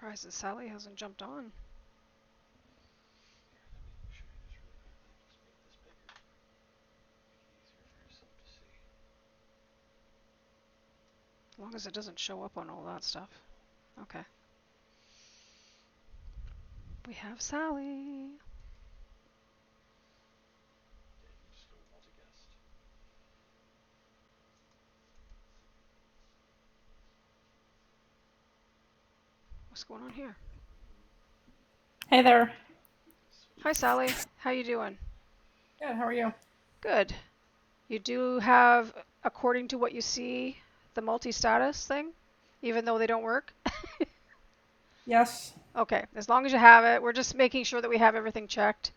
surprised that Sally hasn't jumped on. As long as it doesn't show up on all that stuff. Okay. We have Sally. What's going on here? Hey there. Hi, Sally. How you doing? Good, how are you? Good. You do have, according to what you see, the multi-status thing, even though they don't work? Yes. Okay, as long as you have it, we're just making sure that we have everything checked.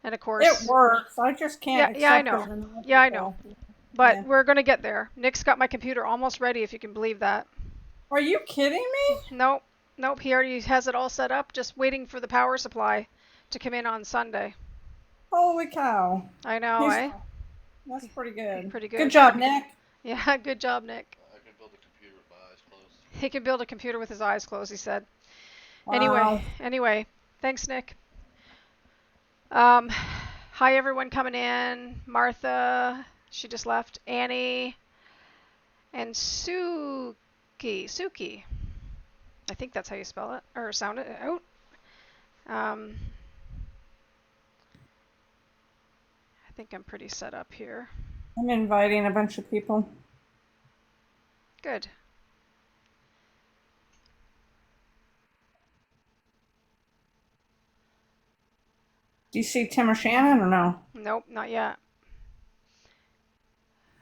And of It course, works. I just yeah, can't yeah, I accept it know. enough Yeah, I know. people. But Yeah. we're going to get there. Nick's got my computer almost ready, if you can believe that. Are you kidding me? Nope, nope, he already has it all set up, just waiting for the power supply to come in on Sunday. Holy cow. I know, He's eh? That's pretty good. Pretty Good good. job, Nick. Yeah, good job, Nick. I can build a computer with my eyes closed. He can build a computer with his eyes closed, he said. Wow. Anyway, thanks, Nick. Hi, everyone coming in. Martha, she just left. Annie, and Suki. I think that's how you spell it, or sound it out. Um, I think I'm pretty set up here. I'm inviting a bunch of people. Good. Do you see Tim or Shannon or no? Nope, not yet.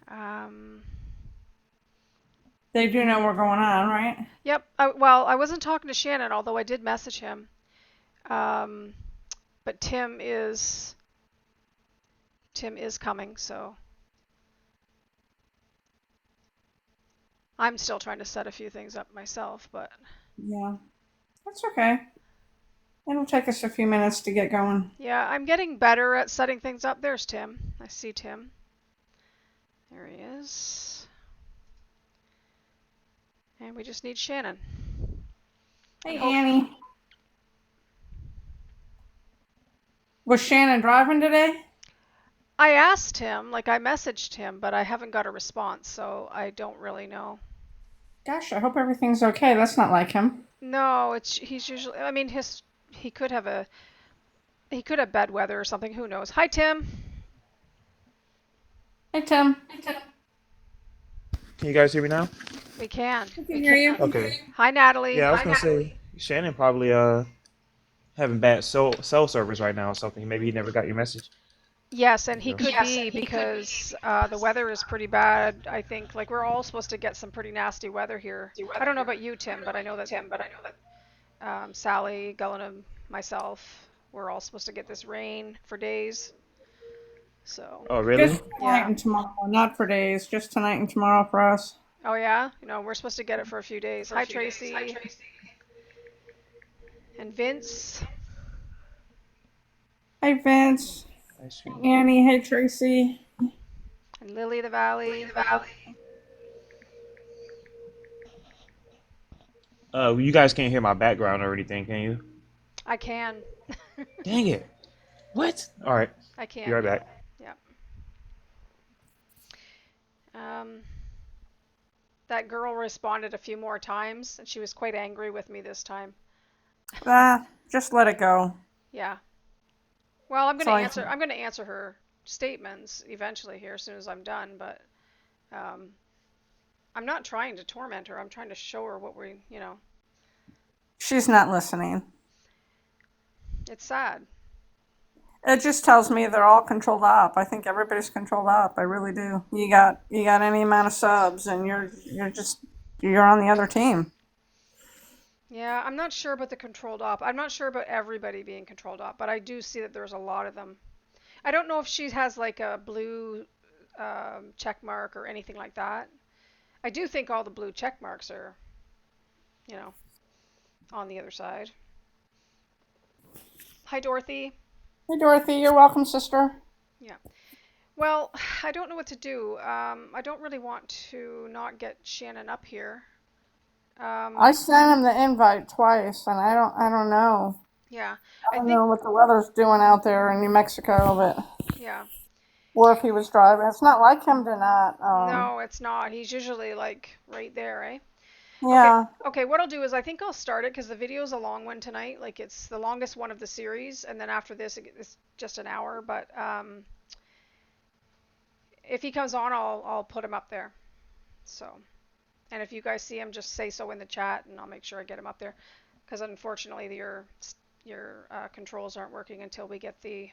Um, They do know we're going on, right? yep. Well, I wasn't talking to Shannon, although I did message him. Um, but Tim is coming, so I'm still trying to set a few things up myself, but Yeah. That's okay. It'll take us a few minutes to get going. yeah, I'm getting better at setting things up. There's Tim. I see Tim. There he is. And we just need Shannon. Hey, And hope Annie. Was Shannon driving today? I asked him, like I messaged him, but I haven't got a response, so I don't really know. Gosh, I hope everything's okay. That's not like him. No, he's usually. I mean, he could have a he could have bad weather or something. Who knows? Hi, Tim. Hey, Tim. Can you guys hear me now? We can. I We can hear can. you. Okay. Hi, Natalie. Yeah, I was gonna say Shannon probably having bad cell service right now or something. Maybe he never got your message. Yes, and he So. could be because the weather is pretty bad. I think like we're all supposed to get some pretty nasty weather here. I don't know about you, Tim, but I know that Sally, Gullen, myself, we're all supposed to get this rain for days. So Oh, really? Just tonight yeah. and tomorrow, not for days. Just tonight and tomorrow for us. Oh yeah. We're supposed to get it for a few days. Hi, Tracy. And Vince. Hey, Vince. Ice cream. Annie. Hey, Tracy. And Lily the Valley. You guys can't hear my background or anything, can you? I can. Dang it! What? All right, I be can. right back. Yeah. Um, that girl responded a few more times, and she was quite angry with me this time. Just let it go. Yeah. Well, I'm That's gonna all I answer. can. I'm gonna answer her statements eventually here as soon as I'm done. But um, I'm not trying to torment her. I'm trying to show her what we. She's not listening. It's sad. It just tells me they're all controlled up. I think everybody's controlled up. I really do. You got any amount of subs, and you're on the other team. Yeah, I'm not sure about the controlled op. I'm not sure about everybody being controlled op, but I do see that there's a lot of them. I don't know if she has like a blue check mark or anything like that. I do think all the blue check marks are, you know, on the other side. Hi, Dorothy. Hey, Dorothy. You're welcome, sister. Yeah. Well, I don't know what to do. I don't really want to not get Shannon up here. I Um, sent him the invite twice, and I don't know. yeah, I I don't think, know what the weather's doing out there in New Mexico, but yeah. or if he was driving. It's not like him to not. No, it's not. He's usually like right there, eh? Okay, Yeah. okay. What I'll do is I think I'll start it because the video's a long one tonight. Like it's the longest one of the series, and then after this, it's just an hour. But if he comes on, I'll put him up there. So, and if you guys see him, just say so in the chat, and I'll make sure I get him up there. Because unfortunately, your controls aren't working until we get the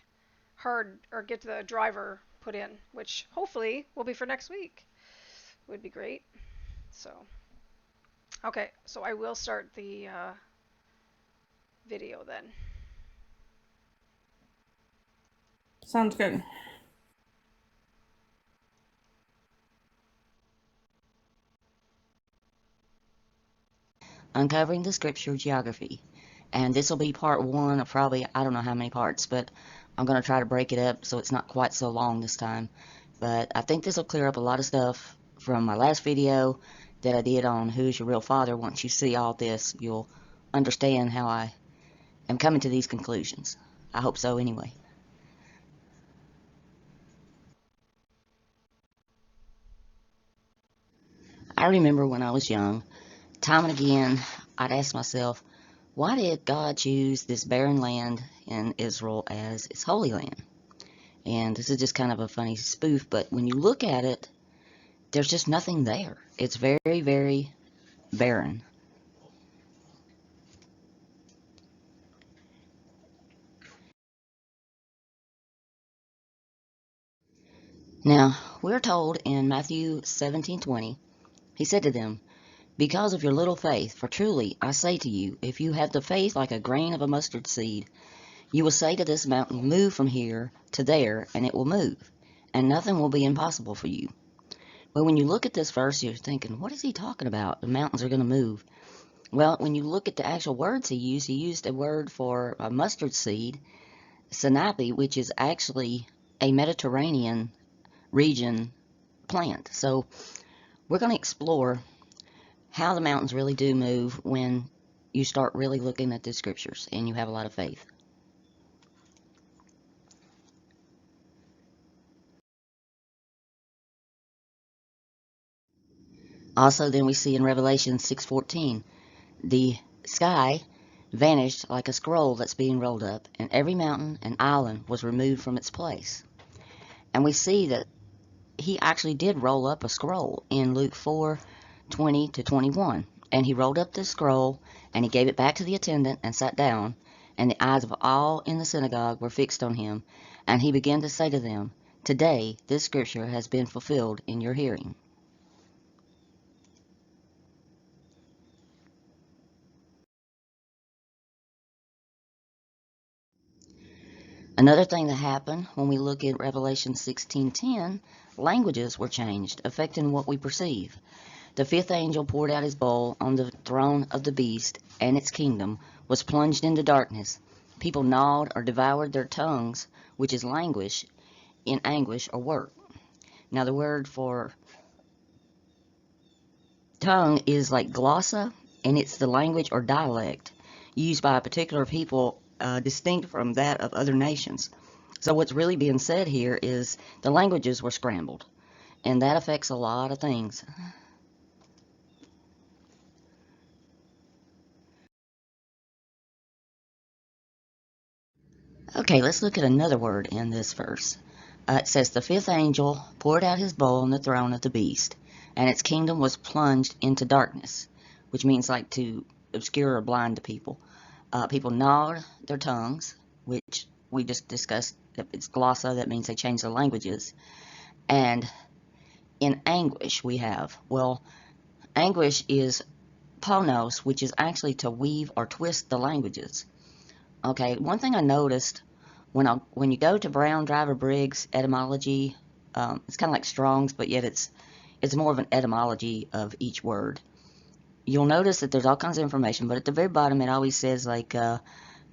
hard or get the driver put in, which hopefully will be for next week. Would be great. So, okay, so I will start the video then. Sounds good. Uncovering the Scripture Geography. And this will be part one of probably, I don't know how many parts, but I'm going to try to break it up so it's not quite so long this time. But I think this will clear up a lot of stuff from my last video that I did on Who's Your Real Father. Once you see all this, you'll understand how I am coming to these conclusions. I hope so anyway. I remember when I was young, time and again, I'd ask myself, why did God choose this barren land in Israel as its holy land? And this is just kind of a funny spoof, but when you look at it, there's just nothing there. It's very, very barren. Now, we're told in Matthew 17:20, he said to them, because of your little faith, for truly I say to you, if you have the faith like a grain of a mustard seed, you will say to this mountain, move from here to there, and it will move, and nothing will be impossible for you. Well, when you look at this verse, you're thinking, what is he talking about? The mountains are going to move. Well, when you look at the actual words he used a word for a mustard seed, sinapi, which is actually a Mediterranean region plant. So we're going to explore how the mountains really do move when you start really looking at the scriptures and you have a lot of faith. Also, then we see in Revelation 6:14, the sky vanished like a scroll that's being rolled up, and every mountain and island was removed from its place. And we see that he actually did roll up a scroll in Luke 4:20 to 21. And he rolled up this scroll, and he gave it back to the attendant and sat down, and the eyes of all in the synagogue were fixed on him. And he began to say to them, today this scripture has been fulfilled in your hearing. Another thing that happened when we look at Revelation 16:10, languages were changed, affecting what we perceive. The fifth angel poured out his bowl on the throne of the beast, and its kingdom was plunged into darkness. People gnawed or devoured their tongues, which is languish, in anguish or work. Now, the word for tongue is like glossa, and it's the language or dialect used by a particular people distinct from that of other nations. So, what's really being said here is the languages were scrambled, and that affects a lot of things. Okay, let's look at another word in this verse. It says, the fifth angel poured out his bowl on the throne of the beast, and its kingdom was plunged into darkness, which means like to obscure or blind to people. People gnawed their tongues, which we just discussed. It's glossa, that means they change their languages. And in anguish we have, well, anguish is ponos, which is actually to weave or twist the languages. Okay, one thing I noticed when you go to Brown Driver Briggs etymology, it's kind of like Strong's, but yet it's more of an etymology of each word. You'll notice that there's all kinds of information, but at the very bottom it always says like a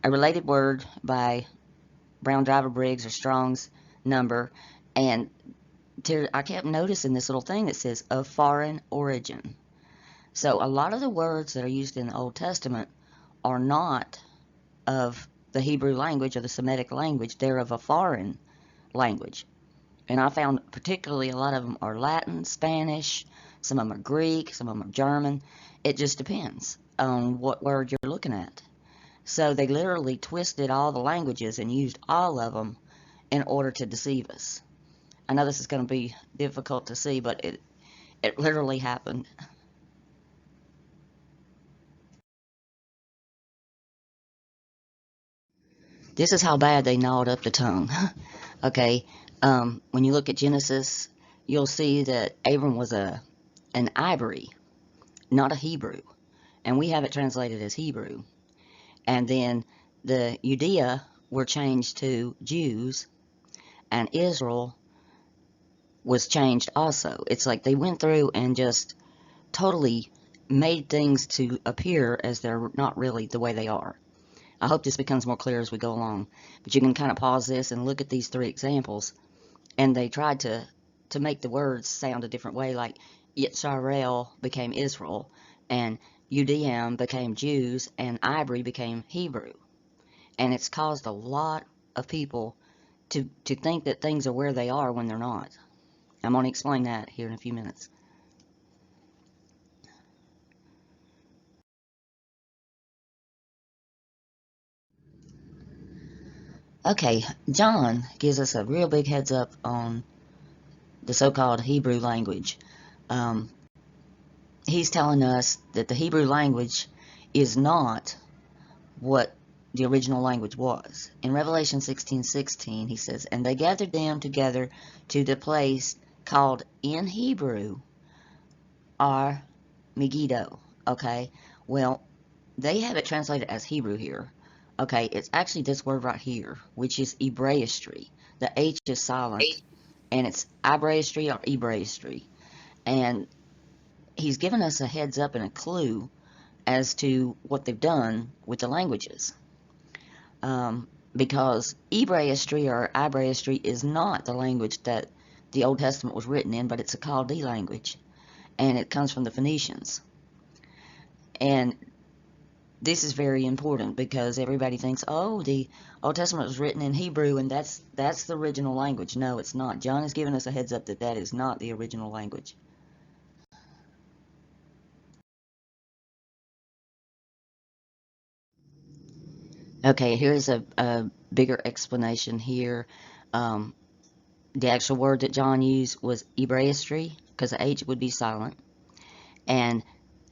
related word by Brown Driver Briggs or Strong's number, and I kept noticing this little thing that says of foreign origin. So a lot of the words that are used in the Old Testament are not of the Hebrew language or the Semitic language. They're of a foreign language. And I found particularly a lot of them are Latin, Spanish, some of them are Greek, some of them are German. It just depends on what word you're looking at. So they literally twisted all the languages and used all of them in order to deceive us. I know this is going to be difficult to see, but it literally happened. This is how bad they gnawed up the tongue. Okay, when you look at Genesis, you'll see that Abram was an Ivory, not a Hebrew, and we have it translated as Hebrew. And then the Judea were changed to Jews, and Israel was changed also. It's like they went through and just totally made things to appear as they're not really the way they are. I hope this becomes more clear as we go along. But you can kind of pause this and look at these three examples. And they tried to make the words sound a different way, like Yitzharel became Israel, and Judeam became Jews, and Ivory became Hebrew. And it's caused a lot of people to think that things are where they are when they're not. I'm going to explain that here in a few minutes. Okay, John gives us a real big heads up on the so-called Hebrew language. Um, he's telling us that the Hebrew language is not what the original language was. In Revelation 16:16, he says, "And they gathered them together to the place called in Hebrew Megiddo." Okay, well, they have it translated as Hebrew here. Okay, it's actually this word right here, which is Hebraistry. The H is silent, and it's Ibraistry or Hebraistry. And he's given us a heads up and a clue as to what they've done with the languages. Because Hebraistry or Ibraistry is not the language that the Old Testament was written in, but it's a Chaldee language, and it comes from the Phoenicians. And this is very important because everybody thinks, oh, the Old Testament was written in Hebrew and that's the original language. No, it's not. John has given us a heads up that that is not the original language. Okay, here's a bigger explanation here. Um, the actual word that John used was Hebraistry, because the H would be silent. And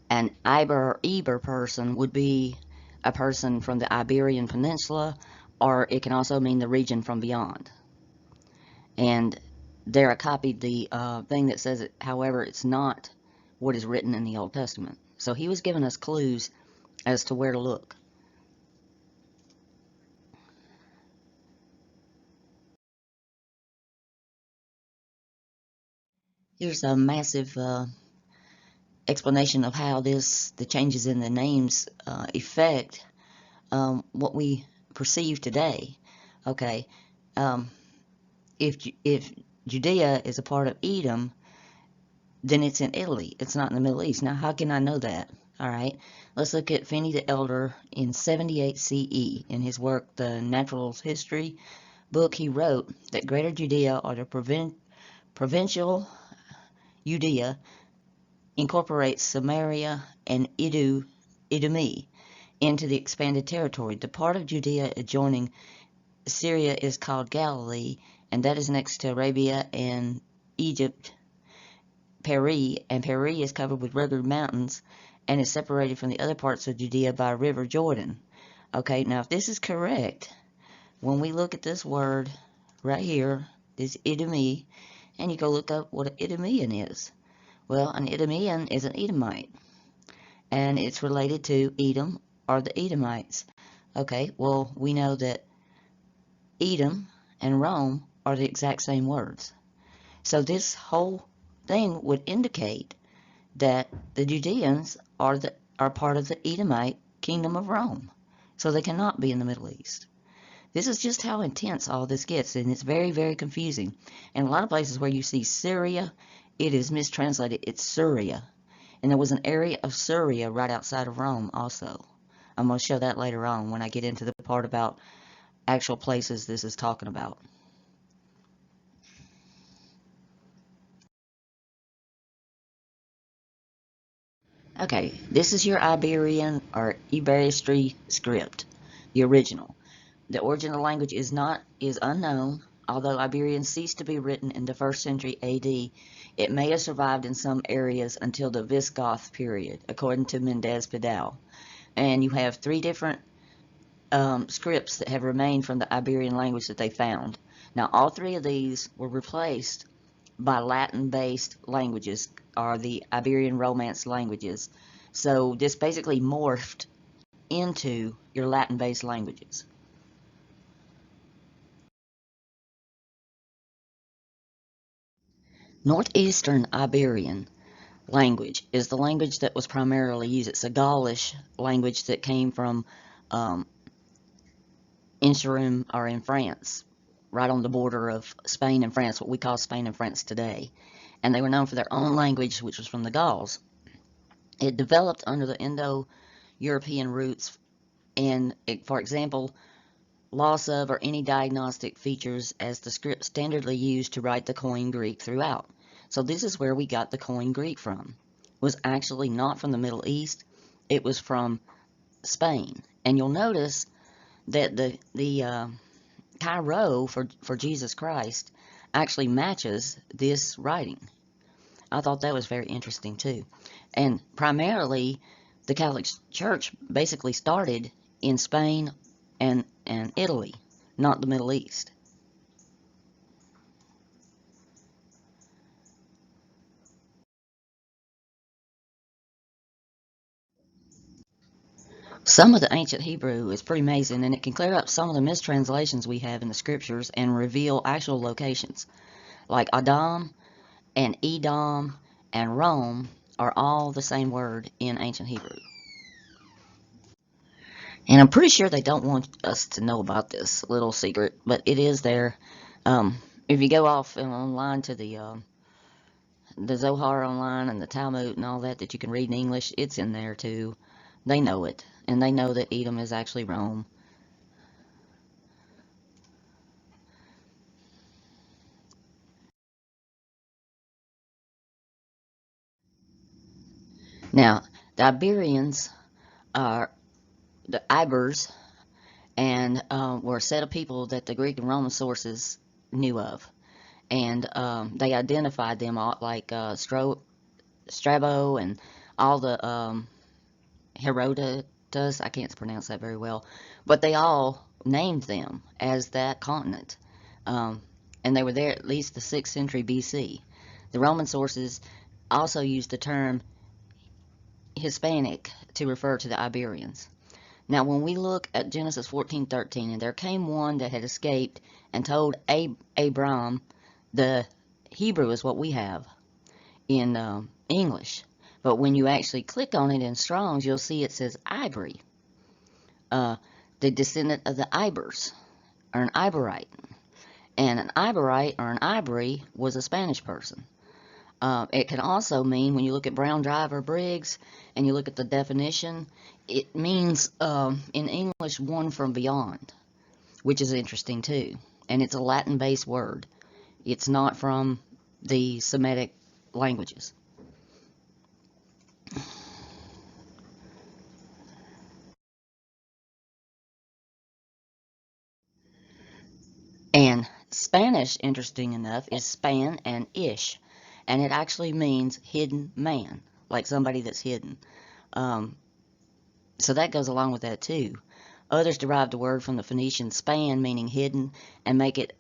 an Iber or Eber person would be a person from the Iberian Peninsula, or it can also mean the region from beyond. And there I copied the thing that says it, however, it's not what is written in the Old Testament. So he was giving us clues as to where to look. Here's a massive explanation of how the changes in the names affect what we perceive today. Okay, um, if Judea is a part of Edom, then it's in Italy. It's not in the Middle East. Now, how can I know that? All right, let's look at Finney the Elder in 78 CE. In his work, The Natural History book, he wrote that Greater Judea, or the provincial Judea, incorporates Samaria and Idumea into the expanded territory. The part of Judea adjoining Syria is called Galilee, and that is next to Arabia and Egypt, and Peri is covered with rugged mountains and is separated from the other parts of Judea by River Jordan. Okay, now if this is correct, when we look at this word right here, this Idumea, and you go look up what an Idumean is. Well, an Idumean is an Edomite, and it's related to Edom or the Edomites. Okay, well, we know that Edom and Rome are the exact same words. So this whole thing would indicate that the Judeans are part of the Edomite kingdom of Rome. So they cannot be in the Middle East. This is just how intense all this gets, and it's very, very confusing. In a lot of places where you see Syria, it is mistranslated. It's Syria. And there was an area of Syria right outside of Rome also. I'm going to show that later on when I get into the part about actual places this is talking about. Okay, this is your Iberian or Iberistri script, the original. The origin of the language is unknown. Although Iberian ceased to be written in the 1st century AD, it may have survived in some areas until the Visigoth period, according to Mendez Pidal. And you have 3 different scripts that have remained from the Iberian language that they found. Now, all 3 of these were replaced by Latin-based languages, or the Iberian Romance languages. So this basically morphed into your Latin-based languages. Northeastern Iberian language is the language that was primarily used. It's a Gaulish language that came from Incherim, or in France, right on the border of Spain and France, what we call Spain and France today. And they were known for their own language, which was from the Gauls. It developed under the Indo-European roots, and, for example, loss of or any diagnostic features as the script standardly used to write the Koine Greek throughout. So this is where we got the Koine Greek from. It was actually not from the Middle East. It was from Spain. And you'll notice that the Chi-Rho for Jesus Christ actually matches this writing. I thought that was very interesting too. And primarily, the Catholic Church basically started in Spain and Italy, not the Middle East. Some of the ancient Hebrew is pretty amazing, and it can clear up some of the mistranslations we have in the scriptures and reveal actual locations. Like Adam and Edom and Rome are all the same word in ancient Hebrew. And I'm pretty sure they don't want us to know about this little secret, but it is there. If you go off online to the Zohar online and the Talmud and all that you can read in English, it's in there too. They know it, and they know that Edom is actually Rome. Now, the Iberians are the Ibers, and were a set of people that the Greek and Roman sources knew of, and they identified them all, like Strabo and all the Herodotus. I can't pronounce that very well, but they all named them as that continent, um, and they were there at least the 6th century BC. The Roman sources also used the term Hispanic to refer to the Iberians. Now, when we look at Genesis 14:13, and there came one that had escaped and told Abram, the Hebrew is what we have in English. But when you actually click on it in Strong's, you'll see it says Ivory, the descendant of the Ibers, or an Iberite. And an Iberite or an Ivory was a Spanish person. It can also mean, when you look at Brown Driver Briggs and you look at the definition, it means in English one from beyond, which is interesting too. And it's a Latin-based word. It's not from the Semitic languages. And Spanish, interesting enough, is span and ish, and it actually means hidden man, like somebody that's hidden. Um, so that goes along with that too. Others derive the word from the Phoenician span, meaning hidden, and make it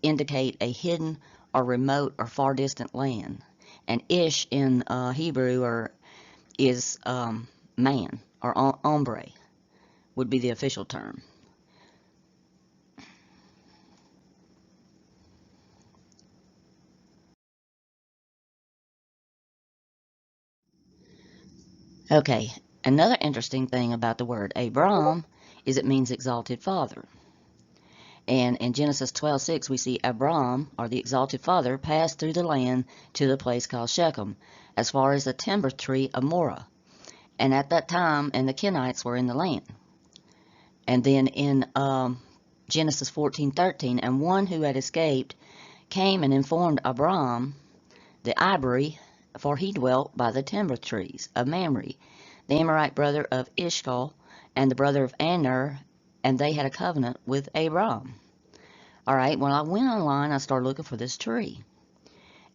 indicate a hidden or remote or far distant land. And ish in Hebrew is man, or hombre would be the official term. Okay, another interesting thing about the word Abram is it means exalted father. And in Genesis 12:6, we see Abram, or the exalted father, pass through the land to the place called Shechem, as far as the timber tree of Morah. And at that time, and the Kenites were in the land. And then in Genesis 14:13, and one who had escaped came and informed Abram the Ibri, for he dwelt by the timber trees of Mamre, the Amorite brother of Ishcal, and the brother of Aner, and they had a covenant with Abram. All right, well, I went online, I started looking for this tree.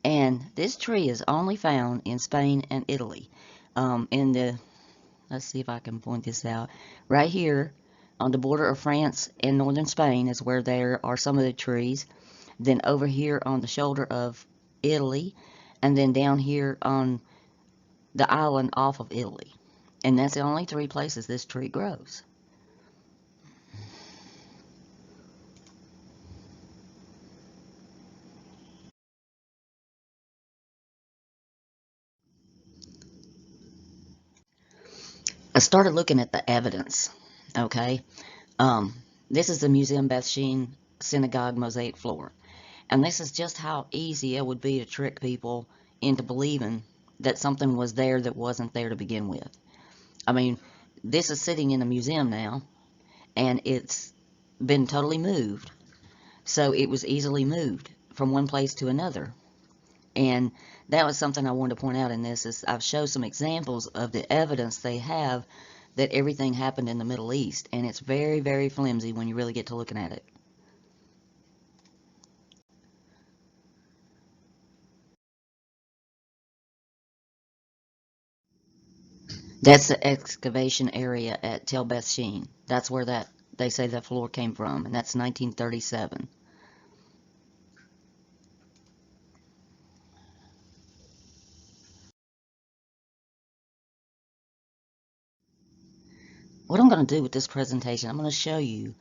And this tree is only found in Spain and Italy. Let's see if I can point this out. Right here on the border of France and northern Spain is where there are some of the trees. Then over here on the shoulder of Italy, and then down here on the island off of Italy. And that's the only three places this tree grows. I started looking at the evidence. Okay, um, this is the Museum Beth Shean Synagogue mosaic floor, and this is just how easy it would be to trick people into believing that something was there that wasn't there to begin with. I mean, this is sitting in a museum now, and it's been totally moved, so it was easily moved from one place to another. And that was something I wanted to point out in this is I've showed some examples of the evidence they have that everything happened in the Middle East, and it's very, very flimsy when you really get to looking at it. That's the excavation area at Tel Beth Shean. That's where that they say that floor came from, and that's 1937. What I'm going to do with this presentation, I'm going to show you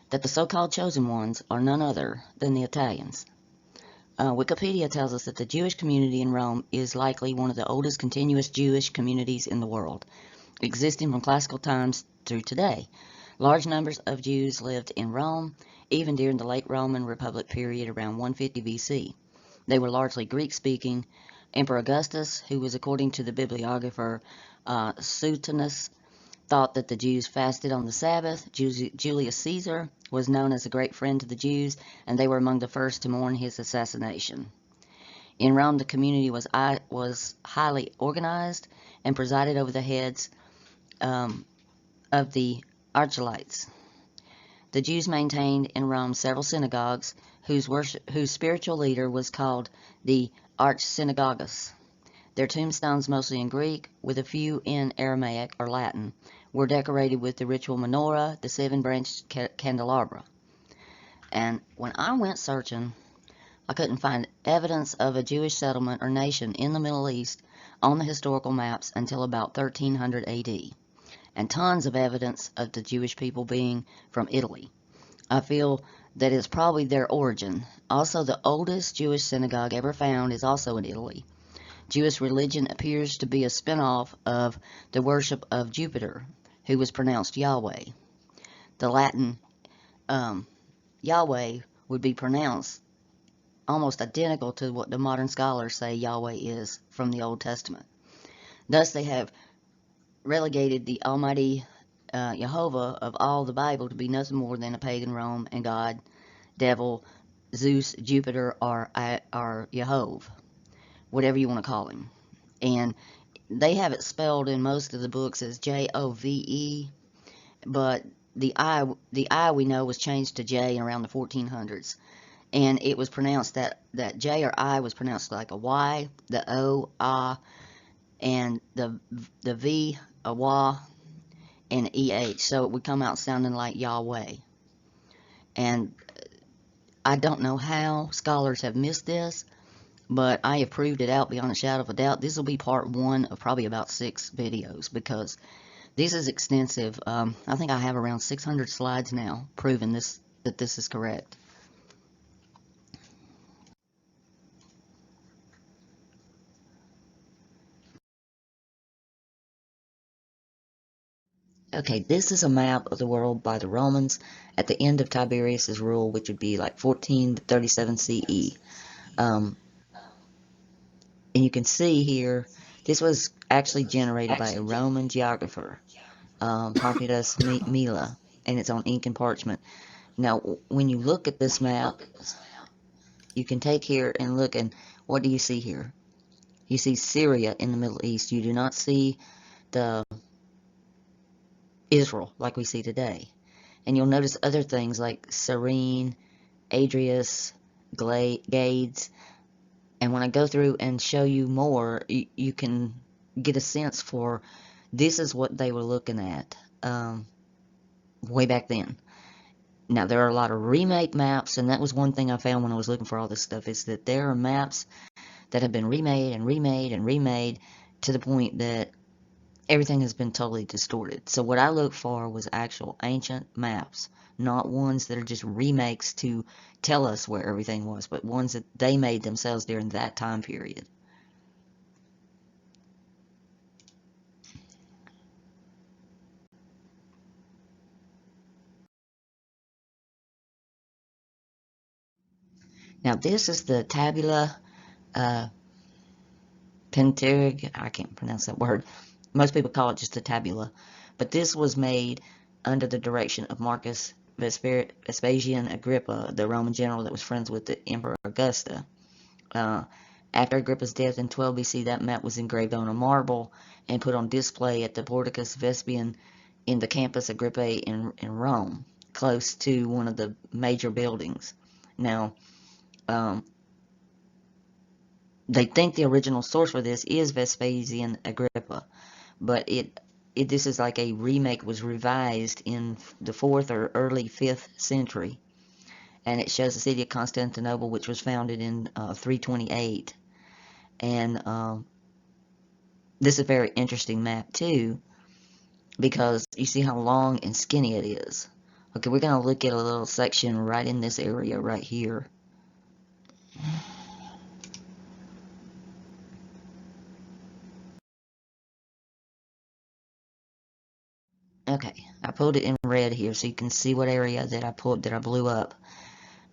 that the so-called chosen ones are none other than the Italians. Wikipedia tells us that the Jewish community in Rome is likely one of the oldest continuous Jewish communities in the world, existing from classical times through today. Large numbers of Jews lived in Rome, even during the late Roman Republic period around 150 BC. They were largely Greek-speaking. Emperor Augustus, who was, according to the bibliographer Suetonius, thought that the Jews fasted on the Sabbath. Julius Caesar was known as a great friend to the Jews, and they were among the first to mourn his assassination. In Rome, the community was highly organized and presided over the heads of the Archelites. The Jews maintained in Rome several synagogues whose spiritual leader was called the Archsynagogus. Their tombstones, mostly in Greek, with a few in Aramaic or Latin, were decorated with the ritual menorah, the seven-branched candelabra. And when I went searching, I couldn't find evidence of a Jewish settlement or nation in the Middle East on the historical maps until about 1300 AD, and tons of evidence of the Jewish people being from Italy. I feel that it's probably their origin. Also, the oldest Jewish synagogue ever found is also in Italy. Jewish religion appears to be a spin-off of the worship of Jupiter, who was pronounced Yahweh. The Latin Yahweh would be pronounced almost identical to what the modern scholars say Yahweh is from the Old Testament. Thus, they have relegated the Almighty Jehovah of all the Bible to be nothing more than a pagan Rome and God, devil, Zeus, Jupiter, or Jehovah, whatever you want to call him. And they have it spelled in most of the books as Jove, but the I we know was changed to J around the 1400s, and it was pronounced that J or I was pronounced like a Y, the O, and the V, a Wa, and EH, so it would come out sounding like Yahweh. And I don't know how scholars have missed this, but I have proved it out beyond a shadow of a doubt. This will be part one of probably about 6 videos because this is extensive. I think I have around 600 slides now proving that this is correct. Okay, this is a map of the world by the Romans at the end of Tiberius's rule, which would be like 14 to 37 CE. Um, and you can see here, this was actually generated by a Roman geographer, Populus Mela, and it's on ink and parchment. Now, when you look at this map, you can take here and look, and what do you see here? You see Syria in the Middle East. You do not see the Israel like we see today. And you'll notice other things like Cyrene, Adrius, Gades. And when I go through and show you more, you can get a sense for this is what they were looking at way back then. Now, there are a lot of remake maps, and that was one thing I found when I was looking for all this stuff, is that there are maps that have been remade and remade and remade to the point that everything has been totally distorted. So what I looked for was actual ancient maps, not ones that are just remakes to tell us where everything was, but ones that they made themselves during that time period. Now this is the tabula Penterig, I can't pronounce that word. Most people call it just a tabula. But this was made under the direction of Marcus Vespasian Agrippa, the Roman general that was friends with the Emperor Augusta. After Agrippa's death in 12 BC, that map was engraved on a marble and put on display at the Porticus Vespian in the Campus Agrippae in Rome, close to one of the major buildings. Now, they think the original source for this is Vespasian Agrippa, but this is like a remake, was revised in the 4th or early 5th century, and it shows the city of Constantinople, which was founded in 328. And this is a very interesting map too, because you see how long and skinny it is. Okay, we're going to look at a little section right in this area right here. Okay, I pulled it in red here so you can see what area that I blew up.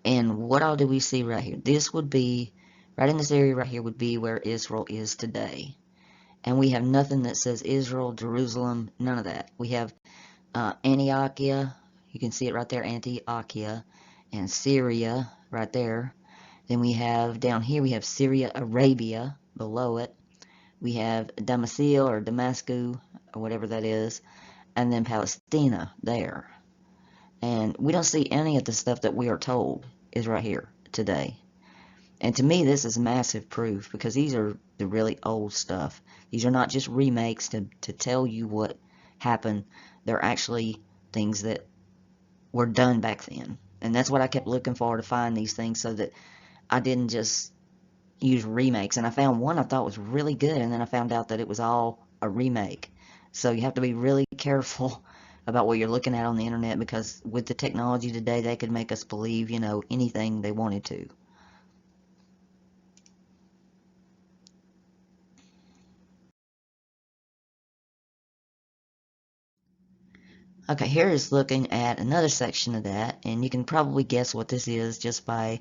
And what all do we see right here? This would be, right in this area right here would be where Israel is today. And we have nothing that says Israel, Jerusalem, none of that. We have Antiochia, you can see it right there, Antiochia, and Syria right there. Then we have, down here we have Syria, Arabia, below it. We have Damascus or Damascus, or whatever that is, and then Palestina there. And we don't see any of the stuff that we are told is right here today. And to me, this is massive proof, because these are the really old stuff. These are not just remakes to tell you what happened. They're actually things that were done back then. And that's what I kept looking for, to find these things, so that I didn't just use remakes. And I found one I thought was really good, and then I found out that it was all a remake. So you have to be really careful about what you're looking at on the internet, because with the technology today, they could make us believe, anything they wanted to. Okay, here is looking at another section of that, and you can probably guess what this is just by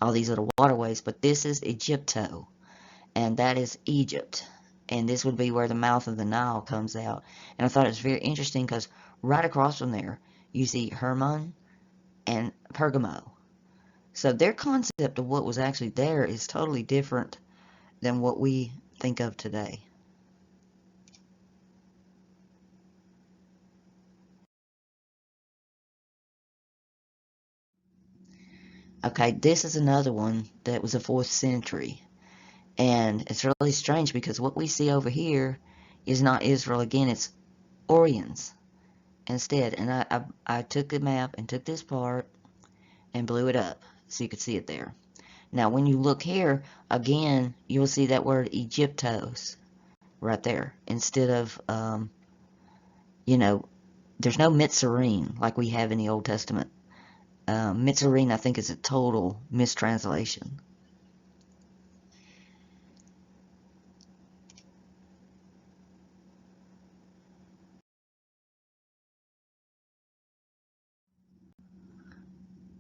all these little waterways, but this is Egypto, and that is Egypt, and this would be where the mouth of the Nile comes out. And I thought it was very interesting, because right across from there, you see Hermon and Pergamo. So their concept of what was actually there is totally different than what we think of today. Okay, this is another one that was the 4th century. And it's really strange, because what we see over here is not Israel again, it's Orions instead. And I took the map and took this part and blew it up so you could see it there. Now, when you look here, again, you'll see that word Egyptos right there. Instead of, there's no Mitzrayim like we have in the Old Testament. Mitzrayim, I think, is a total mistranslation.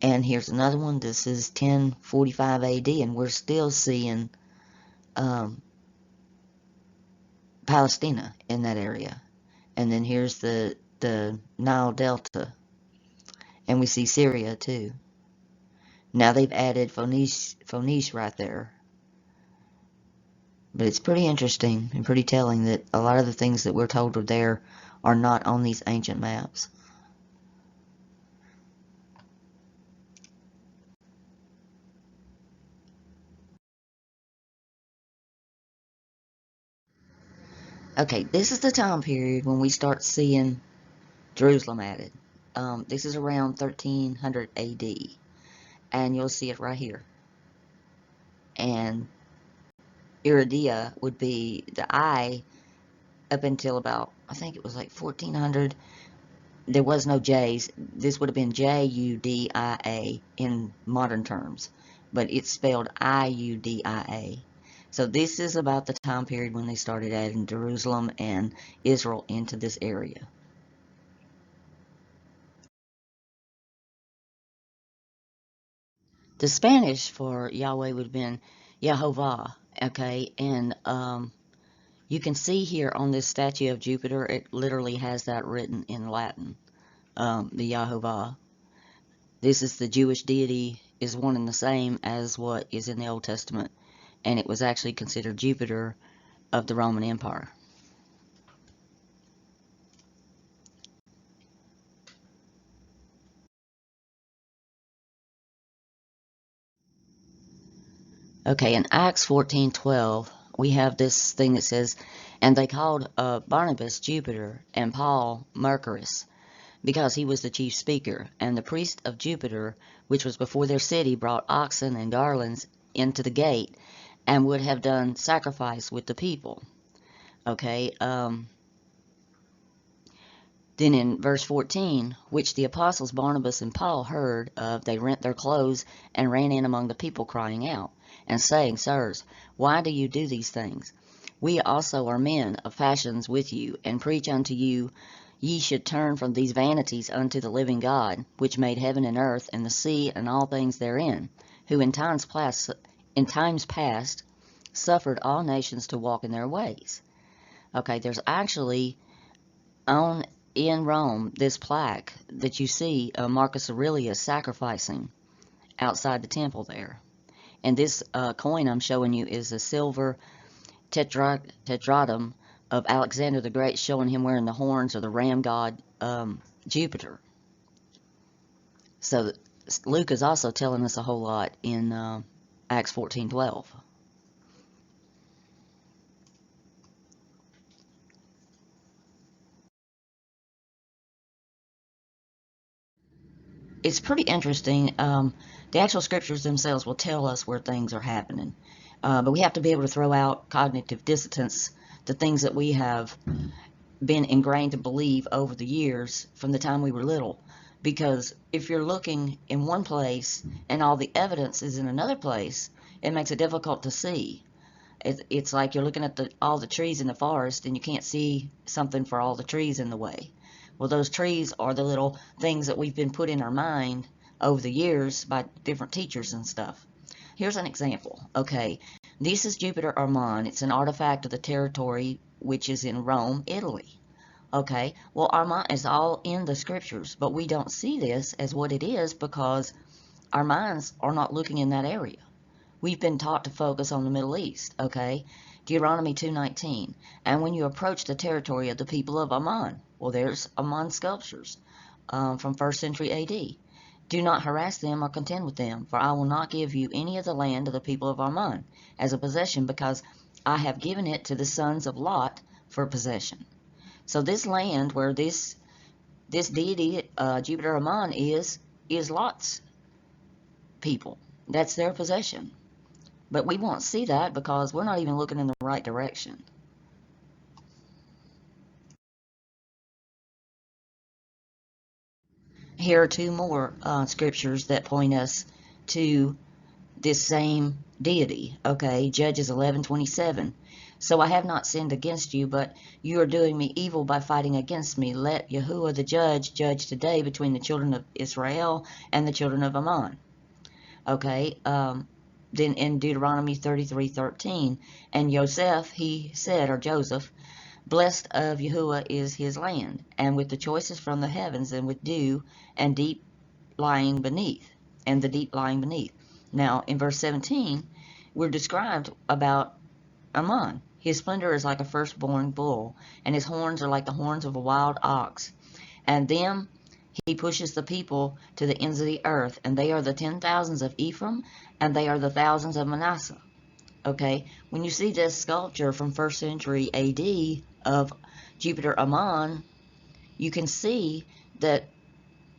And here's another one. This is 1045 AD, and we're still seeing Palestina in that area. And then here's the Nile Delta, and we see Syria too. Now they've added Phoenice right there. But it's pretty interesting and pretty telling that a lot of the things that we're told are there are not on these ancient maps. Okay, this is the time period when we start seeing Jerusalem added. This is around 1300 AD, and you'll see it right here. And Iridia would be the I up until about, I think it was like 1400. There was no J's. This would have been Judia in modern terms, but it's spelled Iudia. So this is about the time period when they started adding Jerusalem and Israel into this area. The Spanish for Yahweh would have been Yehovah, okay? And you can see here on this statue of Jupiter, it literally has that written in Latin, the Yehovah. This is the Jewish deity, is one and the same as what is in the Old Testament, and it was actually considered Jupiter of the Roman Empire. Okay, in Acts 14:12, we have this thing that says, and they called Barnabas Jupiter and Paul Mercurius, because he was the chief speaker. And the priest of Jupiter, which was before their city, brought oxen and garlands into the gate, and would have done sacrifice with the people. Okay, then in verse 14, which the apostles Barnabas and Paul heard of, they rent their clothes and ran in among the people, crying out, and saying, Sirs, why do you do these things? We also are men of fashions with you, and preach unto you, ye should turn from these vanities unto the living God, which made heaven and earth, and the sea, and all things therein, who in times past suffered all nations to walk in their ways. Okay, there's actually in Rome this plaque that you see Marcus Aurelius sacrificing outside the temple there. And this coin I'm showing you is a silver tetradrachm of Alexander the Great, showing him wearing the horns of the ram god Jupiter. So Luke is also telling us a whole lot in Acts 14:12. It's pretty interesting. The actual scriptures themselves will tell us where things are happening. But we have to be able to throw out cognitive dissonance, the things that we have been ingrained to believe over the years from the time we were little. Because if you're looking in one place and all the evidence is in another place, it makes it difficult to see. It's like you're looking at all the trees in the forest and you can't see something for all the trees in the way. Well, those trees are the little things that we've been put in our mind over the years by different teachers and stuff. Here's an example. Okay, this is Jupiter Armand. It's an artifact of the territory which is in Rome, Italy. Okay, well, Armand is all in the scriptures, but we don't see this as what it is because our minds are not looking in that area. We've been taught to focus on the Middle East, okay? Deuteronomy 2:19. And when you approach the territory of the people of Ammon, well, there's Ammon sculptures from 1st century AD. Do not harass them or contend with them, for I will not give you any of the land of the people of Ammon as a possession, because I have given it to the sons of Lot for possession. So this land where this deity, Jupiter Ammon, is Lot's people. That's their possession. But we won't see that because we're not even looking in the right direction. Here are two more scriptures that point us to this same deity. Okay, Judges 11:27. So I have not sinned against you, but you are doing me evil by fighting against me. Let Yahuwah the judge today between the children of Israel and the children of Ammon. Okay, then in Deuteronomy 33:13, and Joseph, he said, or Joseph, blessed of Yahuwah is his land, and with the choices from the heavens, and with dew and deep lying beneath, and the deep lying beneath. Now, in verse 17, we're described about Ammon. His splendor is like a firstborn bull, and his horns are like the horns of a wild ox. And them he pushes the people to the ends of the earth, and they are the 10,000s of Ephraim, and they are the thousands of Manasseh. Okay, when you see this sculpture from 1st century AD of Jupiter Ammon, you can see that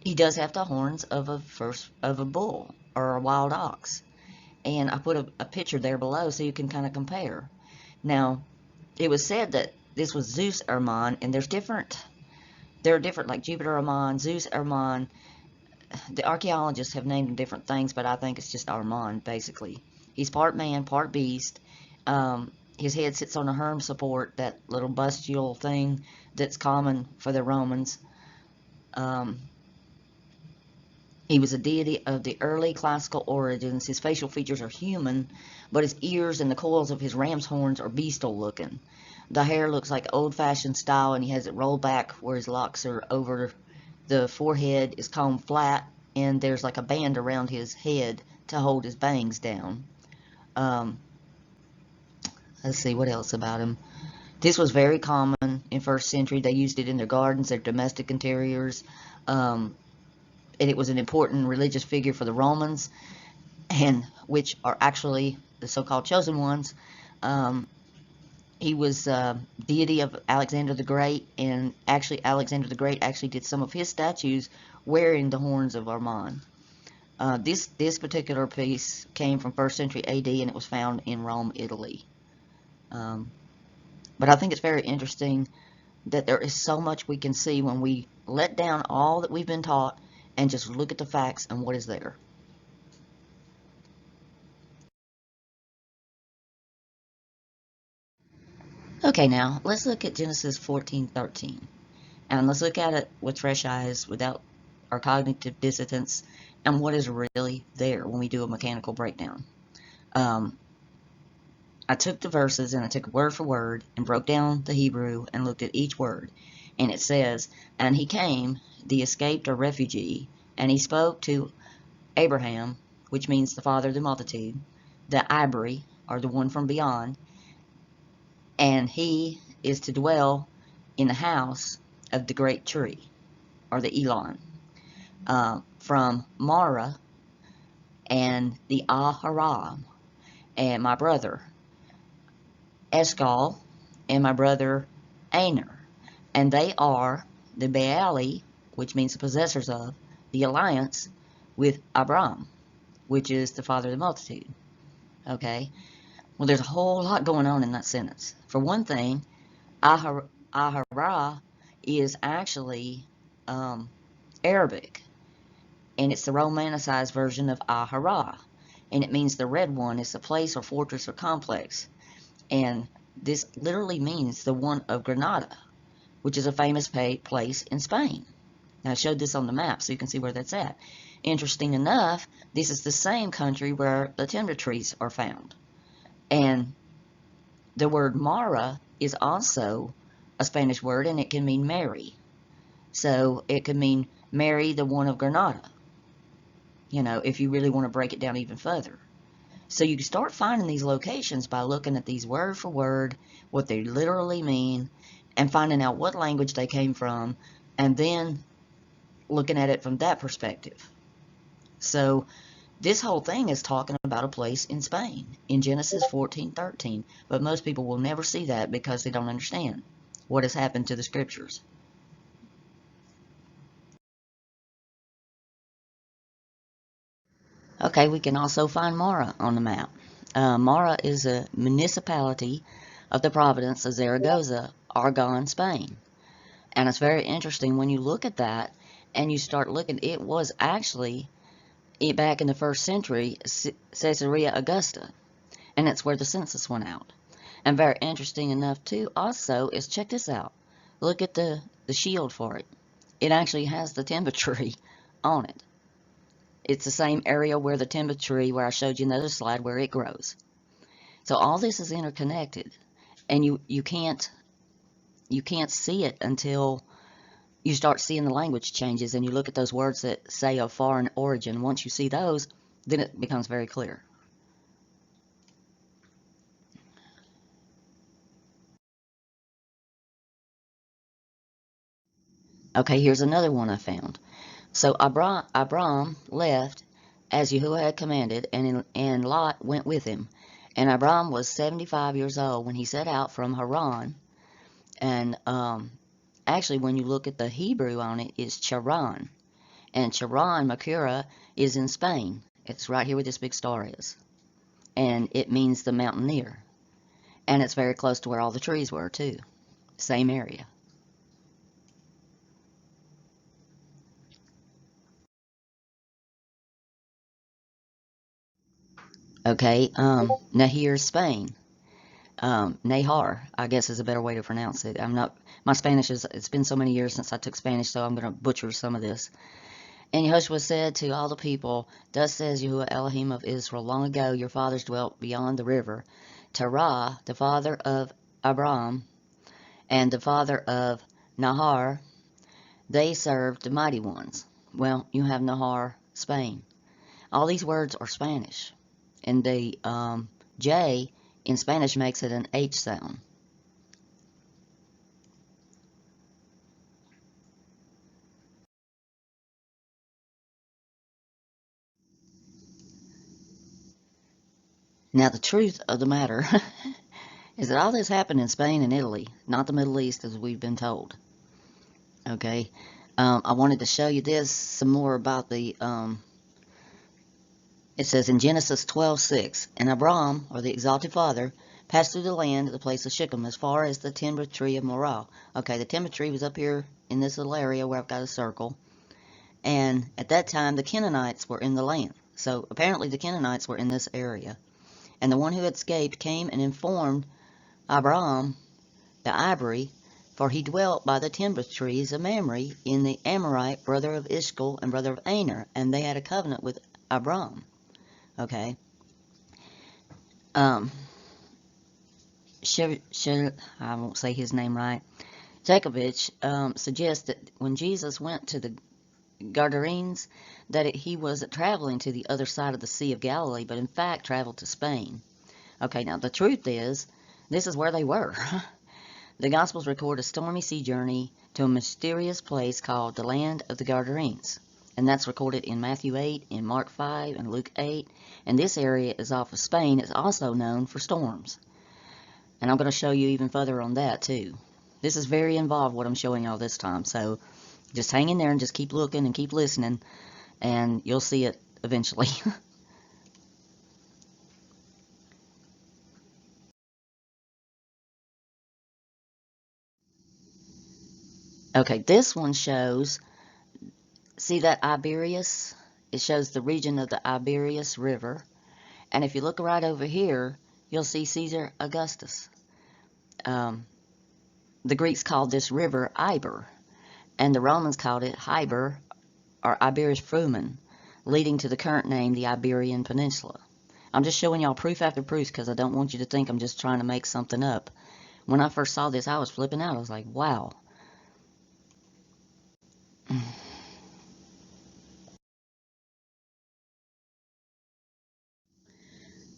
he does have the horns of a bull or a wild ox. And I put a picture there below so you can kind of compare. Now, it was said that this was Zeus Ammon, and there are different, like Jupiter Ammon, Zeus Ammon. The archaeologists have named him different things, but I think it's just Ammon, basically. He's part man, part beast. His head sits on a herm support, that little bustule thing that's common for the Romans. He was a deity of the early classical origins. His facial features are human, but his ears and the coils of his ram's horns are bestial looking. The hair looks like old-fashioned style, and he has it rolled back where his locks are over. The forehead is combed flat, and there's like a band around his head to hold his bangs down. Let's see, what else about him? This was very common in 1st century. They used it in their gardens, their domestic interiors. And it was an important religious figure for the Romans, and which are actually the so-called chosen ones. He was deity of Alexander the Great, and actually Alexander the Great actually did some of his statues wearing the horns of Ammon. This particular piece came from 1st century AD, and it was found in Rome, Italy. But I think it's very interesting that there is so much we can see when we let down all that we've been taught and just look at the facts and what is there. Okay, now let's look at Genesis 14:13, and let's look at it with fresh eyes, without our cognitive dissonance, and what is really there when we do a mechanical breakdown. I took the verses and I took word for word and broke down the Hebrew and looked at each word, and it says, and he came, the escaped or refugee, and he spoke to Abraham, which means the father of the multitude, the Ibri, or the one from beyond, and he is to dwell in the house of the great tree, or the Elon, from Mara and the Aharam, and my brother Eshcol, and my brother Aner, and they are the Baali, which means the possessors of, the alliance with Abram, which is the father of the multitude. Okay? Well, there's a whole lot going on in that sentence. For one thing, Ahara is actually Arabic, and it's the romanicized version of Ahara, and it means the red one. Is a place or fortress or complex, and this literally means the one of Granada, which is a famous place in Spain. Now, I showed this on the map so you can see where that's at. Interesting enough, this is the same country where the timber trees are found. And the word Mara is also a Spanish word, and it can mean Mary. So it could mean Mary, the one of Granada, if you really want to break it down even further. So you can start finding these locations by looking at these word for word, what they literally mean, and finding out what language they came from, and then looking at it from that perspective. So this whole thing is talking about a place in Spain in Genesis 14:13, but most people will never see that because they don't understand what has happened to the scriptures. Okay, we can also find Mara on the map. Mara is a municipality of the province of Zaragoza, Aragon, Spain. And it's very interesting when you look at that and you start looking, it was actually, back in the 1st century, Caesarea Augusta, and it's where the census went out. And very interesting enough too also is, check this out. Look at the shield for it. It actually has the timber tree on it. It's the same area where the timber tree, where I showed you another slide, where it grows. So all this is interconnected, and you can't see it until you start seeing the language changes and you look at those words that say of foreign origin. Once you see those, then it becomes very clear. Okay, here's another one I found. So Abram left as Yahuwah had commanded, and Lot went with him. And Abram was 75 years old when he set out from Haran. And actually, when you look at the Hebrew on it, it's Charan. And Charan, Makura, is in Spain. It's right here where this big star is. And it means the mountaineer. And it's very close to where all the trees were, too. Same area. Okay, now here's Spain. Nahar, I guess, is a better way to pronounce it. My Spanish it's been so many years since I took Spanish, so I'm going to butcher some of this. And Yehoshua said to all the people, "Thus says Yahuwah Elohim of Israel, long ago your fathers dwelt beyond the river. Terah, the father of Abram, and the father of Nahar, they served the mighty ones." Well, you have Nahar, Spain. All these words are Spanish. And the J in Spanish makes it an H sound. Now, the truth of the matter is that all this happened in Spain and Italy, not the Middle East as we've been told. Okay, I wanted to show you this some more about the. It says in Genesis 12:6, and Abram, or the exalted father, passed through the land at the place of Shechem as far as the timber tree of Morah. Okay, the timber tree was up here in this little area where I've got a circle, and at that time the Canaanites were in the land. So apparently the Canaanites were in this area. And the one who had escaped came and informed Abram the Ivory, for he dwelt by the timber trees of Mamre in the Amorite, brother of Ishcal and brother of Aner, and they had a covenant with Abram. Okay. Um, I won't say his name right. Jacobich suggests that when Jesus went to the Gadarenes, that he was traveling to the other side of the Sea of Galilee, but in fact traveled to Spain. Okay, now the truth is, this is where they were. The Gospels record a stormy sea journey to a mysterious place called the land of the Gadarenes. And that's recorded in Matthew 8, in Mark 5, and Luke 8. And this area is off of Spain. It's also known for storms. And I'm going to show you even further on that, too. This is very involved, what I'm showing y'all this time. So just hang in there and just keep looking and keep listening, and you'll see it eventually. Okay, this one shows, see that Iberius? It shows the region of the Iberius River. And if you look right over here, you'll see Caesar Augustus. The Greeks called this river Iber, and the Romans called it Hyber, or Iberus Frumen, leading to the current name, the Iberian Peninsula. I'm just showing y'all proof after proof because I don't want you to think I'm just trying to make something up. When I first saw this, I was flipping out. I was like, wow.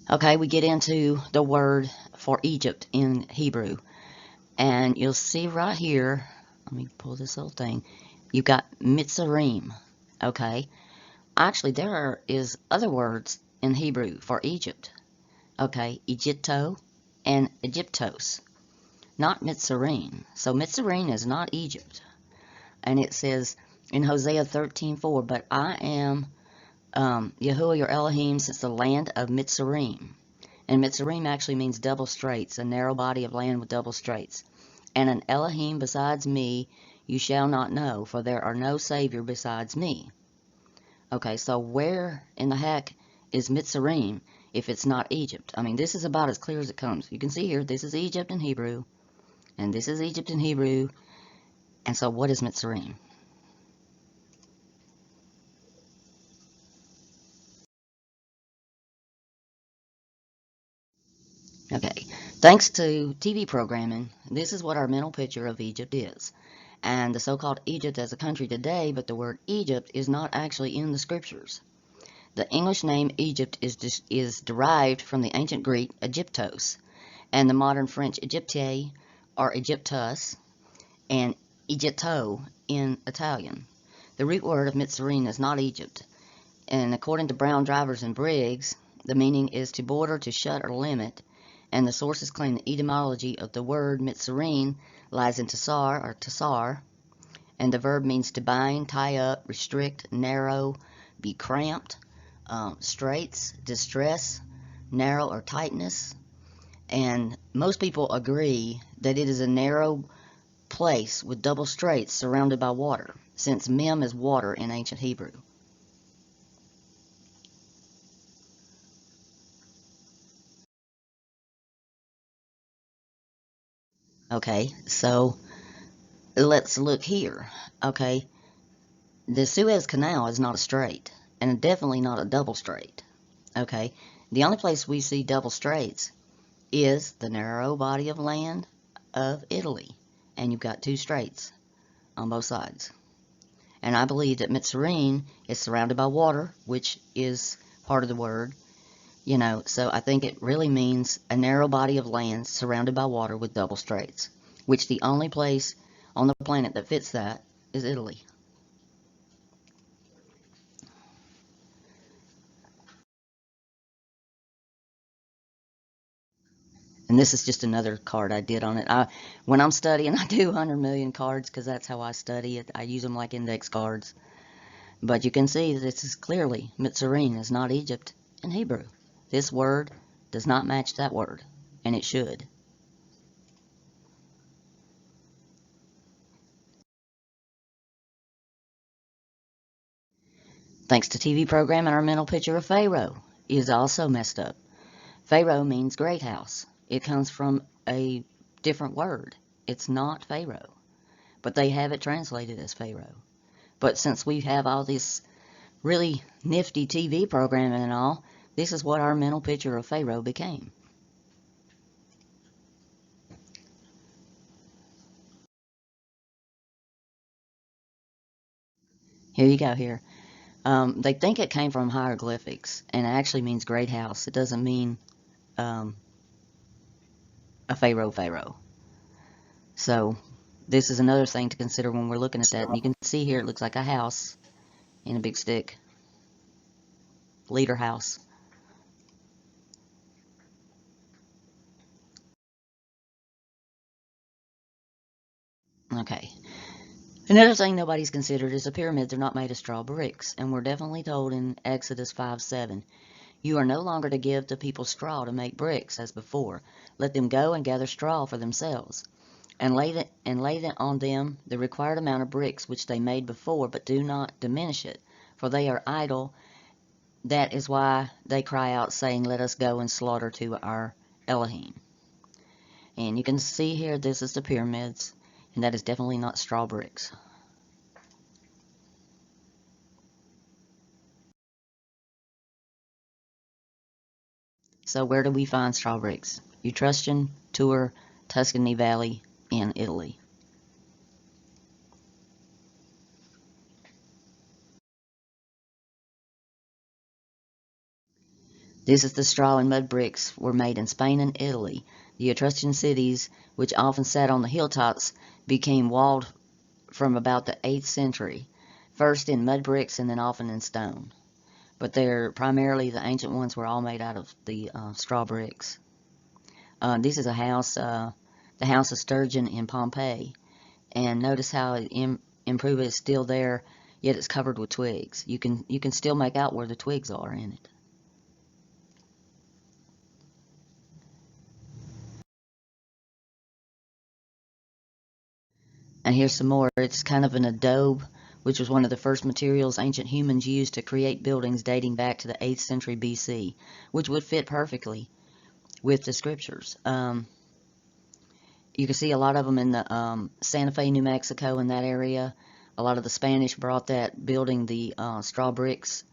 Okay, we get into the word for Egypt in Hebrew. And you'll see right here, let me pull this little thing. You've got Mitzrayim, okay? Actually, there is other words in Hebrew for Egypt. Okay, Egypto and Egyptos, not Mitzrayim. So Mitzrayim is not Egypt. And it says in Hosea 13:4, but I am Yahuwah your Elohim since the land of Mitzrayim. And Mitzrayim actually means double straits, a narrow body of land with double straits. And an Elohim besides me you shall not know, for there are no Savior besides me. Okay, so where in the heck is Mitzrayim? if it's not Egypt. I mean, this is about as clear as it comes. You can see here, this is Egypt in Hebrew, and this is Egypt in Hebrew. And so what is Mitzrayim? Okay, thanks to TV programming, this is what our mental picture of Egypt is. And the so-called Egypt as a country today, but the word Egypt is not actually in the scriptures. The English name Egypt is derived from the ancient Greek Egyptos, and the modern French Egypte or Egyptus, and Egitto in Italian. The root word of Mitzrayim is not Egypt, and according to Brown, Drivers, and Briggs, the meaning is to border, to shut, or limit, and the sources claim the etymology of the word Mitzrayim lies in Tassar or Tassar, and the verb means to bind, tie up, restrict, narrow, be cramped, straits, distress, narrow or tightness. And most people agree that it is a narrow place with double straits surrounded by water, since mem is water in ancient Hebrew. Okay, so let's look here. Okay, the Suez Canal is not a strait, and definitely not a double strait. Okay, the only place we see double straits is the narrow body of land of Italy, and you've got two straits on both sides. And I believe that Mitzrayim is surrounded by water, which is part of the word, so I think it really means a narrow body of land surrounded by water with double straits, which the only place on the planet that fits that is Italy. And this is just another card I did on it. When I'm studying, I do 100 million cards because that's how I study it. I use them like index cards. But you can see that this is clearly Mitzrayim is not Egypt in Hebrew. This word does not match that word, and it should. Thanks to TV program and our mental picture of Pharaoh is also messed up. Pharaoh means great house. It comes from a different word. It's not Pharaoh, but they have it translated as Pharaoh. But since we have all this really nifty TV programming and all, this is what our mental picture of Pharaoh became. Here you go here. They think it came from hieroglyphics, and it actually means great house. It doesn't mean a pharaoh. So this is another thing to consider when we're looking at that. And you can see here it looks like a house in a big stick. Leader house. Okay. Another thing nobody's considered is the pyramids are not made of straw bricks, and we're definitely told in Exodus 5:7, you are no longer to give the people straw to make bricks as before. Let them go and gather straw for themselves, and lay on them the required amount of bricks which they made before, but do not diminish it, for they are idle. That is why they cry out, saying, let us go and slaughter to our Elohim. And you can see here, this is the pyramids, and that is definitely not straw bricks. So where do we find straw bricks? Etruscan, Tour, Tuscany Valley, in Italy. This is the straw and mud bricks were made in Spain and Italy. The Etruscan cities, which often sat on the hilltops, became walled from about the 8th century, first in mud bricks and then often in stone. But they're primarily, the ancient ones were all made out of the straw bricks. This is a house, the House of Sturgeon in Pompeii. And notice how improved is still there, yet it's covered with twigs. You can still make out where the twigs are in it. And here's some more. It's kind of an adobe which was one of the first materials ancient humans used to create buildings dating back to the 8th century BC, which would fit perfectly with the scriptures. You can see a lot of them in the Santa Fe, New Mexico, in that area. A lot of the Spanish brought that, building the straw bricks,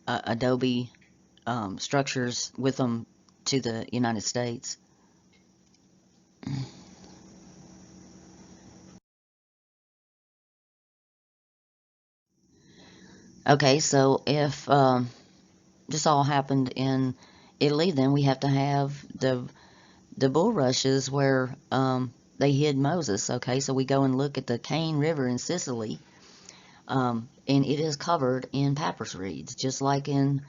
adobe structures with them to the United States. Okay, so if this all happened in Italy, then we have to have the bulrushes where they hid Moses. Okay, so we go and look at the Cane River in Sicily, and it is covered in papyrus reeds, just like in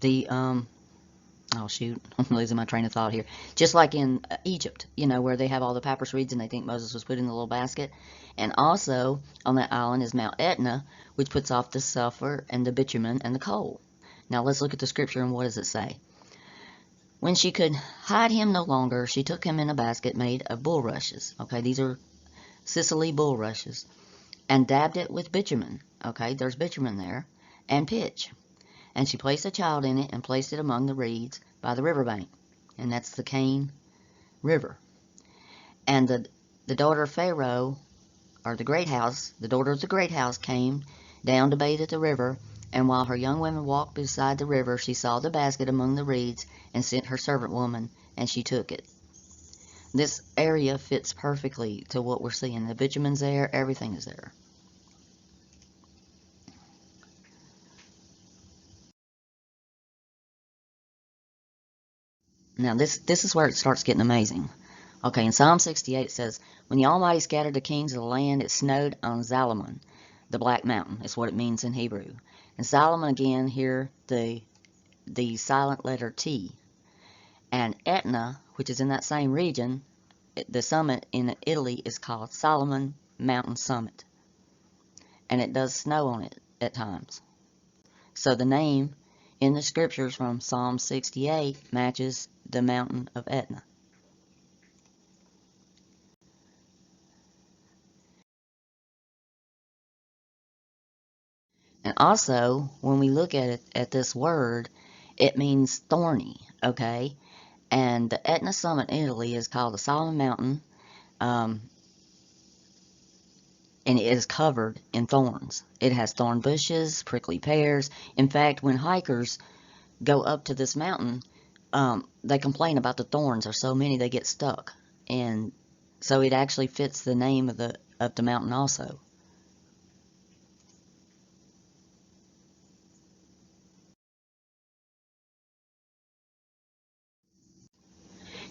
the oh shoot, I'm losing my train of thought here. Just like in Egypt, where they have all the papyrus reeds and they think Moses was put in the little basket. And also on that island is Mount Etna, which puts off the sulfur and the bitumen and the coal. Now let's look at the scripture and what does it say? When she could hide him no longer, she took him in a basket made of bulrushes. Okay, these are Sicily bulrushes. And dabbed it with bitumen. Okay, there's bitumen there. And pitch. And she placed a child in it and placed it among the reeds by the riverbank. And that's the Cane River. And the daughter of Pharaoh, or the great house, the daughter of the great house came down to bathe at the river. And while her young women walked beside the river, she saw the basket among the reeds and sent her servant woman, and she took it. This area fits perfectly to what we're seeing. The bitumen's there, everything is there. Now this is where it starts getting amazing. Okay, in Psalm 68 it says, when the Almighty scattered the kings of the land, it snowed on Zalmon, the black mountain, is what it means in Hebrew. And Zalmon, again, here the silent letter T. And Etna, which is in that same region, the summit in Italy is called Solomon Mountain Summit. And it does snow on it at times. So the name in the scriptures from Psalm 68 matches the mountain of Etna. And also, when we look at it, at this word, it means thorny, okay? And the Etna summit in Italy is called the Solomon Mountain, and it is covered in thorns. It has thorn bushes, prickly pears. In fact, when hikers go up to this mountain, they complain about the thorns. There's so many they get stuck, and so it actually fits the name of the mountain also.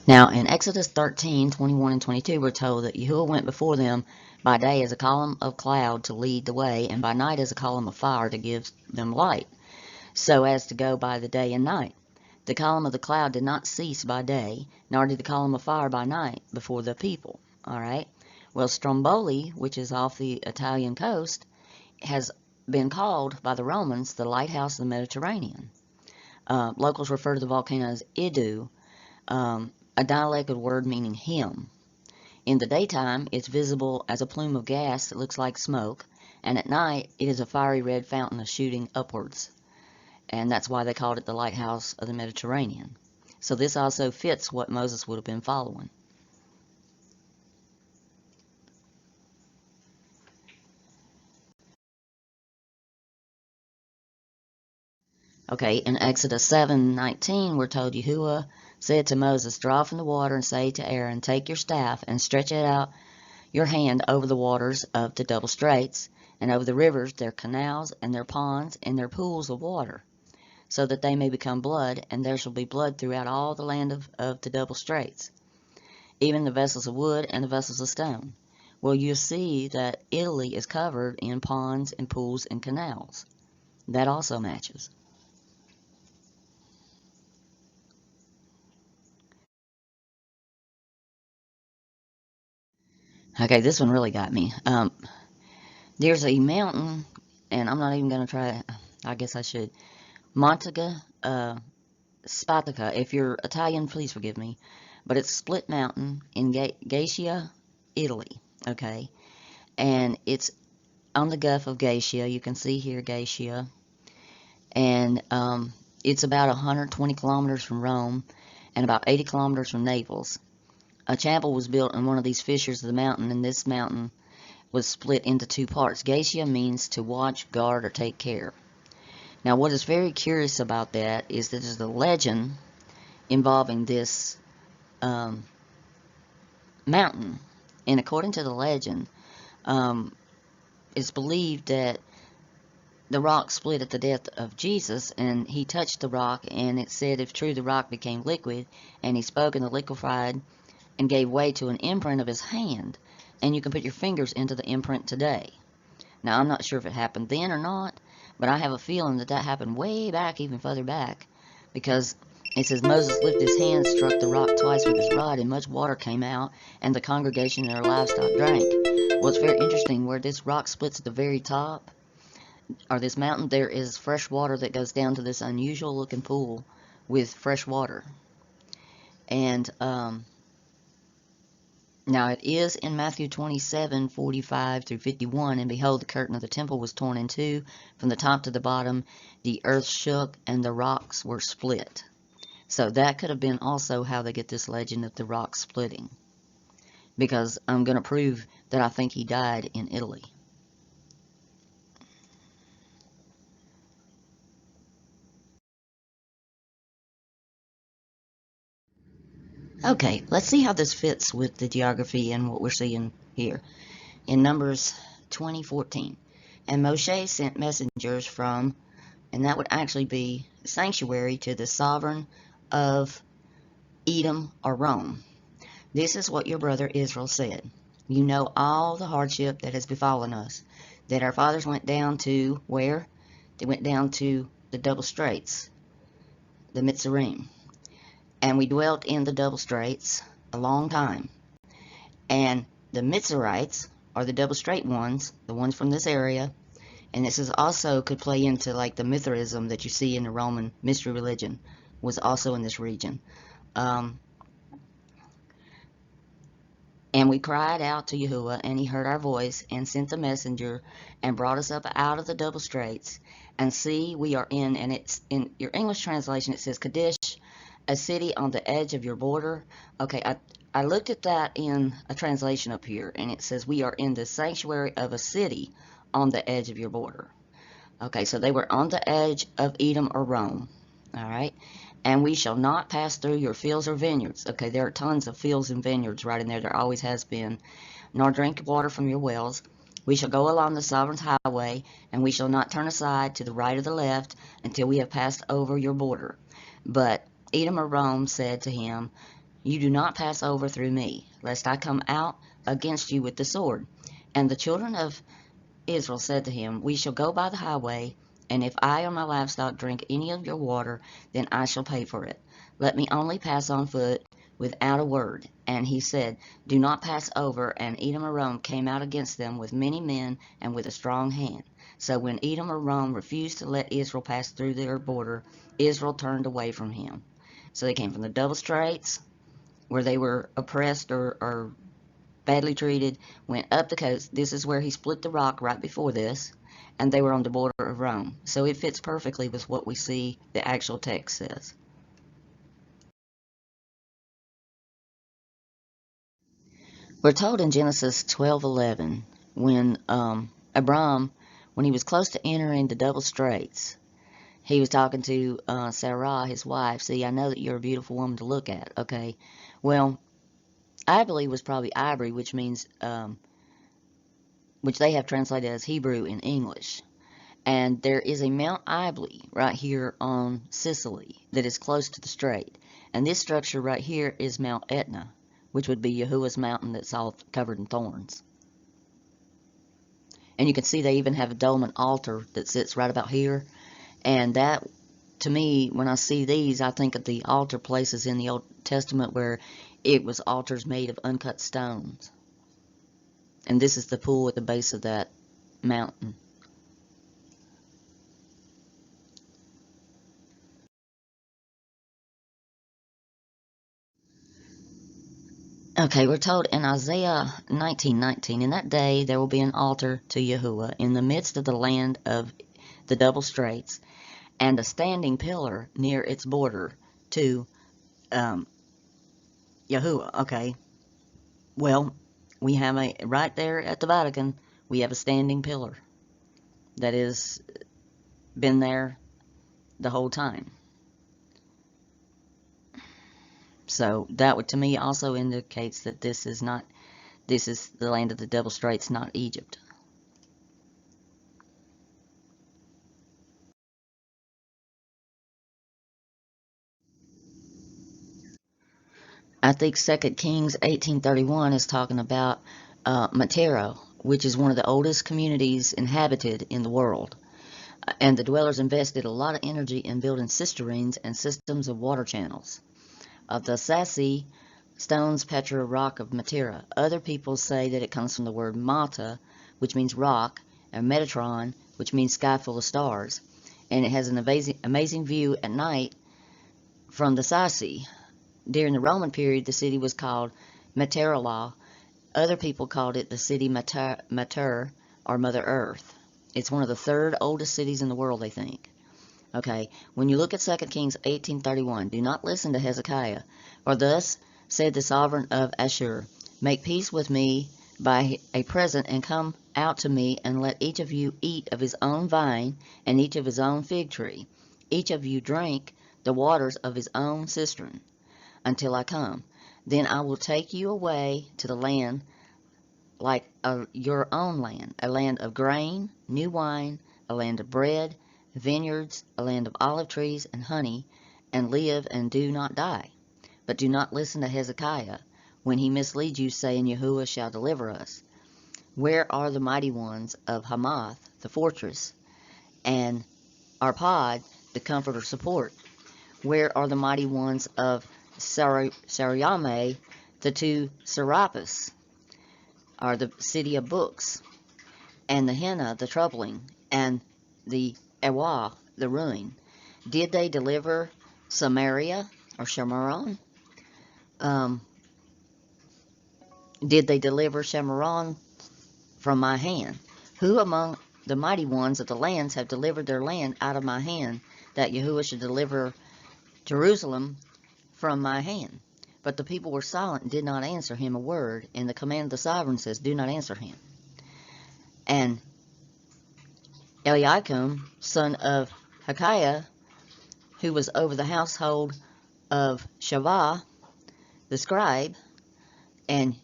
Now, in Exodus 13:21 and 22, we're told that Yahuwah went before them by day as a column of cloud to lead the way, and by night as a column of fire to give them light, so as to go by the day and night. The column of the cloud did not cease by day, nor did the column of fire by night before the people. All right. Well, Stromboli, which is off the Italian coast, has been called by the Romans the lighthouse of the Mediterranean. Locals refer to the volcano as Idu, a dialected word meaning him. In the daytime, it's visible as a plume of gas that looks like smoke, and at night, it is a fiery red fountain shooting upwards. And that's why they called it the lighthouse of the Mediterranean. So this also fits what Moses would have been following. Okay, in Exodus 7:19, we're told Yahuwah said to Moses, draw from the water and say to Aaron, take your staff and stretch it out your hand over the waters of the double straits, and over the rivers, their canals, and their ponds, and their pools of water, so that they may become blood, and there shall be blood throughout all the land of the double straits, even the vessels of wood and the vessels of stone. Well, you see that Italy is covered in ponds and pools and canals. That also matches. Okay, this one really got me. There's a mountain, and I'm not even going to try, I guess I should. Montega Spatica. If you're Italian, please forgive me. But it's Split Mountain in Gaetia, Italy. Okay. and it's on the Gulf of Galicia. You can see here Galicia, and it's about 120 kilometers from Rome and about 80 kilometers from Naples. A chapel was built in one of these fissures of the mountain, and this mountain was split into two parts. Galicia means to watch, guard, or take care. Now, what is very curious about that is that there's a legend involving this mountain, and according to the legend, um, it's believed that the rock split at the death of Jesus, and he touched the rock, and it said if true, the rock became liquid, and he spoke, and the liquefied and gave way to an imprint of his hand, and you can put your fingers into the imprint today. Now, I'm not sure if it happened then or not, but I have a feeling that that happened way back, even further back, because it says Moses lifted his hand, struck the rock twice with his rod, and much water came out, and the congregation and their livestock drank. Well, it's very interesting where this rock splits at the very top, or this mountain, there is fresh water that goes down to this unusual looking pool with fresh water. And now it is in Matthew 27:45 through 51, and behold, the curtain of the temple was torn in two from the top to the bottom. The earth shook and the rocks were split. So that could have been also how they get this legend of the rock splitting. Because I'm going to prove that I think he died in Italy. Okay, let's see how this fits with the geography and what we're seeing here. In Numbers 20:14, and Moshe sent messengers from, and that would actually be sanctuary, to the sovereign of Edom or Rome. This is what your brother Israel said. You know all the hardship that has befallen us, that our fathers went down to where? They went down to the double straits, the Mitzrayim. And we dwelt in the double straits a long time. And the Mitzrayites are the double straight ones, the ones from this area. And this is also could play into like the Mithraism that you see in the Roman mystery religion, was also in this region. And we cried out to Yahuwah, and he heard our voice, and sent a messenger, and brought us up out of the double straits. And see, we are in, and it's in your English translation, it says Kadesh, a city on the edge of your border. Okay, I looked at that in a translation up here, and it says we are in the sanctuary of a city on the edge of your border. Okay, so they were on the edge of Edom or Rome. All right, and we shall not pass through your fields or vineyards. Okay, there are tons of fields and vineyards right in there. There always has been. Nor drink water from your wells. We shall go along the sovereign's highway, and we shall not turn aside to the right or the left until we have passed over your border. But Edom or Rome said to him, you do not pass over through me, lest I come out against you with the sword. And the children of Israel said to him, we shall go by the highway, and if I or my livestock drink any of your water, then I shall pay for it. Let me only pass on foot without a word. And he said, do not pass over. And Edom or Rome came out against them with many men and with a strong hand. So when Edom or Rome refused to let Israel pass through their border, Israel turned away from him. So they came from the double straits, where they were oppressed or badly treated, went up the coast. This is where he split the rock right before this, and they were on the border of Rome. So it fits perfectly with what we see the actual text says. We're told in Genesis 12:11 when Abram, when he was close to entering the double straits, he was talking to Sarah, his wife. See, I know that you're a beautiful woman to look at. Okay, well, I believe was probably ivory, which means which they have translated as Hebrew in English. And there is a Mount Ivory right here on Sicily that is close to the strait. And this structure right here is Mount Etna, which would be Yahuwah's mountain that's all covered in thorns. And you can see they even have a dolmen altar that sits right about here. And that, to me, when I see these, I think of the altar places in the Old Testament where it was altars made of uncut stones. And this is the pool at the base of that mountain. Okay, Okay, we're told in Isaiah 19:19, in that day there will be an altar to Yahuwah in the midst of the land of the double straits, and a standing pillar near its border to um, Yahuwah. Okay, well, we have right there at the Vatican, we have a standing pillar that has been there the whole time. So that would, to me, also indicates that this is the land of the double straits, not Egypt. I think 2 Kings 18:31 is talking about Matero, which is one of the oldest communities inhabited in the world. And the dwellers invested a lot of energy in building cisterns and systems of water channels. The Sassi stones Petra rock of Matera. Other people say that it comes from the word Mata, which means rock, and Metatron, which means sky full of stars. And it has an amazing view at night from the Sassi. During the Roman period, the city was called Materiala. Other people called it the city Mater, or Mother Earth. It's one of the third oldest cities in the world, they think. Okay, when you look at 2 Kings 18:31, do not listen to Hezekiah. For thus said the sovereign of Ashur, make peace with me by a present, and come out to me, and let each of you eat of his own vine, and each of his own fig tree. Each of you drink the waters of his own cistern, until I come. Then I will take you away to the land like your own land, a land of grain, new wine, a land of bread, vineyards, a land of olive trees and honey, and live and do not die. But do not listen to Hezekiah when he misleads you, saying, Yahuwah shall deliver us. Where are the mighty ones of Hamath, the fortress, and Arpad, the comfort or support? Where are the mighty ones of Sariame, the two Serapis, are the city of books, and the Henna, the troubling, and the Ewa, the ruin? Did they deliver Samaria or Shamaron? Did they deliver Shamaron from my hand? Who among the mighty ones of the lands have delivered their land out of my hand, that Yahuwah should deliver Jerusalem from my hand? But the people were silent and did not answer him a word, and the command of the sovereign says, do not answer him. And Eliakim, son of Hilkiah, who was over the household of Shavah, the scribe, and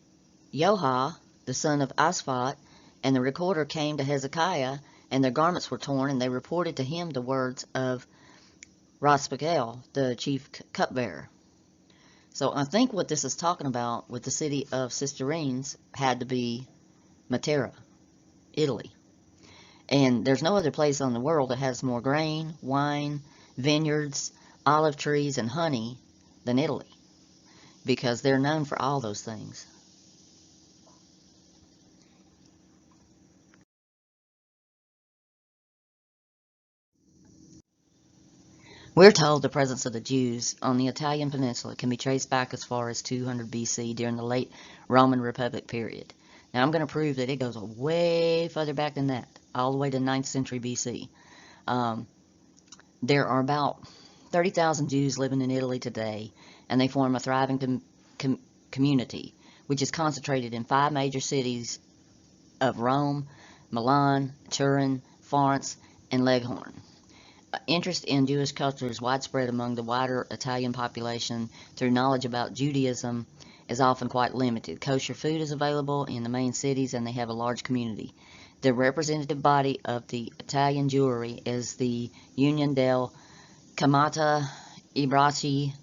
Joha, the son of Asphat, and the recorder came to Hezekiah, and their garments were torn, and they reported to him the words of Raspagel, the chief cupbearer. So I think what this is talking about with the city of Cisterines had to be Matera, Italy. And there's no other place on the world that has more grain, wine, vineyards, olive trees, and honey than Italy, because they're known for all those things. We're told the presence of the Jews on the Italian peninsula can be traced back as far as 200 BC during the late Roman Republic period. Now I'm going to prove that it goes way further back than that, all the way to 9th century BC. There are about 30,000 Jews living in Italy today, and they form a thriving community, which is concentrated in 5 major cities of Rome, Milan, Turin, Florence, and Leghorn. Interest in Jewish culture is widespread among the wider Italian population through knowledge about Judaism is often quite limited. Kosher food is available in the main cities, and they have a large community. The representative body of the Italian Jewry is the Union del Camata Ibrati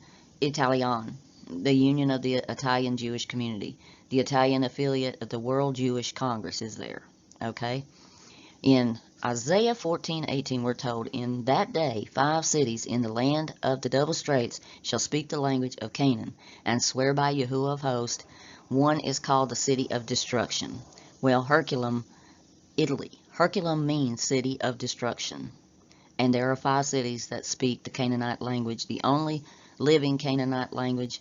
Italian, the Union of the Italian Jewish Community. The Italian affiliate of the World Jewish Congress is there. Okay? In Isaiah 14:18, we're told, in that day 5 cities in the land of the double straits shall speak the language of Canaan, and swear by Yahuwah of hosts. One is called the city of destruction. Well, Herculaneum, Italy. Herculaneum means city of destruction. And there are 5 cities that speak the Canaanite language, the only living Canaanite language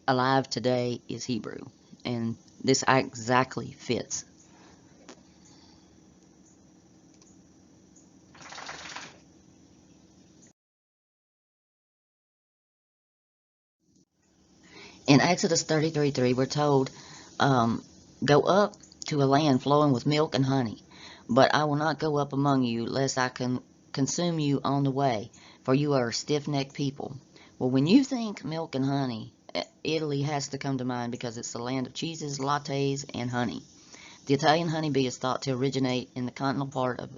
alive today is Hebrew. And this exactly fits. In Exodus 33:3, we're told, go up to a land flowing with milk and honey, but I will not go up among you, lest I can consume you on the way, for you are a stiff-necked people. Well, when you think milk and honey, Italy has to come to mind because it's the land of cheeses, lattes, and honey. The Italian honeybee is thought to originate in the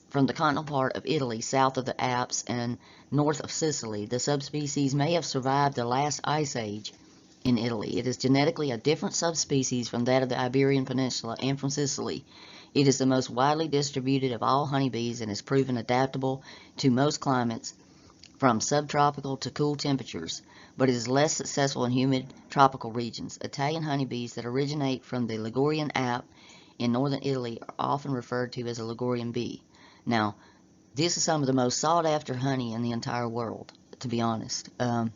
from the continental part of Italy, south of the Alps and north of Sicily. The subspecies may have survived the last ice age in Italy. It is genetically a different subspecies from that of the Iberian Peninsula and from Sicily. It is the most widely distributed of all honeybees and is proven adaptable to most climates, from subtropical to cool temperatures, but it is less successful in humid tropical regions. Italian honeybees that originate from the Ligurian Alp in northern Italy are often referred to as a Ligurian bee. Now, this is some of the most sought after honey in the entire world, to be honest. Some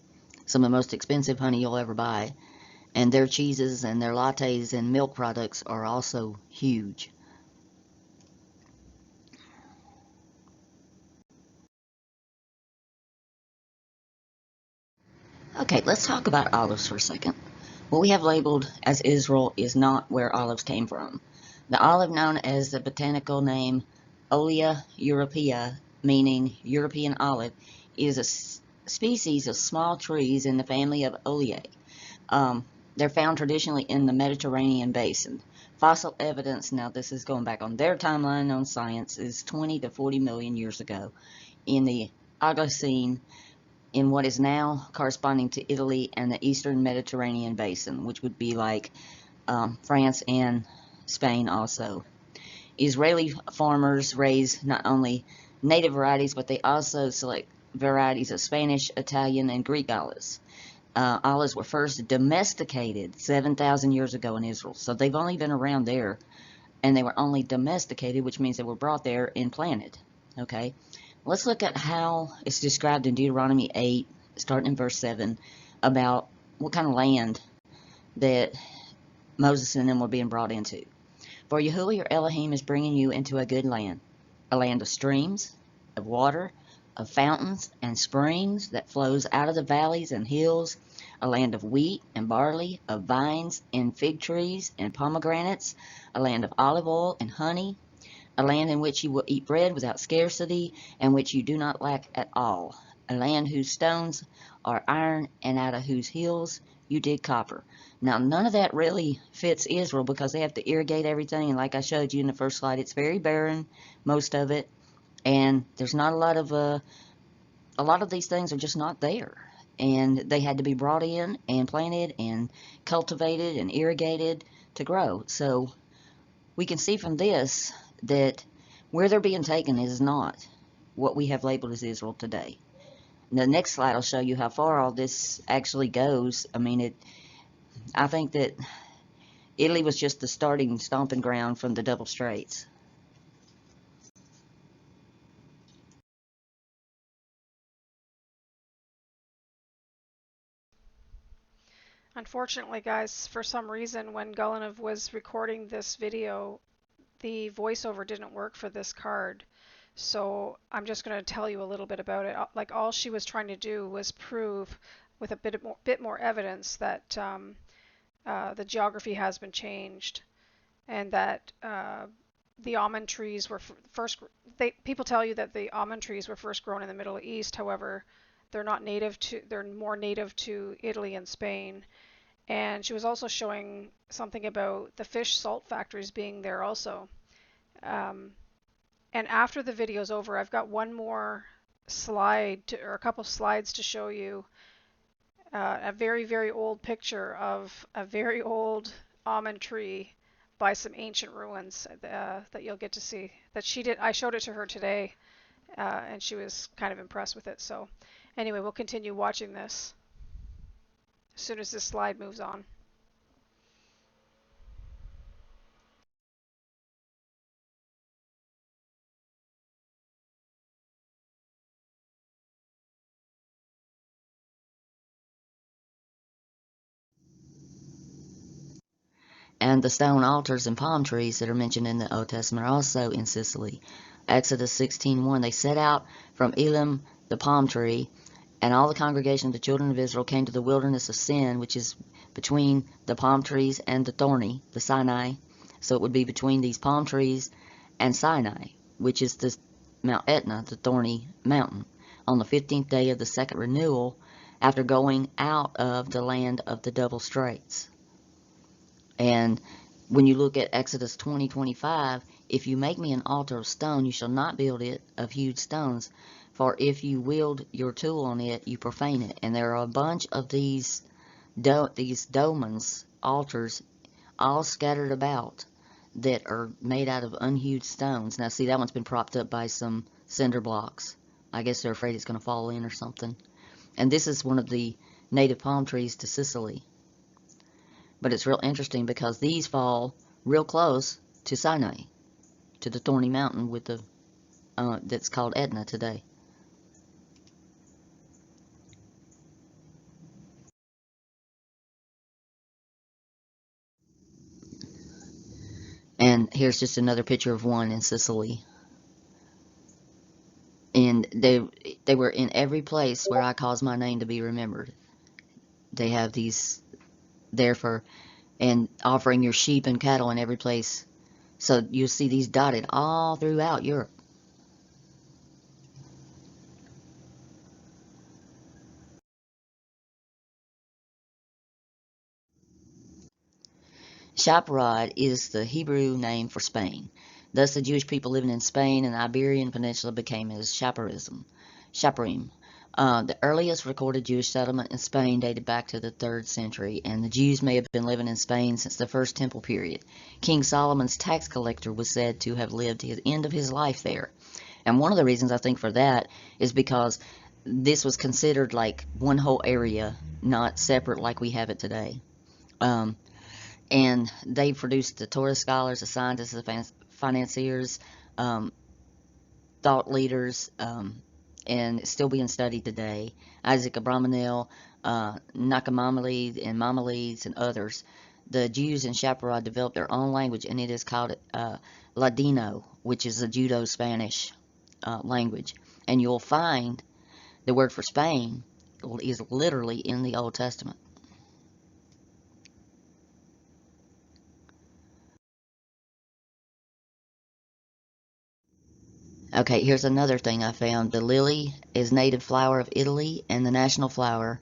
of the most expensive honey you'll ever buy. And their cheeses and their lattes and milk products are also huge. Okay, let's talk about olives for a second. What we have labeled as Israel is not where olives came from. The olive known as the botanical name Olea europea, meaning European olive, is a species of small trees in the family of Oleae. They're found traditionally in the Mediterranean basin. Fossil evidence, now this is going back on their timeline on science, is 20 to 40 million years ago in the Oligocene in what is now corresponding to Italy and the eastern Mediterranean basin, which would be like France and Spain also. Israeli farmers raise not only native varieties, but they also select varieties of Spanish, Italian, and Greek olives. Olives were first domesticated 7,000 years ago in Israel, so they've only been around there, and they were only domesticated, which means they were brought there and planted. Okay, let's look at how it's described in Deuteronomy 8, starting in verse 7, about what kind of land that Moses and them were being brought into. For Yahuwah your Elohim is bringing you into a good land, a land of streams, of water, of fountains and springs that flows out of the valleys and hills, a land of wheat and barley, of vines and fig trees and pomegranates, a land of olive oil and honey, a land in which you will eat bread without scarcity, and which you do not lack at all, a land whose stones are iron, and out of whose hills you dig copper. Now, none of that really fits Israel because they have to irrigate everything, and like I showed you in the first slide, it's very barren, most of it, and there's not a lot of these things are just not there. And they had to be brought in and planted and cultivated and irrigated to grow. So we can see from this that where they're being taken is not what we have labeled as Israel today. The next slide will show you how far all this actually goes. I mean, I think that Italy was just the starting stomping ground from the double straits. Unfortunately, guys, for some reason, when Golanv was recording this video, the voiceover didn't work for this card. So I'm just going to tell you a little bit about it. Like, all she was trying to do was prove with a bit more evidence that the geography has been changed, and that the almond trees were first. People tell you that the almond trees were first grown in the Middle East. However, they're not native to. They're more native to Italy and Spain. And she was also showing something about the fish salt factories being there also. Um, and after the video's over, I've got one more or a couple slides to show you a very, very old picture of a very old almond tree by some ancient ruins that you'll get to see. That she did. I showed it to her today, and she was kind of impressed with it. So, anyway, we'll continue watching this as soon as this slide moves on. And the stone altars and palm trees that are mentioned in the Old Testament are also in Sicily. Exodus 16:1, they set out from Elim the palm tree, and all the congregation of the children of Israel came to the wilderness of Sin, which is between the palm trees and the thorny, the Sinai. So it would be between these palm trees and Sinai, which is the Mount Etna, the thorny mountain, on the 15th day of the second renewal after going out of the land of the double straits. And when you look at Exodus 20:25, if you make me an altar of stone, you shall not build it of hewed stones, for if you wield your tool on it, you profane it. And there are a bunch of these dolmens, altars, all scattered about that are made out of unhewed stones. Now, see, that one's been propped up by some cinder blocks. I guess they're afraid it's going to fall in or something. And this is one of the native palm trees to Sicily. But it's real interesting because these fall real close to Sinai, to the thorny mountain with the that's called Etna today. And here's just another picture of one in Sicily. And they were in every place where I cause my name to be remembered. They have these there for, and offering your sheep and cattle in every place. So you'll see these dotted all throughout Europe. Shaprod is the Hebrew name for Spain. Thus, the Jewish people living in Spain and the Iberian Peninsula became as Shaparim. The earliest recorded Jewish settlement in Spain dated back to the 3rd century, and the Jews may have been living in Spain since the First Temple period. King Solomon's tax collector was said to have lived the end of his life there. And one of the reasons I think for that is because this was considered like one whole area, not separate like we have it today. And they produced the Torah scholars, the scientists, the financiers, thought leaders, and it's still being studied today. Isaac Abravanel, Nakamamalides and Mamalides and others. The Jews in Chaparral developed their own language, and it is called Ladino, which is a Judo-Spanish language. And you'll find the word for Spain is literally in the Old Testament. Okay, here's another thing I found. The lily is native flower of Italy and the national flower,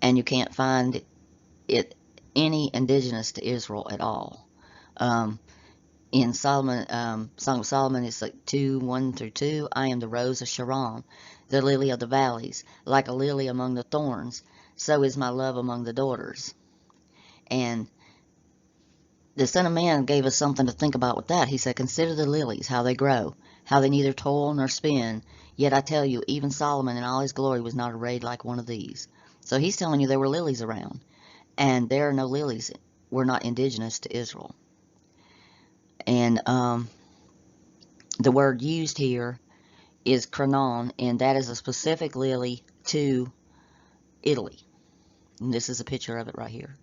and you can't find it any indigenous to Israel at all. In Solomon, Song of Solomon, it's like 2:1-2. I am the rose of Sharon, the lily of the valleys, like a lily among the thorns. So is my love among the daughters. And the Son of Man gave us something to think about with that. He said, consider the lilies, how they grow, how they neither toil nor spin. Yet I tell you, even Solomon in all his glory was not arrayed like one of these. So he's telling you there were lilies around. And there are no lilies, were not indigenous to Israel. And the word used here is cranon, and that is a specific lily to Italy. And this is a picture of it right here.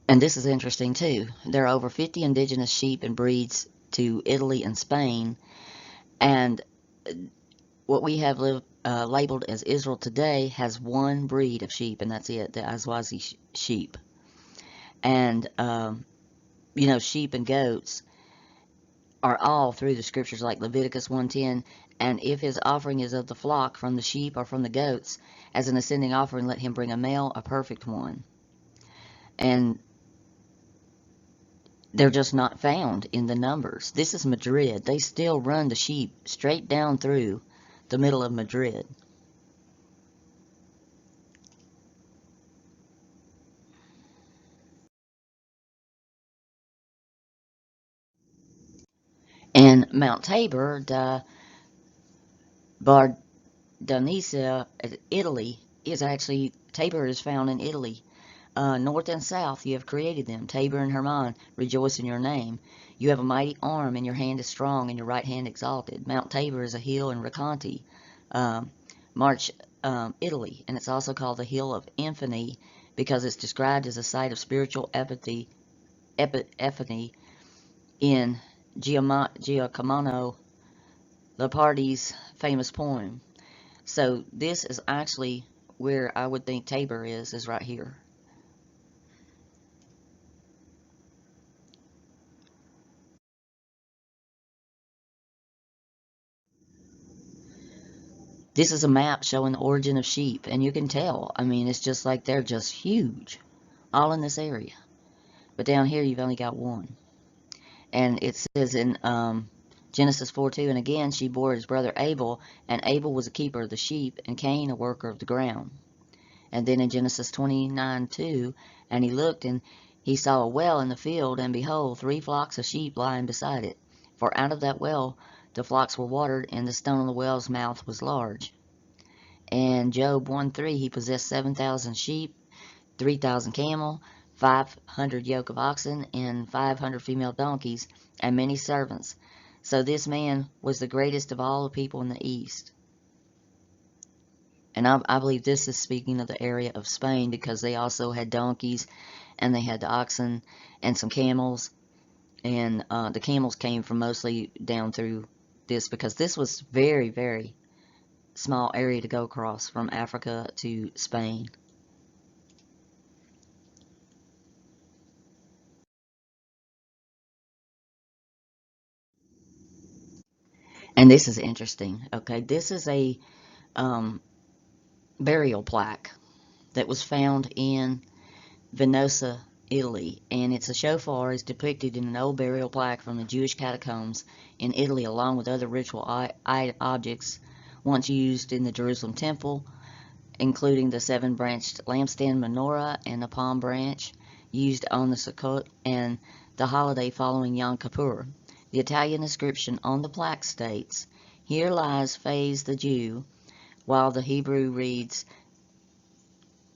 And this is interesting too. There are over 50 indigenous sheep and breeds to Italy and Spain, and what we have labeled as Israel today has one breed of sheep, and that's it, the Aswazi sheep. And sheep and goats are all through the scriptures, like Leviticus 1:10. And if his offering is of the flock, from the sheep or from the goats, as an ascending offering, let him bring a male, a perfect one. And they're just not found in the numbers. This is Madrid. They still run the sheep straight down through the middle of Madrid. And Mount Tabor, the Bardonisa, Italy, is actually, Tabor is found in Italy. North and south you have created them. Tabor and Hermon rejoice in your name. You have a mighty arm, and your hand is strong, and your right hand exalted. Mount Tabor is a hill in Raconti, um, March, Italy, and it's also called the Hill of Infinity because it's described as a site of spiritual epiphany in Giacomo Leopardi's famous poem. So this is actually where I would think Tabor is right here. This is a map showing the origin of sheep, and you can tell. I mean, it's just like they're just huge, all in this area. But down here, you've only got one. And it says in Genesis 4:2, and again she bore his brother Abel, and Abel was a keeper of the sheep, and Cain a worker of the ground. And then in Genesis 29:2, and he looked, and he saw a well in the field, and behold, 3 flocks of sheep lying beside it. For out of that well the flocks were watered, and the stone of the well's mouth was large. And Job 1:3, he possessed 7,000 sheep, 3,000 camel, 500 yoke of oxen, and 500 female donkeys, and many servants. So this man was the greatest of all the people in the east. And I believe this is speaking of the area of Spain because they also had donkeys, and they had the oxen and some camels. And the camels came from mostly down through this because this was very, very small area to go across from Africa to Spain. And this is interesting. Okay, this is a um, burial plaque that was found in Venosa, Italy, and it's a shofar is depicted in an old burial plaque from the Jewish catacombs in Italy, along with other ritual objects once used in the Jerusalem temple, including the 7-branched lampstand menorah and the palm branch used on the Sukkot and the holiday following Yom Kippur. The Italian inscription on the plaque states, "Here lies Phase the Jew," while the Hebrew reads,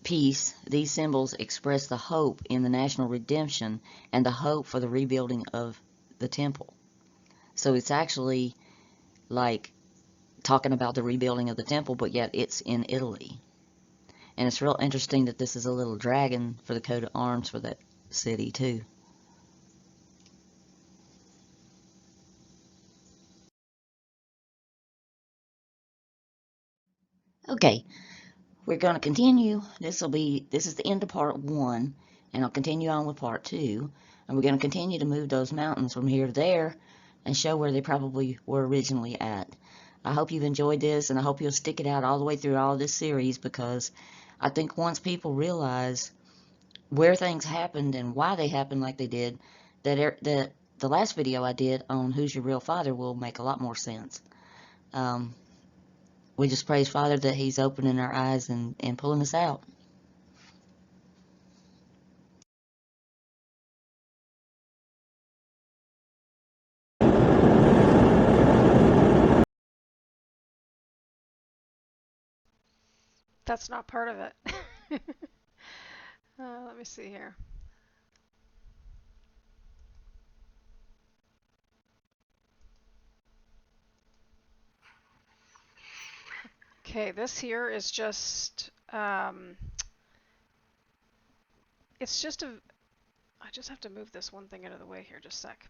"Peace." These symbols express the hope in the national redemption and the hope for the rebuilding of the temple. So it's actually like talking about the rebuilding of the temple, but yet it's in Italy. And it's real interesting that this is a little dragon for the coat of arms for that city, too. Okay, we're going to continue. This is the end of part 1, and I'll continue on with part 2. And we're going to continue to move those mountains from here to there and show where they probably were originally at. I hope you've enjoyed this, and I hope you'll stick it out all the way through all this series, because I think once people realize where things happened and why they happened like they did, that the last video I did on Who's Your Real Father will make a lot more sense. Um, we just praise Father that He's opening our eyes and pulling us out. That's not part of it. Let me see here. Okay, this here is just, it's just a, I just have to move this one thing out of the way here just a sec.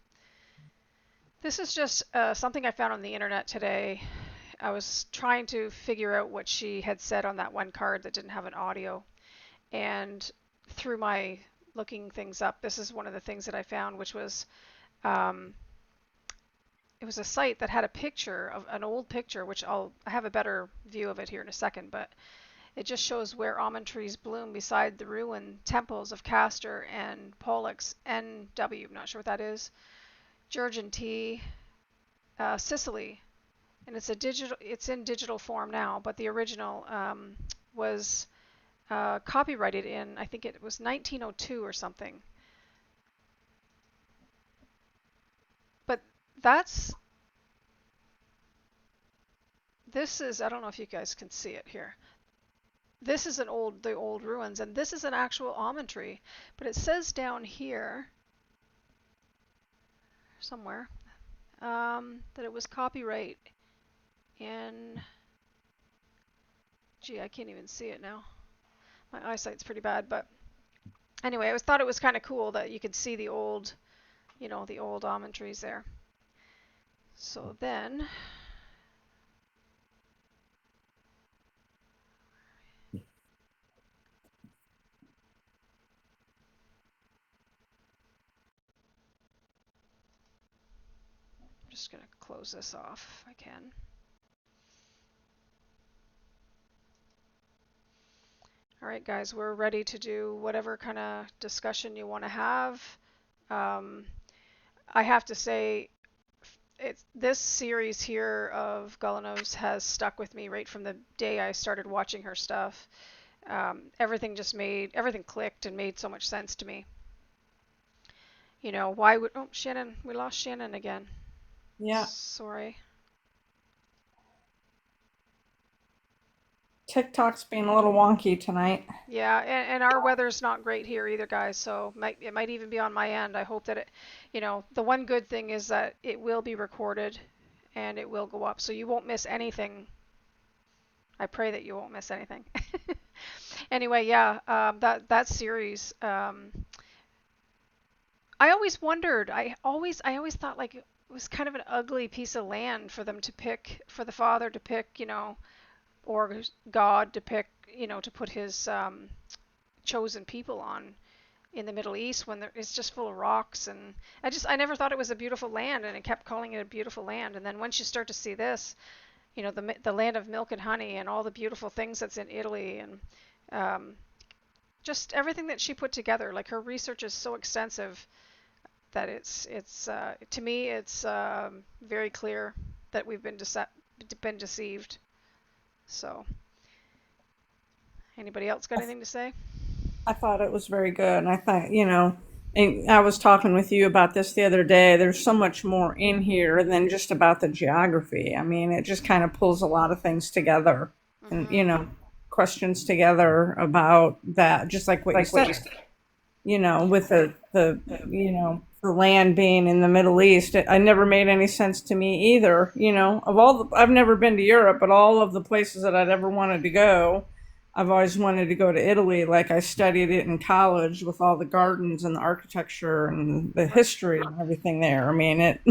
This is just something I found on the internet today. I was trying to figure out what she had said on that one card that didn't have an audio. And through my looking things up, this is one of the things that I found, which was, um, it was a site that had a picture of an old picture, which I have a better view of it here in a second, but it just shows where almond trees bloom beside the ruined temples of Castor and Pollux, NW, I'm not sure what that is, Georgian T, Sicily, and it's in digital form now, but the original was copyrighted in, I think it was 1902 or something. But that's, this is, I don't know if you guys can see it here. this is the old ruins, and this is an actual almond tree. But it says down here somewhere that it was copyright in. Gee, I can't even see it now. My eyesight's pretty bad, but anyway, I thought it was kind of cool that you could see the old, the old almond trees there. So then, I'm just gonna close this off if I can. All right, guys, we're ready to do whatever kind of discussion you want to have. Um, I have to say, this series here of Golanov's has stuck with me right from the day I started watching her stuff. Everything clicked and made so much sense to me. Why would, oh, Shannon, we lost Shannon again. Yeah. Sorry. TikTok's being a little wonky tonight. Yeah, and our weather's not great here either, guys. So it might even be on my end. I hope that the one good thing is that it will be recorded and it will go up, so you won't miss anything. I pray that you won't miss anything. Anyway, yeah, that series. I always wondered. I always thought like it was kind of an ugly piece of land for them to pick, for the father to pick, or God to pick, to put his chosen people on in the Middle East when it's just full of rocks. And I never thought it was a beautiful land, and it kept calling it a beautiful land. And then once you start to see this, the land of milk and honey and all the beautiful things that's in Italy, and just everything that she put together, like her research is so extensive that it's to me it's very clear that we've been deceived. So, anybody else got anything to say? I thought it was very good. And I thought, and I was talking with you about this the other day. There's so much more in here than just about the geography. I mean, it just kind of pulls a lot of things together and, Mm-hmm. questions together about that, just like what you said, with the land being in the Middle East. I never made any sense to me either. I've never been to Europe, but all of the places that I'd ever wanted to go, I've always wanted to go to Italy. Like I studied it in college with all the gardens and the architecture and the history and everything there. I mean, it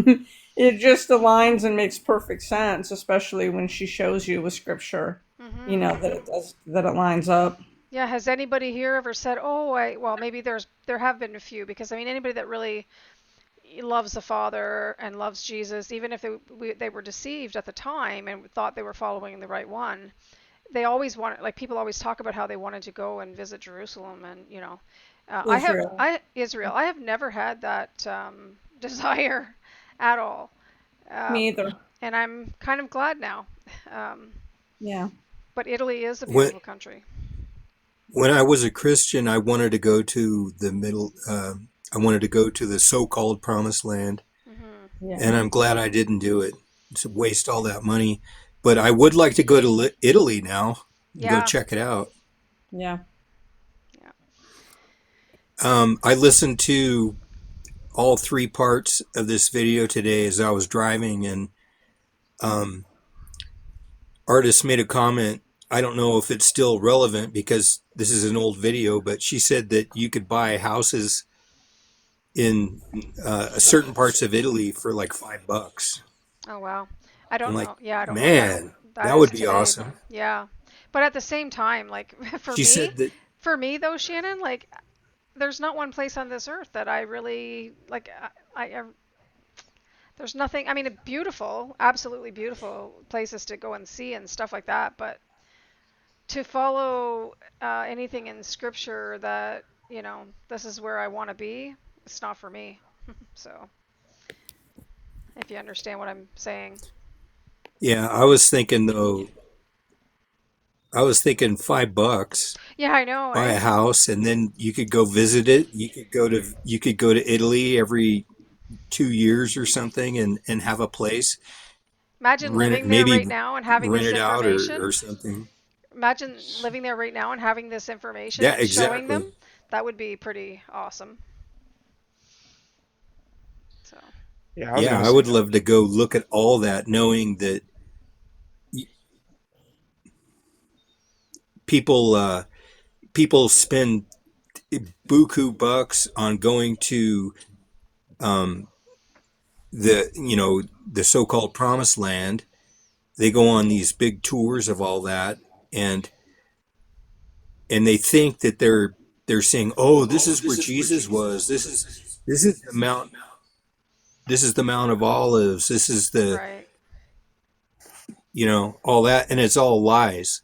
it just aligns and makes perfect sense, especially when she shows you with scripture, Mm-hmm. that it lines up. Yeah, has anybody here ever said, "Oh, well, maybe there have been a few," because I mean, anybody that really loves the Father and loves Jesus, even if they were deceived at the time and thought they were following the right one, they always want, like, people always talk about how they wanted to go and visit Jerusalem, and Israel. Israel. I have never had that desire at all, Me um, either. and I'm kind of glad now. Um, Yeah. but Italy is a When beautiful country. when I was a Christian, I wanted to go to the middle. I wanted to go to the so-called Promised Land, Hmm. Yeah. and I'm glad I didn't do it. To waste all that money. But I would like to go to Italy now and go Yeah, check it out. Yeah. yeah. I listened to all three parts of this video today as I was driving, and um, artist made a comment. I don't know if it's still relevant because this is an old video, but she said that you could buy houses in certain parts of Italy for like $5. Oh wow. I I'm don't like, know. Yeah, I don't know what man, that that is would be today, but awesome. yeah. But at the same time, like for She me, said that, for me though, Shannon, like there's not one place on this earth that I really like. There's nothing. I mean, beautiful, absolutely beautiful places to go and see and stuff like that. But to follow anything in scripture that this is where I want to be, it's not for me. So if you understand what I'm saying. yeah, I was thinking though, I was thinking $5, Yeah, I know, buy eh? a house, and then you could go visit it. You could go to Italy every 2 years or something, and have a place, Imagine rent it, living there maybe right now and having rent this it out or information. something. Imagine living there right now and having this information Yeah, and showing exactly. them. That would be pretty awesome. So, Yeah, I was Yeah, gonna I say. would love to go look at all that, knowing that y- people people spend buku bucks on going to um, the so-called promised land. They go on these big tours of all that, and they think that they're saying, "Oh, this is where Jesus was. This is the mount. This is the Mount of Olives. This is the right. all that," and it's all lies.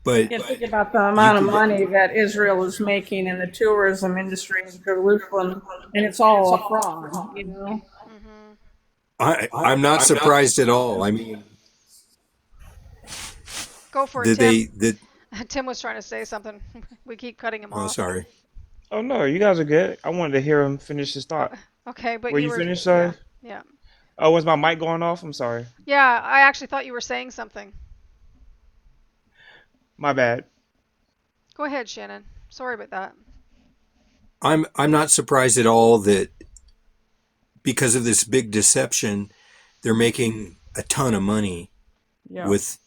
But You think about the you amount of could. money that Israel is making in the tourism industry in Jerusalem, and it's all a fraud, you know? Mhm. I'm not surprised at all. I mean, Go for it, that Tim. they that. Tim was trying to say something. We keep cutting him Oh, off. sorry. Oh no, you guys are good. I wanted to hear him finish his Oh, thought. okay, but Were you you were, finished, yeah, sir? yeah. Oh, was my mic going off? I'm sorry. Yeah, I actually thought you were saying something. My bad. Go ahead, Shannon. Sorry about that. I'm not surprised at all that because of this big deception, they're making a ton of money Yeah. with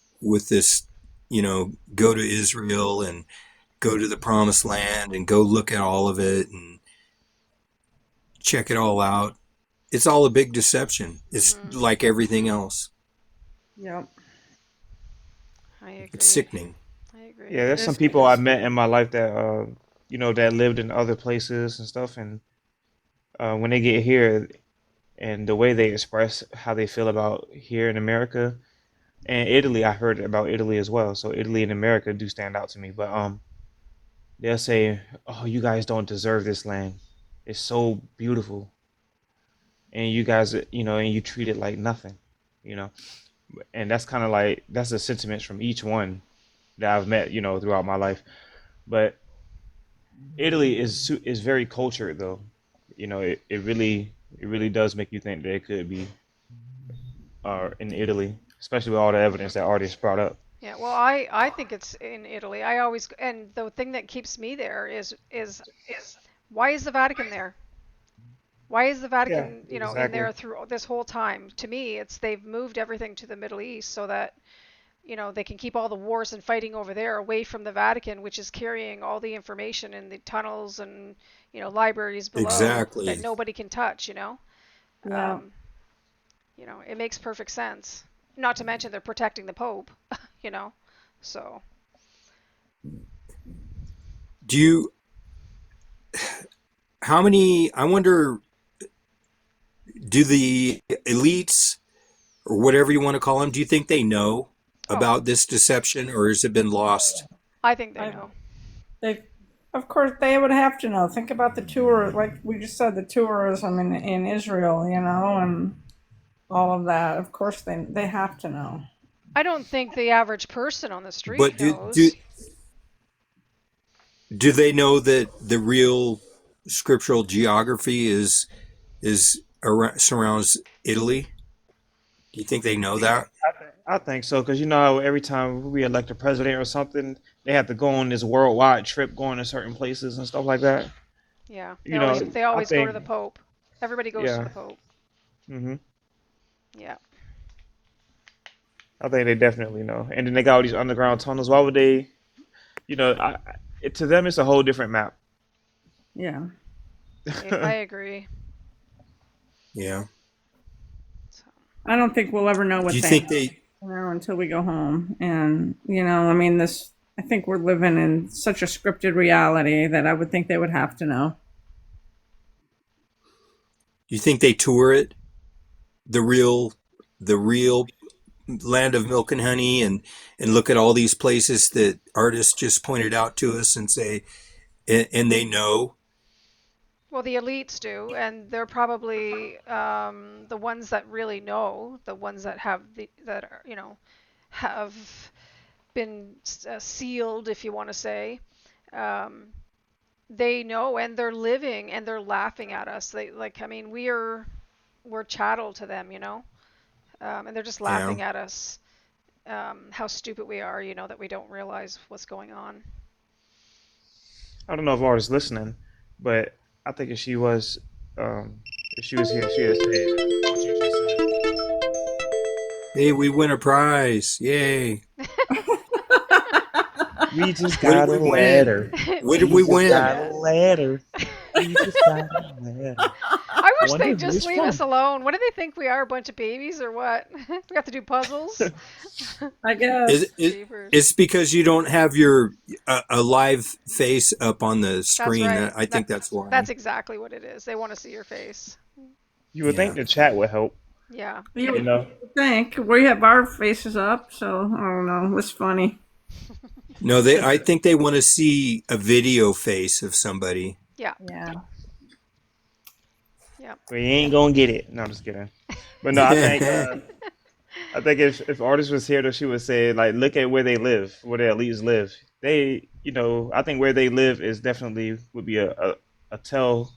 this, go to Israel and go to the promised land and go look at all of it and check it all out. It's all a big deception. It's Mhm. like everything else. Yeah. I It's agree. sickening. I Yeah, agree. there's some people I met in my life that that lived in other places and stuff, and when they get here and the way they express how they feel about here in America and Italy, I heard about Italy as well. So Italy and America do stand out to me, but they'll say, "Oh, you guys don't deserve this land. It's so beautiful, and you guys, and you treat it like nothing, you know." And that's kind of like that's the sentiments from each one that I've met, throughout my life. But Italy is very cultured though. It really does make you think that it could be in Italy, especially with all the evidence that artists brought up. Yeah, well, I think it's in Italy. I always, and the thing that keeps me there is why is the Vatican there? Why is the Yeah, Vatican, in exactly. there through this whole time? To me, it's they've moved everything to the Middle East so that, they can keep all the wars and fighting over there away from the Vatican, which is carrying all the information in the tunnels and, libraries below that Exactly. nobody can touch, Yeah. Um, it makes perfect sense. Not to mention they're protecting the Pope, you know. So, Do you, how many, I wonder, do the elites or whatever you want to call them, do you think they know oh, about this deception or has it been lost? I think they I, know. they, of course, they would have to know. Think about the tour, like we just said, the tourism in Israel, and all of that. Of course, they have to know. I don't think the average person on the street But do knows. do they know that the real scriptural geography is surrounds Italy? Do you think they know that? I think so because you know how every time we elect a president or something, they have to go on this worldwide trip, going to certain places and stuff like that. Yeah, they You always know, they I always go to think, the Pope. Everybody goes to yeah, the Pope. hmm Yeah. I think they definitely know. And then they got all these underground tunnels. Why would they? To them, it's a whole different map. Yeah. I agree. Yeah. So, I don't think we'll ever know Do what you they think they know until we go home. And, I mean, I think we're living in such a scripted reality that I would think they would have to know. do you think they tour it? The real land of milk and honey and look at all these places that artists just pointed out to us and say and they know. well, the elites do, and they're probably the ones that really know, the ones that that are, have been sealed, if you want to say. Um, they know, and they're living, and they're laughing at us. They like, I mean, we're chattel to them, and they're just Yeah. laughing at us. how stupid we are, that we don't realize what's going on. I don't know if Art's listening, but I think um, if she was here, she would say what you just said. Hey, we win a prize! Yay! We just What did got we a win? letter. What did We we just win? got a Yeah. letter. We just got a letter. I wish Wonder they'd who just it's leave us from. alone. What do they think we are, a bunch of babies or what? We have to do puzzles. I guess. It, Jeepers. it's because you don't have your a live face up on the That's screen. right. I think that's That's why. exactly what it is. They want to see your face. You would think Yeah. the chat would help, Yeah. You you would know. think we have our faces up, so I don't know. It's funny. No, I think they want to see a video face of somebody. Yeah. Yeah. Yeah. We ain't gonna get it. No, I'm just kidding. But no, I think if Artist was here, though, she would say like, look at where they live, where their elites live. I think where they live is definitely would be a tell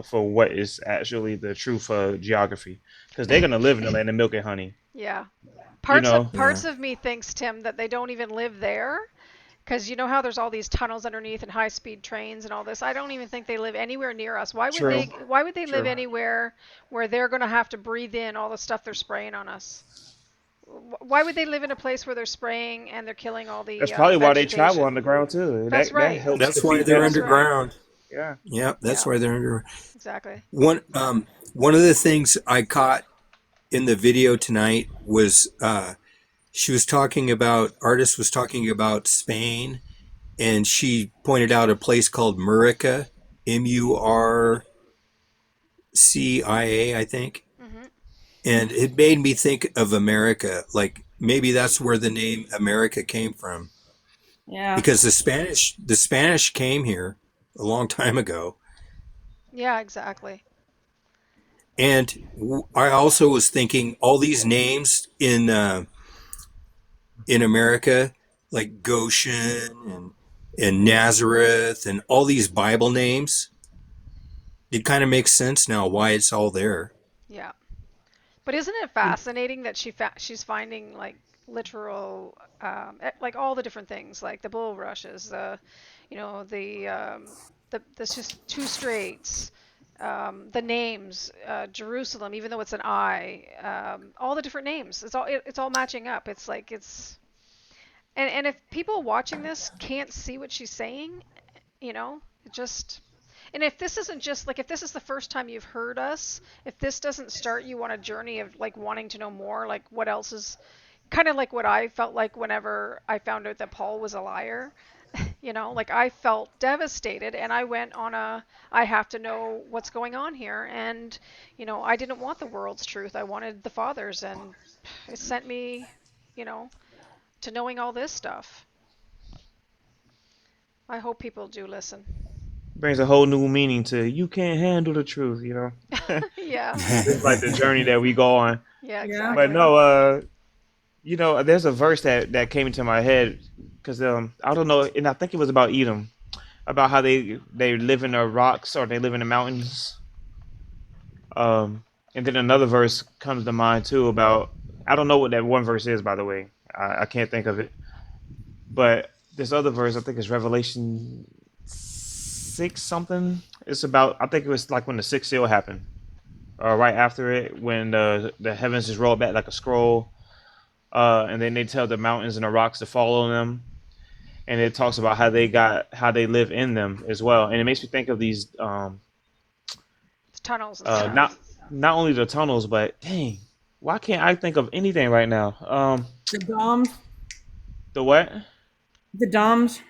for what is actually the truth of geography, because they're gonna live in the land of milk and honey. Yeah. You Parts of know, Yeah. parts of me thinks, Tim, that they don't even live there, because you know how there's all these tunnels underneath and high-speed trains and all this. I don't even think they live anywhere near us. true, Why would they live true. anywhere where they're going to have to breathe in all the stuff they're spraying on us? Why would they live in a place where they're spraying and they're killing all That's the probably why they travel vegetation? underground too. That's That right. helps That's why defeat they're that. That's right. underground. Yeah. Yeah, that's Yeah, why they're underground. exactly. One of the things I caught in the video tonight was she was talking about Artist was talking about Spain, and she pointed out a place called Murica, Murcia, I think, Hmm. and it made me think of America. Like maybe that's where the name America came from, Yeah. because the Spanish came here a long time ago, Yeah, exactly. and I also was thinking all these names in America, like Goshen and Nazareth, and all these Bible names. It kind of makes sense now why it's all there. Yeah. But isn't it fascinating that she's finding like literal, like all the different things, like the bulrushes, the just two straits, the names, Jerusalem, even though it's an I, all the different names. It's all matching up. It's like and if people watching this can't see what she's saying, it just. And if this isn't just like, if this is the first time you've heard us, if this doesn't start you on a journey of like wanting to know more, like what else is kind of like what I felt like whenever I found out that Paul was a liar, like I felt devastated and I went on I have to know what's going on here. And, I didn't want the world's truth. I wanted the Father's, and it sent me, you know, to knowing all this stuff. I hope people do listen. Brings a whole new meaning to you can't handle the truth, you know. Yeah. It's like the journey that we go on. Yeah, Yeah. But exactly. no, there's a verse that came into my head because I don't know, and I think it was about Edom, about how they live in the rocks or they live in the mountains. And then another verse comes to mind too about I don't know what that one verse is, by the way. I can't think of it. But this other verse, I think it's Revelation 6 something. It's about I think it was like when the sixth seal happened, or right after it, when the heavens just rolled back like a scroll, and then they tell the mountains and the rocks to follow them, and it talks about how they live in them as well, and it makes me think of these It's tunnels and not stuff. not only the tunnels, but dang, why can't I think of anything right now? The Doms. The what? The Doms,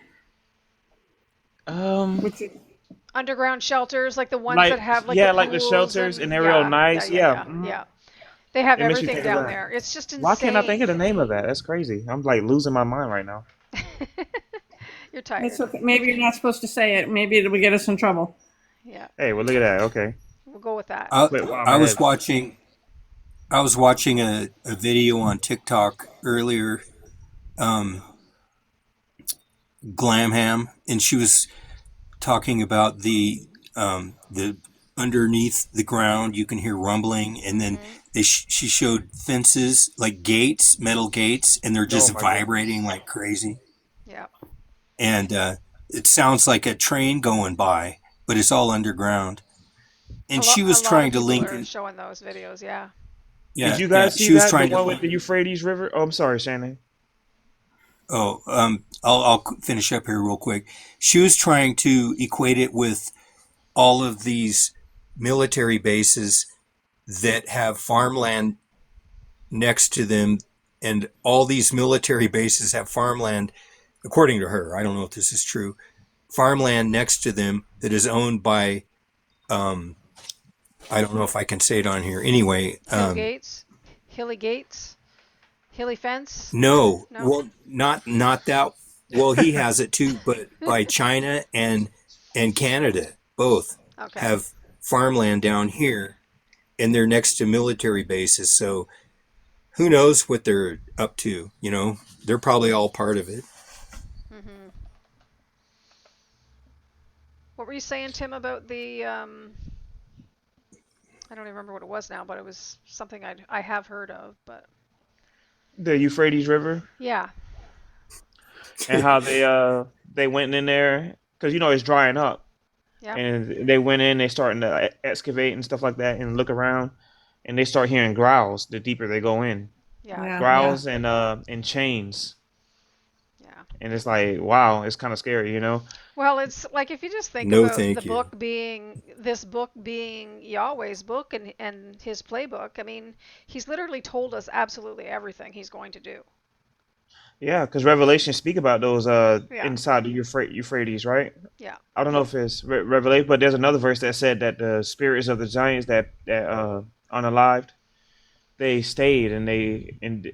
Um, which is, Underground shelters, like the ones that like have like the yeah, like the pools shelters, and and they're real yeah, yeah, nice. yeah, Yeah, yeah, yeah. They have it makes me everything think of down that. there. It's just Why can't I think of insane. the name of that? That's crazy. I'm like losing my mind right now. You're it's tired. okay. Maybe you're not supposed to say it. Maybe it'll get us in trouble. Yeah, Hey, well look at that. Okay, we'll go with that. I, quit while I'm I was ahead. watching I was watching a video on TikTok earlier, um, Glamham, and she was talking about the underneath the ground. You can hear rumbling, and then Mhm. she showed fences like gates, metal gates, and they're Oh just my vibrating goodness. like crazy. Yeah. And it sounds like a train going by, but it's all underground. And she A was lot of trying to people link are in. showing those videos. Yeah. Did Yeah, you yeah. guys see She was that? The trying to one with link. the Euphrates River? Oh, I'm sorry, Shannon. Oh, I'll finish up here real quick. She was trying to equate it with all of these military bases that have farmland next to them, and all these military bases have farmland, according to her. I don't know if this is true. Farmland next to them that is owned by, um, I don't know if I can say it on here. Anyway, Hill Gates, Hilly Gates, Hilly Fence. no, No. well, not that. Well, he has it too, but by China and Canada both Okay. have farmland down here, and they're next to military bases. So who knows what they're up to? They're probably all part of it. Mhm. What were you saying, Tim, about the I don't even remember what it was now, but it was something I have heard of, but The Euphrates River yeah. and how they went in there because it's drying up, Yep. and they went in, they starting to excavate and stuff like that and look around, and they start hearing growls the deeper they go in, Yeah, Yeah. growls and chains, yeah. and it's like wow, it's kind of scary. Well, it's like if you just think No, about the thank you. book being this book being Yahweh's book and his playbook. I mean, he's literally told us absolutely everything he's going to do. Yeah, because Revelation speak about those Yeah. inside the Euphrates, right? Yeah. I don't know if it's Revelation, but there's another verse that said that the spirits of the giants that unalived, they stayed and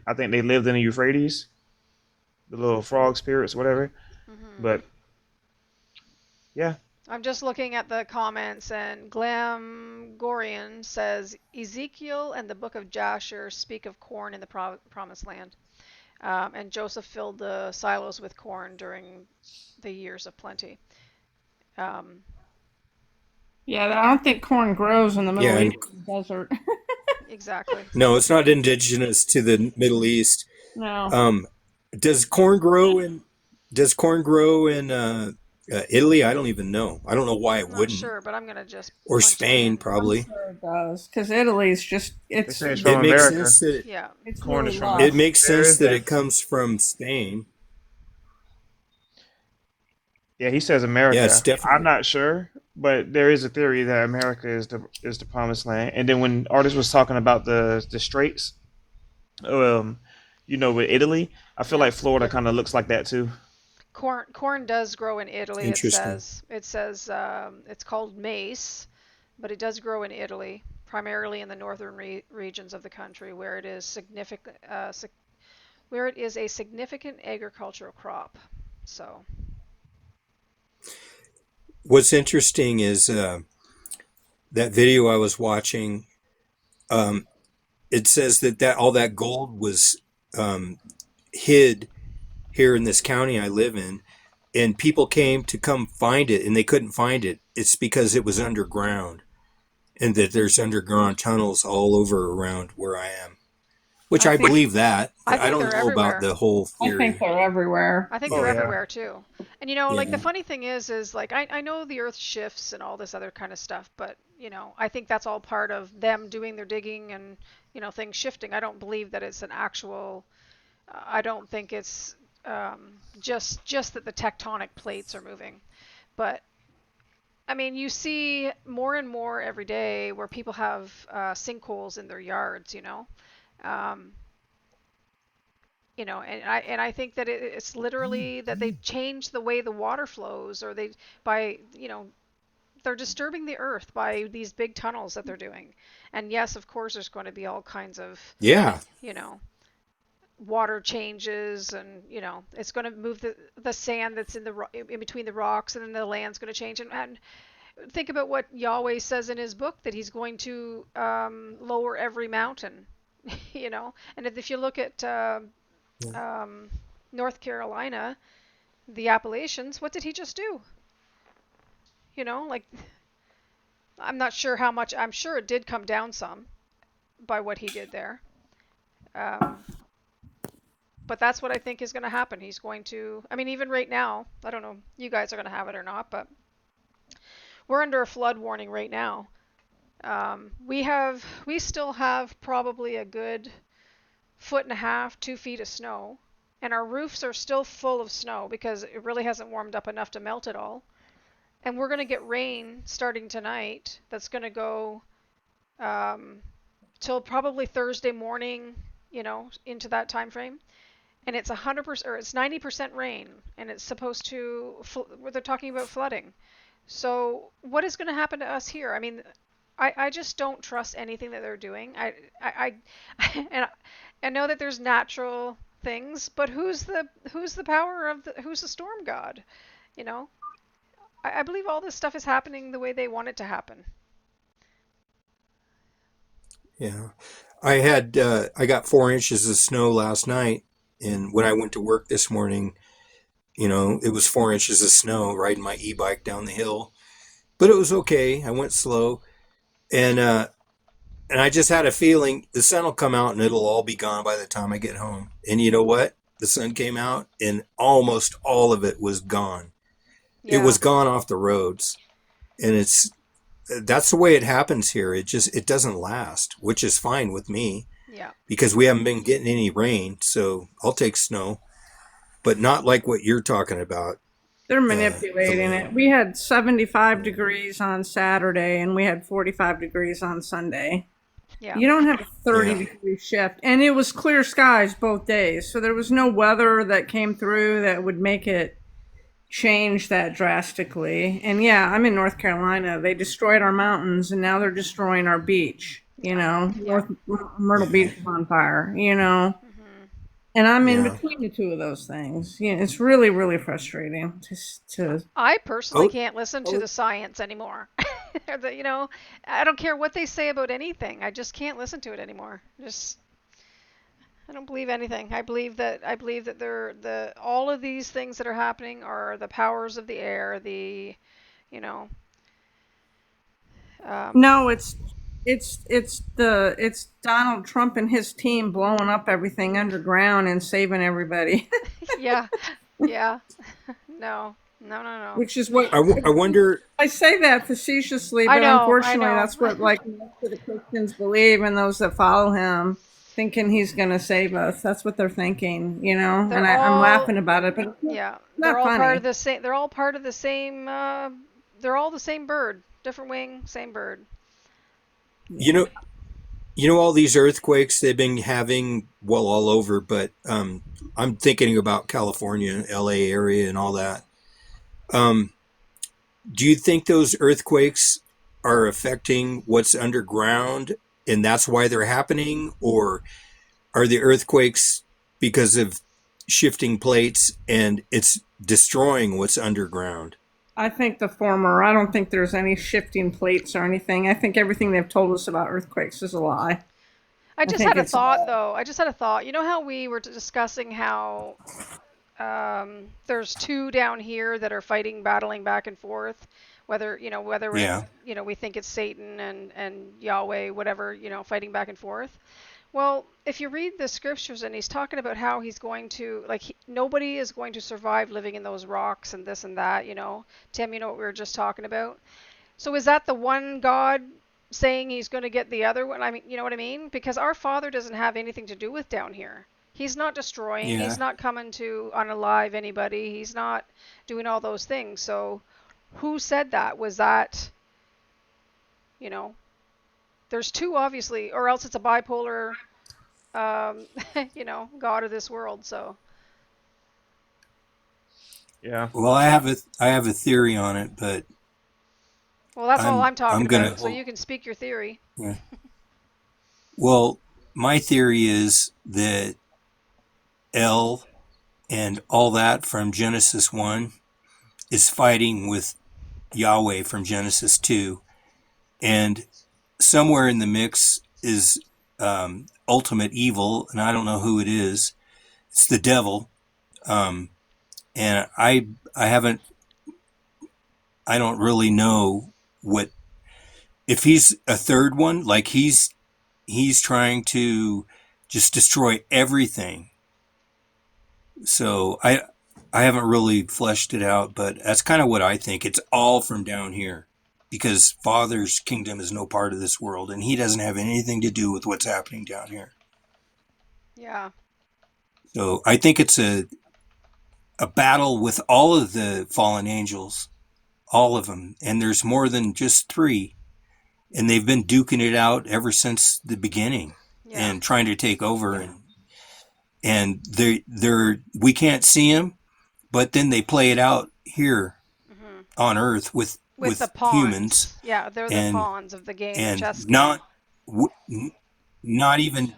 I think they lived in the Euphrates, the little frog spirits, whatever. Mhm. But yeah, I'm just looking at the comments, and Glamgorian says Ezekiel and the book of Jasher speak of corn in the promised land. And Joseph filled the silos with corn during the years of plenty. Um, Yeah, I don't think corn grows in the Yeah, Middle and East desert. exactly. no, it's not indigenous to the Middle East. No. Um, does corn grow in Does corn grow in Italy? I don't even know. I don't know why it I'm not wouldn't. sure, but I'm gonna just Or punch it Spain, in. I'm probably. sure it does, because Italy's just they it's say it's from It makes America. sense that Yeah. it's Corn really is from it lush. makes Where sense is that that? it comes from Spain. Yeah, he says Yeah, it's America. I'm definitely. not sure, but there is a theory that America is the promised land. And then when artist was talking about the straits, um, with Italy, I feel Yeah. like Florida kind of looks like that too. Corn does grow in Italy. It Interesting. says it's called mace, but it does grow in Italy, primarily in the northern regions of the country where it is significant where it is a significant agricultural crop. So, What's interesting is that video I was watching. Um, it says that all that gold was um, hid here in this county I live in, and people came to come find it, and they couldn't find it. It's because it was underground, and that there's underground tunnels all over around where I am. Which I I think believe that. I I think don't they're know about everywhere. the whole I think theory. they're everywhere. I think Oh they're yeah. everywhere too. And like the Yeah. funny thing is like I know the earth shifts and all this other kind of stuff, but I think that's all part of them doing their digging and things shifting. I don't believe that it's an actual I don't think it's just that the tectonic plates are moving. But I mean, you see more and more every day where people have sinkholes in their yards. Um, and I think that it's literally that they change the way the water flows, or by they're disturbing the earth by these big tunnels that they're doing. And yes, of course, there's going to be all kinds of Yeah. you know water changes, and it's going to move the sand that's in between the rocks, and then the land's going to change. And think about what Yahweh says in his book, that he's going to lower every mountain. And if you look at um, North Carolina, the Appalachians, what did he just do? Like I'm not sure how much. I'm sure it did come down some by what he did there. Um, but that's what I think is going to happen. He's going to. I mean, even right now, I don't know. You guys are going to have it or not, but we're under a flood warning right now. We still have probably a good foot and a half, 2 feet of snow, and our roofs are still full of snow because it really hasn't warmed up enough to melt it all. And we're going to get rain starting tonight. That's going to go um, till probably Thursday morning, into that time frame. And it's 100% or it's 90% rain, and it's supposed to. They're talking about flooding. So what is going to happen to us here? I mean, I just don't trust anything that they're doing. And I know that there's natural things, but who's the power of who's the storm god? You know, I believe all this stuff is happening the way they want it to happen. Yeah. I got 4 inches of snow last night, and when I went to work this morning, it was 4 inches of snow riding my e-bike down the hill, but it was okay. I went slow, and I just had a feeling the sun will come out and it'll all be gone by the time I get home. And you know what? The sun came out and almost all of it was gone. It Yeah, was gone off the roads, and that's the way it happens here. It doesn't last, which is fine with me yeah, because we haven't been getting any rain. So I'll take snow, but not like what you're talking about, They're manipulating Elaine. it. We had 75 degrees on Saturday and we had 45 degrees on Sunday. yeah, You don't have a 30 Yeah. degree shift. And it was clear skies both days. So there was no weather that came through that would make it change that drastically. And yeah, I'm in North Carolina. They destroyed our mountains and now they're destroying our beach. yeah, yeah. North Myrtle Yeah. Beach is on fire, Hmm. And I'm in Yeah. between the two of those things. It's really, really frustrating to I personally Oh, can't listen to the science anymore. I don't care what they say about anything. I just can't listen to it anymore. Just I don't believe anything. I believe that they're the all of these things that are happening are the powers of the air, you know, um, No, it's Donald Trump and his team blowing up everything underground and saving everybody, yeah, yeah. No, no, no, no. which is what I wonder. I say that facetiously, I but know, I unfortunately, know. that's what like most of the Christians believe, and those that follow him, thinking he's going to save us. That's what they're thinking, They're And I'm all laughing about it, but it's Yeah, they're not all part of funny. the same. They're all part of the same. They're all the same bird, different wing, same bird. You know, all these earthquakes they've been having, well, all over, but I'm thinking about California, LA area, and all that. Um, do you think those earthquakes are affecting what's underground, and that's why they're happening, or are the earthquakes because of shifting plates and it's destroying what's underground? I think the former. I don't think there's any shifting plates or anything. I think everything they've told us about earthquakes is a lie. I I just think had a it's thought though. I just had a thought. You know how we were discussing how there's two down here that are fighting, battling back and forth. Whether it's Yeah. we think it's Satan and Yahweh, whatever, fighting back and forth. Well, if you read the scriptures and he's talking about how he's going to, like, nobody is going to survive living in those rocks and this and that, Tim, you know what we were just talking about? So is that the one God saying he's going to get the other one? I mean, you know what I mean? Because our Father doesn't have anything to do with down here. He's not destroying, he's Yeah. not coming to unalive anybody, he's not doing all those things. So who said that? Was that, you know, there's two obviously, or else it's a bipolar um, God of this world. So, Yeah. Well, I have a theory on it, but well, that's all I'm I'm talking I'm gonna. about. So you can speak your theory. Yeah. Well, my theory is that El and all that from Genesis 1 is fighting with Yahweh from Genesis 2. And somewhere in the mix is ultimate evil, and I don't know who it is. It's the devil. Um, and I haven't, I don't really know what if he's a third one, like he's trying to just destroy everything. So I haven't really fleshed it out, but that's kind of what I think. It's all from down here because Father's kingdom is no part of this world, and he doesn't have anything to do with what's happening down here. Yeah. So I think it's a battle with all of the fallen angels, all of them, and there's more than just three, and they've been duking it out ever since the beginning Yeah. and trying to take over, and they're we can't see them, but then they play it out here Hmm. on Earth With the with humans, pawns. Yeah, they're the and pawns of the game, the and chess game. not even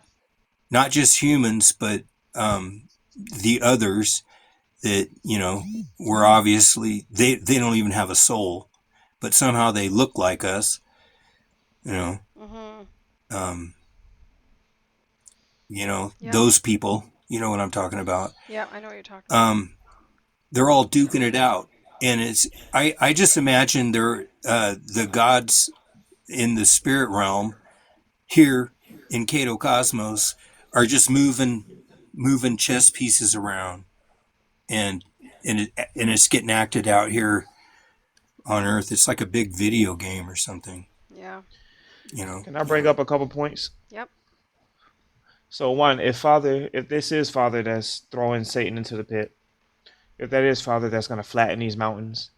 not just humans, but the others that were obviously they don't even have a soul, but somehow they look like us. You know, Hmm. um, Yep. those people. You know what I'm talking about. Yeah, I know what you're talking about. Um, they're all duking it out, and I just imagine they're the gods in the spirit realm here in Kato Cosmos are just moving chess pieces around, and and it's getting acted out here on Earth. It's like a big video game or something, Yeah. you know. Can I bring up a couple points? Yep. So one, if this is Father that's throwing Satan into the pit, if that is Father that's going to flatten these mountains,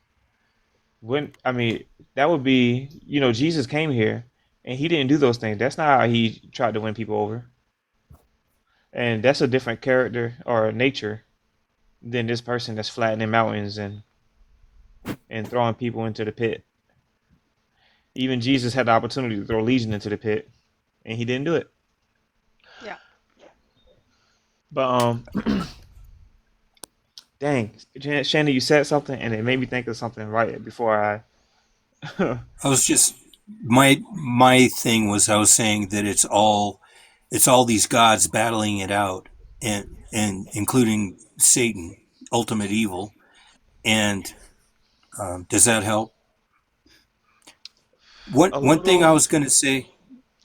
when I mean that would be, Jesus came here and he didn't do those things. That's not how he tried to win people over, and that's a different character or nature than this person that's flattening mountains and throwing people into the pit. Even Jesus had the opportunity to throw Legion into the pit, and he didn't do it. Yeah. But dang, Shannon, you said something, and it made me think of something right before I. I was just my thing was I was saying that it's all these gods battling it out, and including Satan, ultimate evil. And does that help? A One thing I little. was going to say.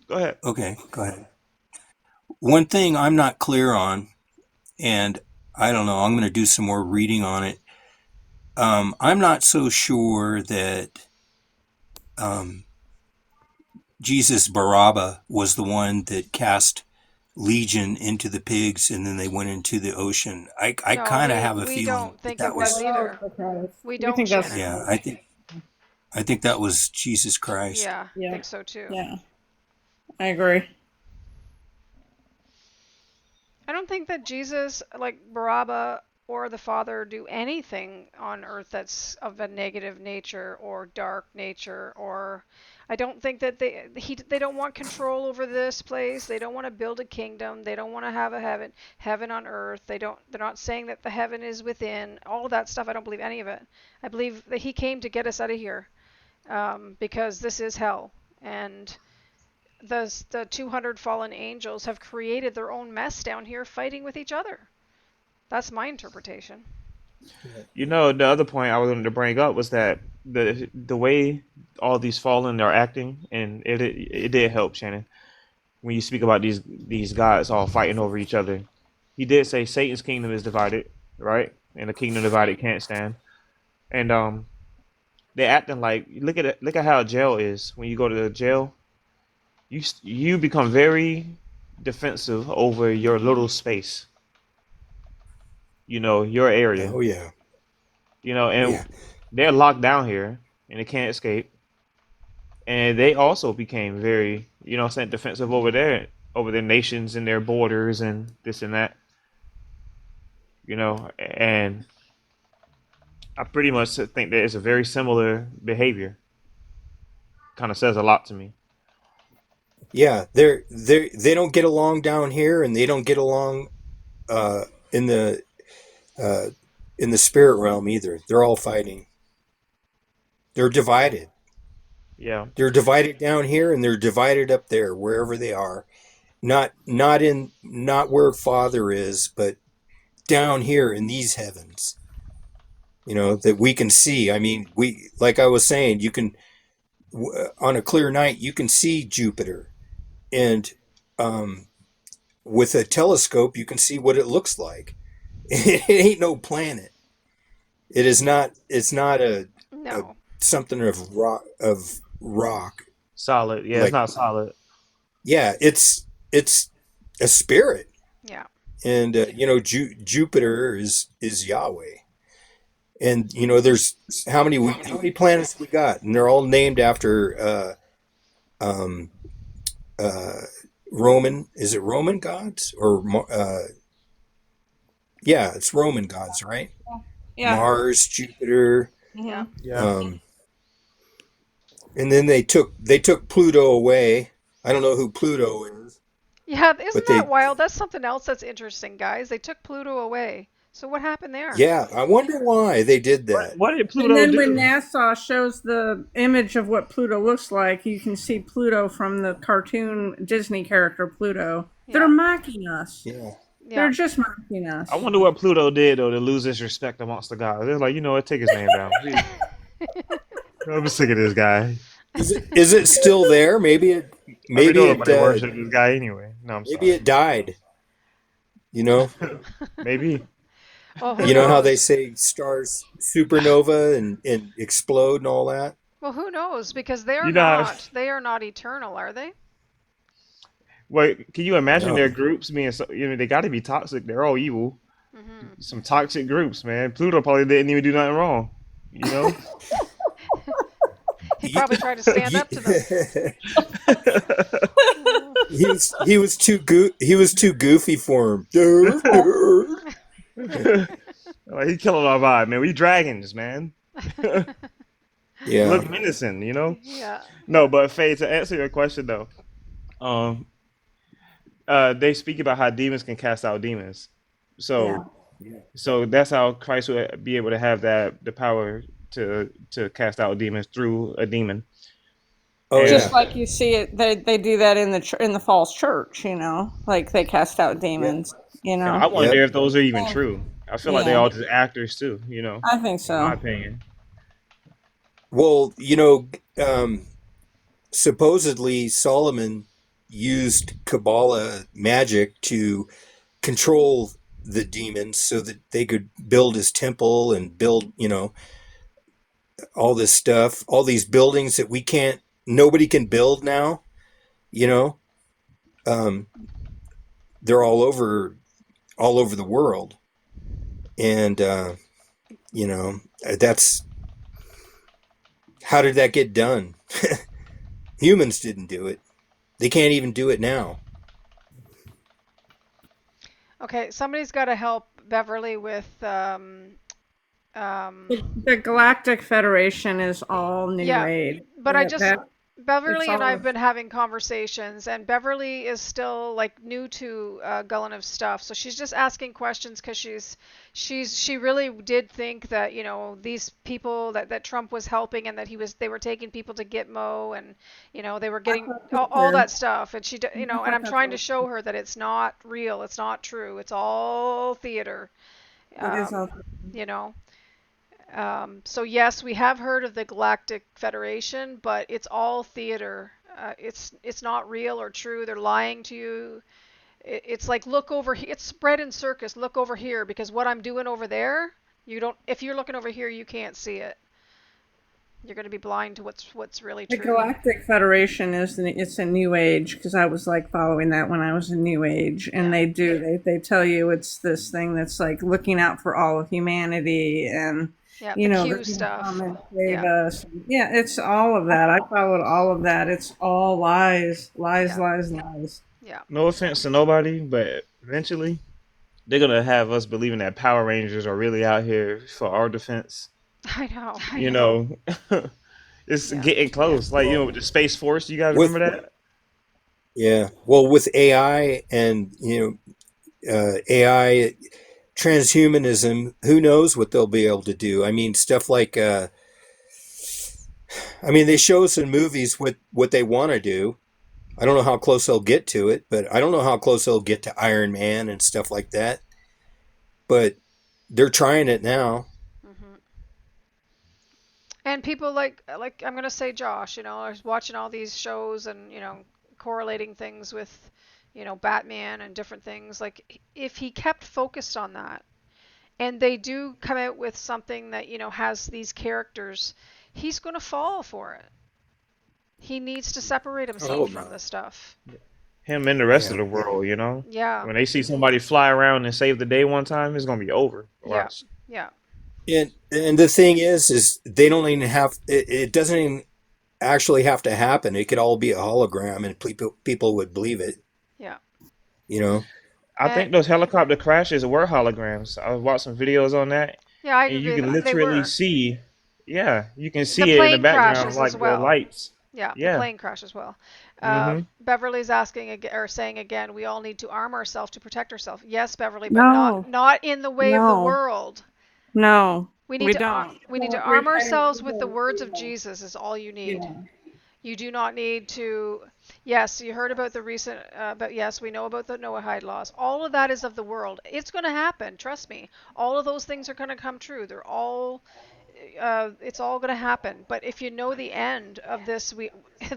Go ahead. Okay, go ahead. One thing I'm not clear on, and I don't know. I'm going to do some more reading on it. I'm not so sure that um, Jesus Barabbas was the one that cast Legion into the pigs and then they went into the ocean. I No, kind of we have a we feeling don't that think it that was was, Oh, either. okay. We We don't, think that's Shannon. yeah, I think that was Jesus Christ. Yeah, yeah, think so too. yeah. I agree. I don't think that Jesus, like Barabbas or the Father, do anything on earth that's of a negative nature or dark nature. Or I don't think that they don't want control over this place. They don't want to build a kingdom. They don't want to have a heaven on earth. They're not saying that the heaven is within. All that stuff, I don't believe any of it. I believe that he came to get us out of here, because this is hell. And the 200 fallen angels have created their own mess down here fighting with each other. That's my interpretation. The other point I wanted to bring up was that the way all these fallen are acting, and it did help Shannon when you speak about these gods all fighting over each other. He did say Satan's kingdom is divided, right? And the kingdom divided can't stand. And they're acting like look at how jail is. When you go to the jail, you become very defensive over your little space. Your area. Oh yeah, And yeah, they're locked down here and they can't escape. And they also became very, saying defensive over their nations and their borders and this and that. And I pretty much think that it's a very similar behavior. Kind of says a lot to me. yeah. They don't get along down here, and they don't get along uh, in the uh, in the spirit realm either. They're all fighting. They're divided. Yeah. They're divided down here, and they're divided up there, wherever they are. Not where Father is, but down here in these heavens. That we can see. I mean, we like I was saying, you can on a clear night, you can see Jupiter, and um, with a telescope, you can see what it looks like. It ain't no planet. It is not. It's not a No. something of rock. Of rock. Solid. Yeah, it's Like, not solid. yeah, it's a spirit, Yeah. and Jupiter is Yahweh, and there's how many planets we got, and they're all named after um, uh, Roman. Is it Roman gods or yeah, it's Roman gods, right? Yeah. Mars, Jupiter, Yeah. Hmm. Yeah. um, and then they took Pluto away. I don't know who Pluto is, Yeah, but isn't that they wild? That's something else that's interesting, guys. They took Pluto away. So what happened there? yeah, I wonder why they did that. What did And Pluto then when do? NASA shows the image of what Pluto looks like, you can see Pluto from the cartoon Disney character Pluto. They're Yeah. mocking us. Yeah. Yeah. They're just mocking I us. wonder what Pluto did though to lose his respect amongst the gods. They're like, you know what, take his name down. I'm sick of this guy. Is it still there? Maybe it I mean, maybe don't it nobody worship this guy anyway. No, I'm maybe sorry. it died. You know, Maybe. Well, who you know how they knows? say stars supernova and explode and all that. Well, who knows? Because You know, they are not eternal, are they? wait, can you imagine their No. groups being so, they got to be toxic. They're all evil. Hmm. Some toxic groups, man. Pluto probably didn't even do nothing wrong. You know? He He, probably tried to stand up to them. he was too goofy for him. Like, he killing our vibe, man. We dragons, man. Yeah. Look menacing, you know? Yeah. No, but Faye, to answer your question though, um, they speak about how demons can cast out demons. Yeah. So, so that's how Christ would be able to have the power to cast out demons through a demon. Oh And Just yeah. like you see it, they do that in in the false church, like they cast out Yep. demons, I Yep. wonder if those are even true. I feel like they're Yeah, all just actors too, I think in my so. opinion. Well, supposedly Solomon used Kabbalah magic to control the demons so that they could build his temple and build, all this stuff, all these buildings that nobody can build now, you know, um, they're all over the world. And, you know, that's, how did that get done? Humans didn't do it. They can't even do it now. Okay, somebody's got to help Beverly with The Galactic Federation is all New yeah, Age. but I just That it's Beverly and I've all. been having conversations, and Beverly is still like new to Gullinev stuff, so she's just asking questions because she really did think that these people that Trump was helping and that they were taking people to Gitmo and they were I getting thought so all too. that stuff, and I and thought I'm that's trying to all. show her that it's not real, it's not true, it's all theater, It is um, all. you know. So yes, we have heard of the Galactic Federation, but it's all theater. It's not real or true. They're lying to you. It's like look over here. It's spread in circus. Look over here because what I'm doing over there, you don't. If you're looking over here, you can't see it. You're going to be blind to what's really The true. Galactic Federation it's a New Age because I was like following that when I was in New Age, and Yeah. they tell you it's this thing that's like looking out for all of humanity, and Yeah. The they're Q going to come stuff. and save Yeah. us. Yeah, it's all of that. I followed all of that. It's all lies, lies, Yeah. lies, lies. Yeah. No offense to nobody, but eventually they're gonna have us believing that Power Rangers are really out here for our defense. I know. You know, it's Yeah. getting close. Like Well, with the Space Force, you guys with remember that? yeah, well, with AI and AI transhumanism, who knows what they'll be able to do? I mean, stuff like, I mean, they show us in movies what they want to do. I don't know how close they'll get to it, but I don't know how close they'll get to Iron Man and stuff like that. But they're trying it now. Hmm. And people like I'm gonna say Josh, I was watching all these shows and correlating things with Batman and different things. Like if he kept focused on that, and they do come out with something that has these characters, he's gonna fall for it. He needs to separate I himself hope from not. this stuff. Him and the rest of Yeah. the world, Yeah, when they see somebody fly around and save the day one time, it's gonna be over. yeah, Watch. yeah. And the thing is they don't even have it. It doesn't even actually have to happen. It could all be a hologram, and people would believe it. Yeah. You know. I And think those helicopter crashes were holograms. I watched some videos on that, yeah, I and you agree. can They literally were. see, yeah, you can The see it in the plane background, crashes as like the well. lights. Yeah, the Yeah. plane crash as well. Mhm. Beverly's asking or saying again, we all need to arm ourselves to protect ourselves. Yes, Beverly, but not No, not in the way of the no, world. no, We need we to don't. we need to Well, arm retain ourselves with the people, words of Jesus is all you you need. know, You do not need to. Yes, you heard about the recent, but yes, we know about the Noahide laws. All of that is of the world. It's going to happen. Trust me. All of those things are going to come true. It's all going to happen. But if you know the end of this,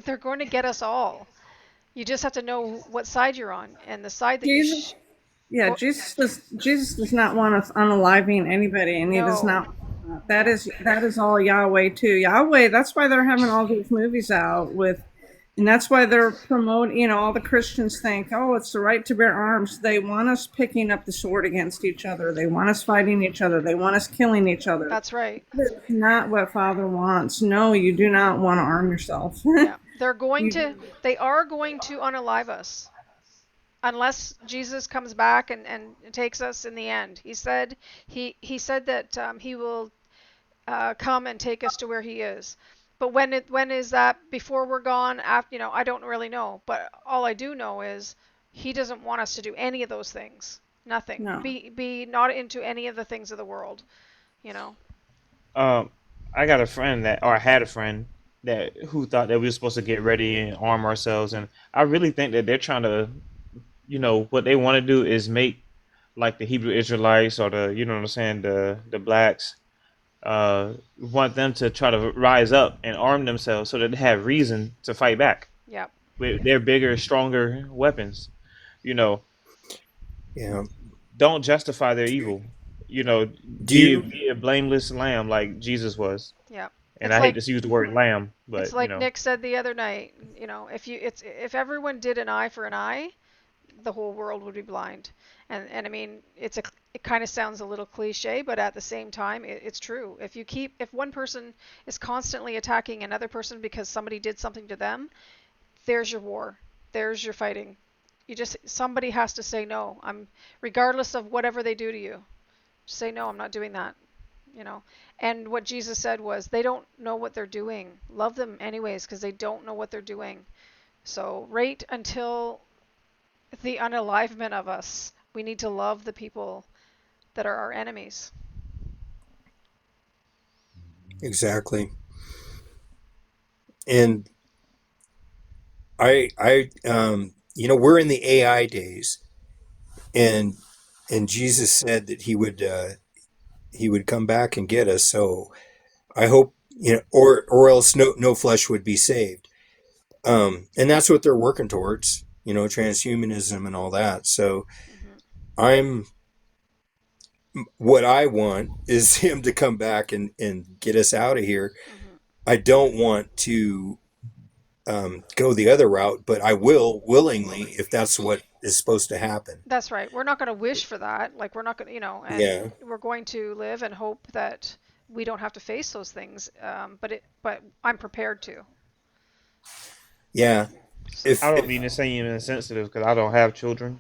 they're going to get us all. You just have to know what side you're on, and the side that you Jesus. Yeah, go. Jesus does not want us unaliving anybody, and he does No. not. Yeah. That is all Yahweh too. Yahweh. That's why they're having all these movies out with, and that's why they're promoting. All the Christians think, oh, it's the right to bear arms. They want us picking up the sword against each other. They want us fighting each other. They want us killing each other. That's right. That's not what Father wants. No, you do not want to arm yourself. Yeah. They're going You, to. They are going to unalive us, unless Jesus comes back and takes us in the end. He said that he will come and take us to where he is. But when is that? Before we're gone? After I don't really know. But all I do know is he doesn't want us to do any of those things. Nothing. no. Be not into any of the things of the world. You know. Um, I got a friend that, or I had a friend that who thought that we were supposed to get ready and arm ourselves, and I really think that they're trying to, what they want to do is make like the Hebrew Israelites or the, what I'm saying, the blacks, want them to try to rise up and arm themselves so that they have reason to fight back Yep. with their bigger, stronger weapons. You know, Yeah. don't justify their evil. Do you? Be a blameless lamb like Jesus was. Yep. And It's I hate like to use the word lamb, it's but like Nick said the other night. If everyone did an eye for an eye, the whole world would be blind. And I mean, it kind of sounds a little cliche, but at the same time, it's true. If one person is constantly attacking another person because somebody did something to them, there's your war. There's your fighting. Somebody has to say no. Regardless of whatever they do to you. Say no, I'm not doing that. You know. And what Jesus said was, they don't know what they're doing. Love them anyways because they don't know what they're doing. So right until the unalivement of us. We need to love the people that are our enemies. Exactly. And we're in the AI days, and Jesus said that he would come back and get us. So I hope, or else no flesh would be saved. And that's what they're working towards, transhumanism and all that. So Hmm. I'm what I want is him to come back and get us out of here. Hmm. I don't want to go the other route, but I will willingly if that's what is supposed to happen. That's right. We're not going to wish for that. Like we're not going to, and Yeah, we're going to live and hope that we don't have to face those things. But I'm prepared to. yeah. So, I If don't mean to seem insensitive because I don't have children,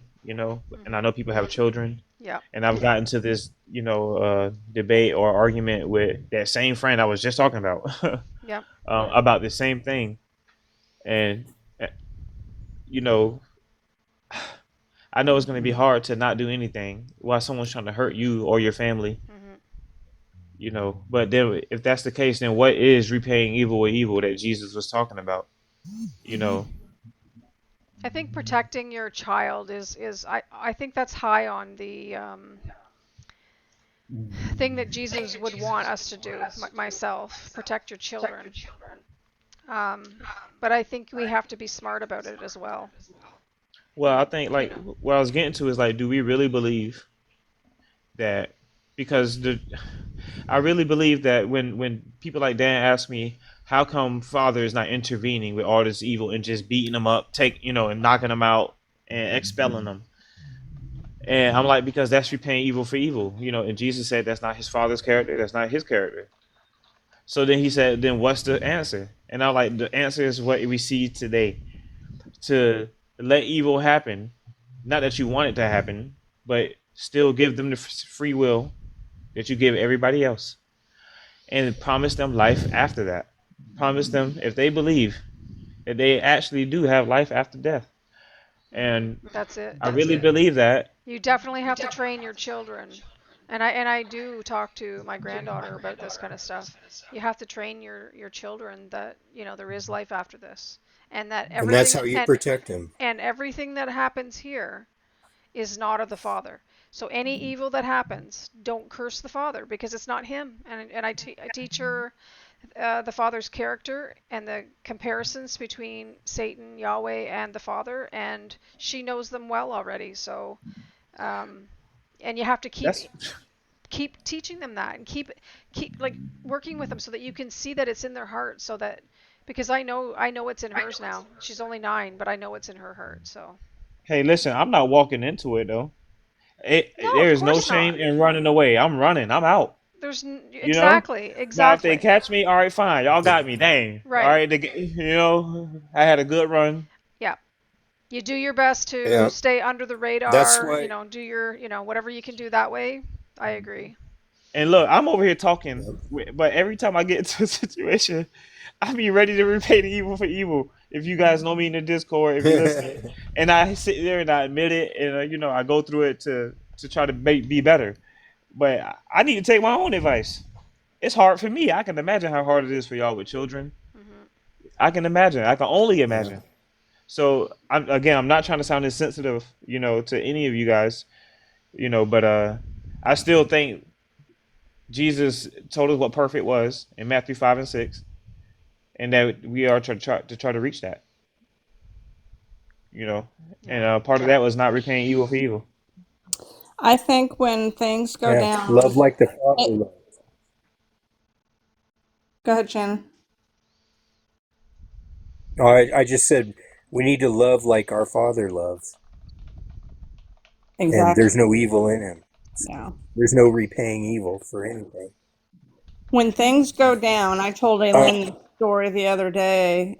and I hmm, know people have children, yeah, and I've gotten to this, debate or argument with that same friend I was just talking about, yeah, about the same thing, and uh, you know, I know it's going to be hard to not do anything while someone's trying to hurt you or your family, hmm, But then, if that's the case, then what is repaying evil with evil that Jesus was talking about? You know, I think protecting your child is I think that's high on the thing that Jesus would want us to do. Myself, protect your children. Um, but I think we have to be smart about it as well. Well, I think like what I was getting to is like, do we really believe that? Because I really believe that when people like Dan ask me, how come Father is not intervening with all this evil and just beating them up, and knocking them out and expelling them, and I'm like, because that's repaying evil for evil, and Jesus said that's not his Father's character, that's not his character. So then he said, then what's the answer? And I'm like, the answer is what we see today: to let evil happen, not that you want it to happen, but still give them the free will that you give everybody else, and promise them life after that. Promise them, if they believe, that they actually do have life after death. And That's it. I really believe that. You definitely have to train your children. And I do talk to my granddaughter about this kind of stuff. You have to train your children that, there is life after this, and that And that's everything how you protect him. and everything that happens here is not of the Father. So any evil that happens, don't curse the Father, because it's not him. And I teach her the Father's character and the comparisons between Satan, Yahweh, and the Father, and she knows them well already. So, and you have to That's keep teaching them that, and keep like working with them so that you can see that it's in their heart. So that, because I know it's in hers now. She's only 9, but I know it's in her heart. So Hey, listen, I'm not walking into it though. no, There of is no course shame not. in running away. I'm running. I'm out. You know. Exactly, Now, if they exactly. catch me, all right, fine. Y'all got me. Dang. All Right. right. I had a good run. Yeah. You do your best to Yeah, stay under the that's radar, why. do your, whatever you can do that way. I agree. And look, I'm over here talking, but every time I get into a situation, I be ready to repay the evil for evil. If you guys know me in the Discord, if you listen, and I sit there and I admit it, and I go through it to try to be better. But I need to take my own advice. It's hard for me. I can imagine how hard it is for y'all with children. Hmm. I can imagine. I can only Yeah. imagine. So I'm not trying to sound insensitive, to any of you guys, but I still think Jesus told us what perfect was in Matthew 5 and 6, and that we are to try to reach that, and Yeah. part of that was not repaying evil for evil. I think when things go Yeah. Love down, like the Father loves. go ahead, Shannon. Oh, I just said we need to love like our Father loves, and there's Exactly. no evil in him. Yeah. There's no repaying evil for anything. When things go down, I told Uh, Aylin the story the other day.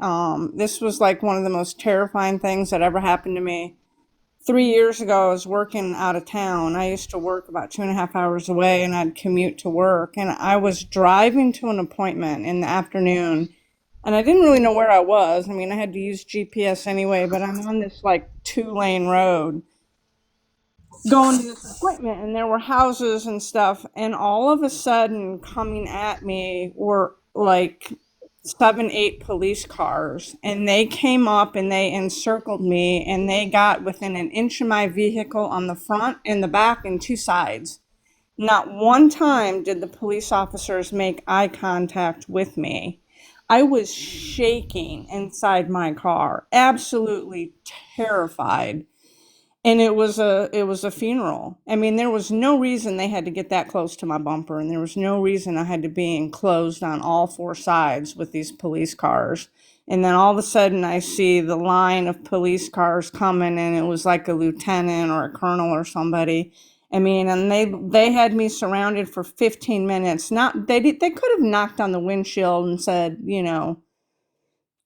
This was like one of the most terrifying things that ever happened to me. 3 years ago, I was working out of town. I used to work about 2.5 hours away, and I'd commute to work. And I was driving to an appointment in the afternoon, and I didn't really know where I was. I mean, I had to use GPS anyway, but I'm on this like 2-lane road going to this appointment, and there were houses and stuff, and all of a sudden coming at me were like 7 8 police cars, and they came up and they encircled me, and they got within an inch of my vehicle on the front and the back and 2 sides. Not one time did the police officers make eye contact with me. I was shaking inside my car, absolutely terrified, and it was a funeral. I mean, there was no reason they had to get that close to my bumper, and there was no reason I had to be enclosed on all 4 sides with these police cars. And then all of a sudden I see the line of police cars coming, and it was like a lieutenant or a colonel or somebody. I mean, and they had me surrounded for 15 minutes. Not they could have knocked on the windshield and said,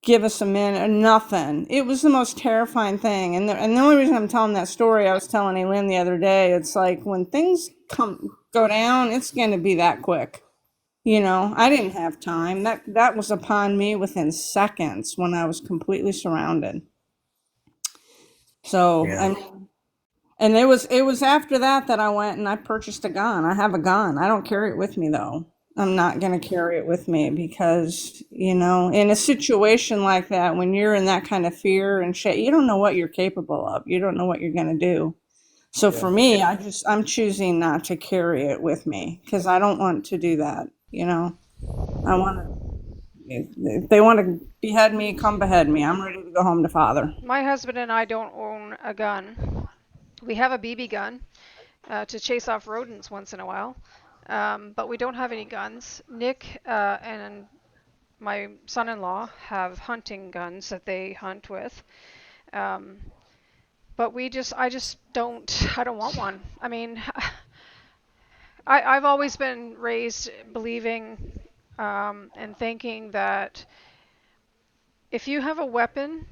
give us a minute or nothing. It was the most terrifying thing. And the only reason I'm telling that story, I was telling Aileen the other day, it's like when things go down, it's going to be that quick. I didn't have time. That was upon me within seconds when I was completely surrounded. So, yeah. and it was after that I went and I purchased a gun. I have a gun. I don't carry it with me though. I'm not going to carry it with me because, in a situation like that, when you're in that kind of fear and shit, you don't know what you're capable of. You don't know what you're going to do. So Yeah. for me, I'm choosing not to carry it with me because I don't want to do that. I want to. If they want to behead me, come behead me. I'm ready to go home to father. My husband and I don't own a gun. We have a BB gun to chase off rodents once in a while, but we don't have any guns. Nick and my son-in-law have hunting guns that they hunt with. Um, but I don't want one. I mean, I've always been raised believing and thinking that if you have a weapon,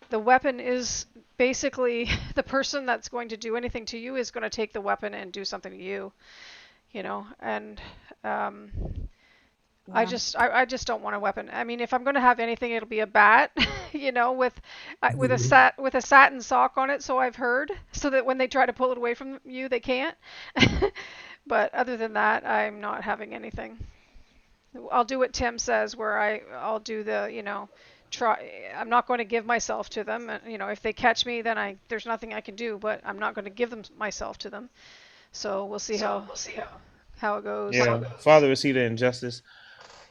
the weapon is basically the person that's going to do anything to you is going to take the weapon and do something to you, and um, Yeah. I just don't want a weapon. I mean, if I'm going to have anything, it'll be a bat, with a satin sock on it. So I've heard, so that when they try to pull it away from you, they can't. But other than that, I'm not having anything. I'll do what Tim says, where I'll do the try. I'm not going to give myself to them. If they catch me, then there's nothing I can do. But I'm not going to give myself to them. So we'll see how it goes. Yeah. Father will see the injustice.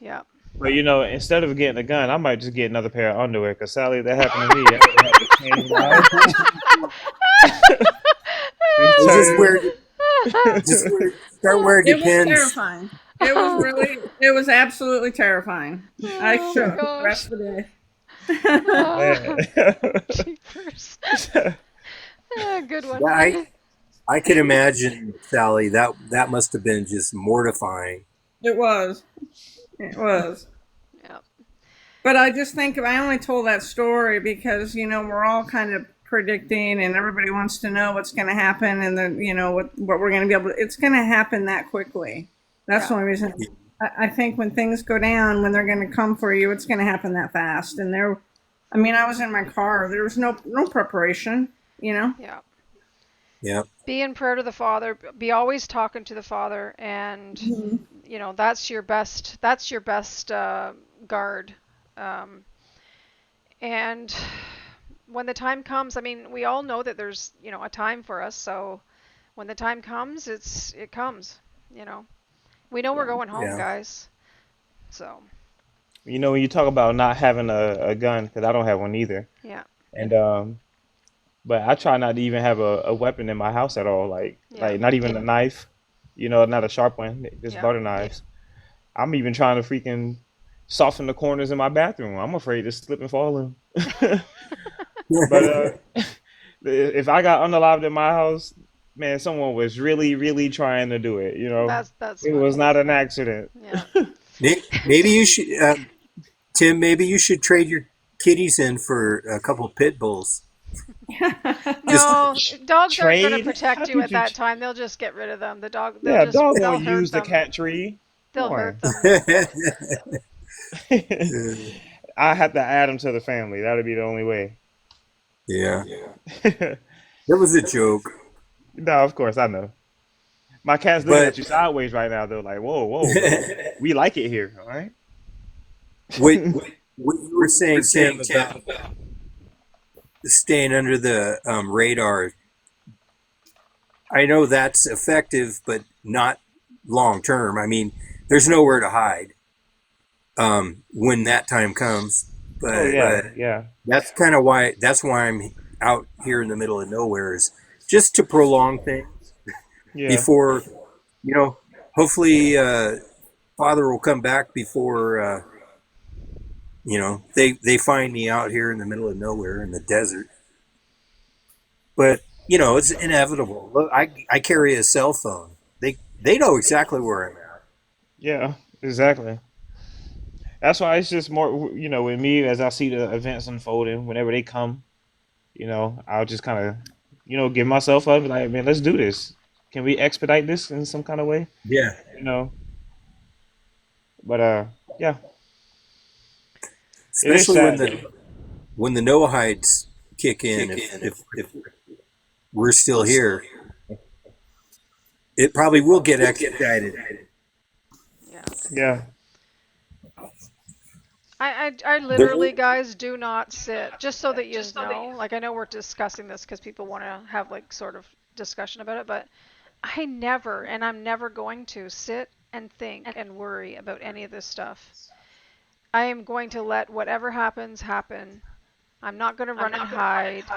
Yeah. But instead of getting a gun, I might just get another pair of underwear. Cause Sally, that happened to me. I had to change my. Just Or just turn. wear, just start wearing It was Depends. terrifying. It was absolutely terrifying. I Oh my shook the gosh. rest of the day. Oh, Man. jeepers. Good Yeah, one. I can imagine, Sally. That must have been just mortifying. It was. It was. Yeah. But I just think I only told that story because we're all kind of predicting, and everybody wants to know what's going to happen, and then what we're going to be able to. It's going to happen that quickly. That's the Yeah. only reason. I think when things go down, when they're going to come for you, it's going to happen that fast. And I mean, I was in my car. There was no preparation. Yeah. Yeah, Be in prayer to the Father. Be always talking to the Father, and Mhm. that's your best. That's your best guard. Um, and when the time comes, I mean, we all know that there's a time for us. So when the time comes, it comes. You know, we know we're Yeah. going home, yeah, guys. So When you talk about not having a gun, because I don't have one either, yeah, and but I try not to even have a weapon in my house at all, yeah, like not even a knife, not a sharp one, just yeah. butter knives. I'm even trying to freaking soften the corners in my bathroom. I'm afraid to slip and fall in. But if I got unalived in my house, man, someone was really, really trying to do it. That's It was funny. not an accident. Yeah. Maybe you should, Tim. Maybe you should trade your kitties in for a couple pit bulls. Just No, dogs aren't going to Trade? How pretact you could at you? that time. They'll just get rid of them. Yeah, dog They'll don't hurt use the them. cat tree. Come They'll hurt on. them. I have to add them to the family. That'd be the only way. yeah, that was a joke. No, of course I know. My cat's looking But at you sideways right now. They're like, "Whoa, whoa, bro. We like it here, all right?" what what you were saying, Tim, about staying under the radar, I know that's effective, but not long term. I mean, there's nowhere to hide when that time comes. Oh But yeah, yeah, that's kind of why I'm out here in the middle of nowhere, is just to prolong things yeah. before you know. Hopefully, Father will come back before they find me out here in the middle of nowhere in the desert. But it's inevitable. Look, I carry a cell phone. They know exactly where I'm at. Yeah, exactly. That's why it's just more, with me as I see the events unfolding, whenever they come, I'll just kind of, give myself up, like, man, let's do this. Can we expedite this in some kind of way? Yeah, You know, but yeah, it is especially sad though. when the Noahides kick in. If we're still here, it probably will get expedited. Yeah. Yeah, I There, literally, guys, do not sit. Just so that you know, like I know we're discussing this because people want to have like sort of discussion about it, but I never, and I'm never going to sit and think and worry about any of this stuff. I am going to let whatever happens happen. I'm not going to run and hide.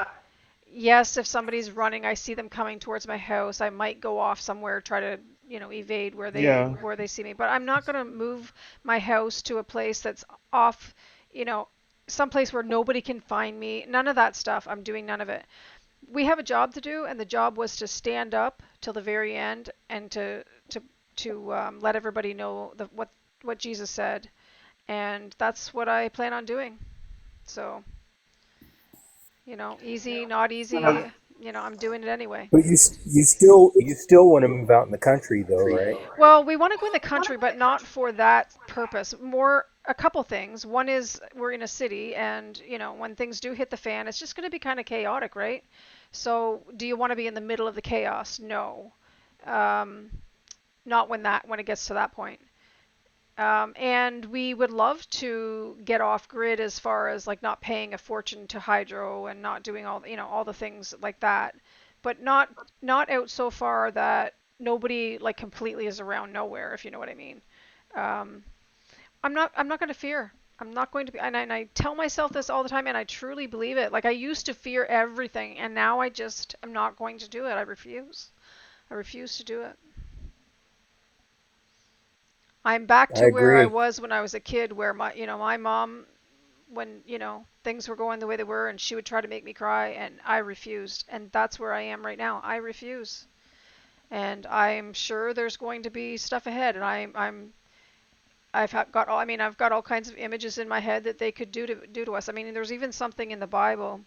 Yes, if somebody's running, I see them coming towards my house, I might go off somewhere, try to, evade Yeah. where they see me. But I'm not going to move my house to a place that's off, you know, some place where nobody can find me. None of that stuff. I'm doing none of it. We have a job to do, and the job was to stand up till the very end and to let everybody know what Jesus said, and that's what I plan on doing. So, easy, not easy, I'm doing it anyway. But you still want to move out in the country though, right? Well, we want to go in the country, but not for that purpose. More a couple things. One is we're in a city, and when things do hit the fan, it's just going to be kind of chaotic, right? So, do you want to be in the middle of the chaos? No, um, not when it gets to that point. And we would love to get off grid as far as like not paying a fortune to hydro and not doing all the things like that, but not out so far that nobody like completely is around nowhere, if you know what I mean. Um, I'm not going to fear. I'm not going to be, and I tell myself this all the time, and I truly believe it. Like I used to fear everything, and now I just am not going to do it. I refuse. I refuse to do it. I'm back I to where I agree. was when I was a kid, where my mom, when things were going the way they were, and she would try to make me cry, and I refused, and that's where I am right now. I refuse, and I'm sure there's going to be stuff ahead, and I've got all kinds of images in my head that they could do to us. I mean, there's even something in the Bible.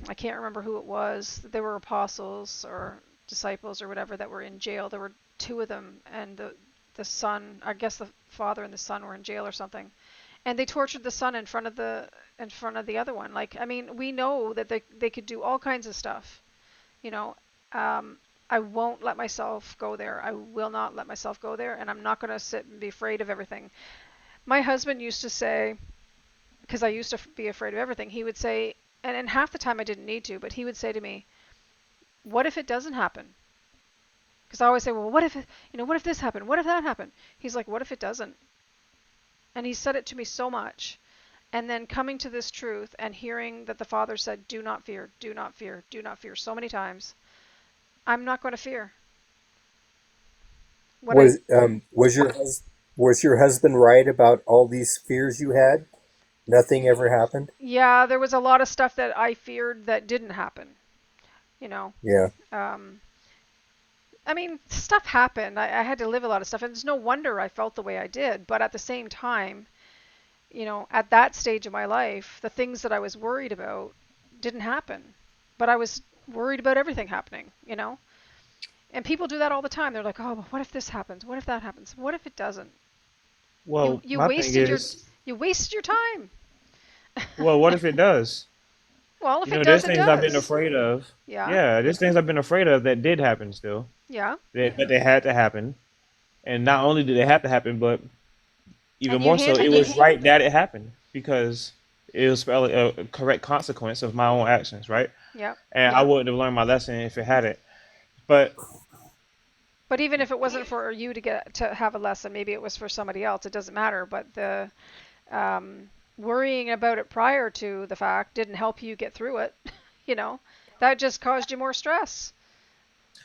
I can't remember who it was. There were apostles or disciples or whatever that were in jail. There were two of them, and the son, I guess the father and the son were in jail or something, and they tortured the son in front of the other one. Like, I mean, we know that they could do all kinds of stuff. You know, um, I won't let myself go there. I will not let myself go there, and I'm not going to sit and be afraid of everything. My husband used to say, because I used to be afraid of everything, he would say, and half the time I didn't need to, but he would say to me, "What if it doesn't happen?" Because I always say, "Well, what if this happened? What if that happened?" He's like, "What if it doesn't?" And he said it to me so much. And then coming to this truth and hearing that the Father said, "Do not fear, do not fear, do not fear," so many times, I'm not going to fear. What I Was your husband right about all these fears you had? Nothing ever happened? Yeah, there was a lot of stuff that I feared that didn't happen. You know, Yeah. um, I mean, stuff happened. I had to live a lot of stuff, and it's no wonder I felt the way I did. But at the same time, at that stage of my life, the things that I was worried about didn't happen. But I was worried about everything happening. And people do that all the time. They're like, "Oh, but what if this happens? What if that happens? What if it doesn't?" You Well, you my thing wasted your is, you wasted your time. well, what if it does? Well, if You it know, does, there's it things I've been does. afraid of. Yeah, Yeah, there's things I've been afraid of that did happen still. yeah. But they had to happen. And not only did they have to happen, but even And you more so, hand it you was right that it happened because it was probably a correct consequence of my own actions, right? yeah. And I wouldn't have learned my lesson if it hadn't. But But even if it wasn't for you to have a lesson, maybe it was for somebody else. It doesn't matter. But the worrying about it prior to the fact didn't help you get through it. you know, that just caused you more stress.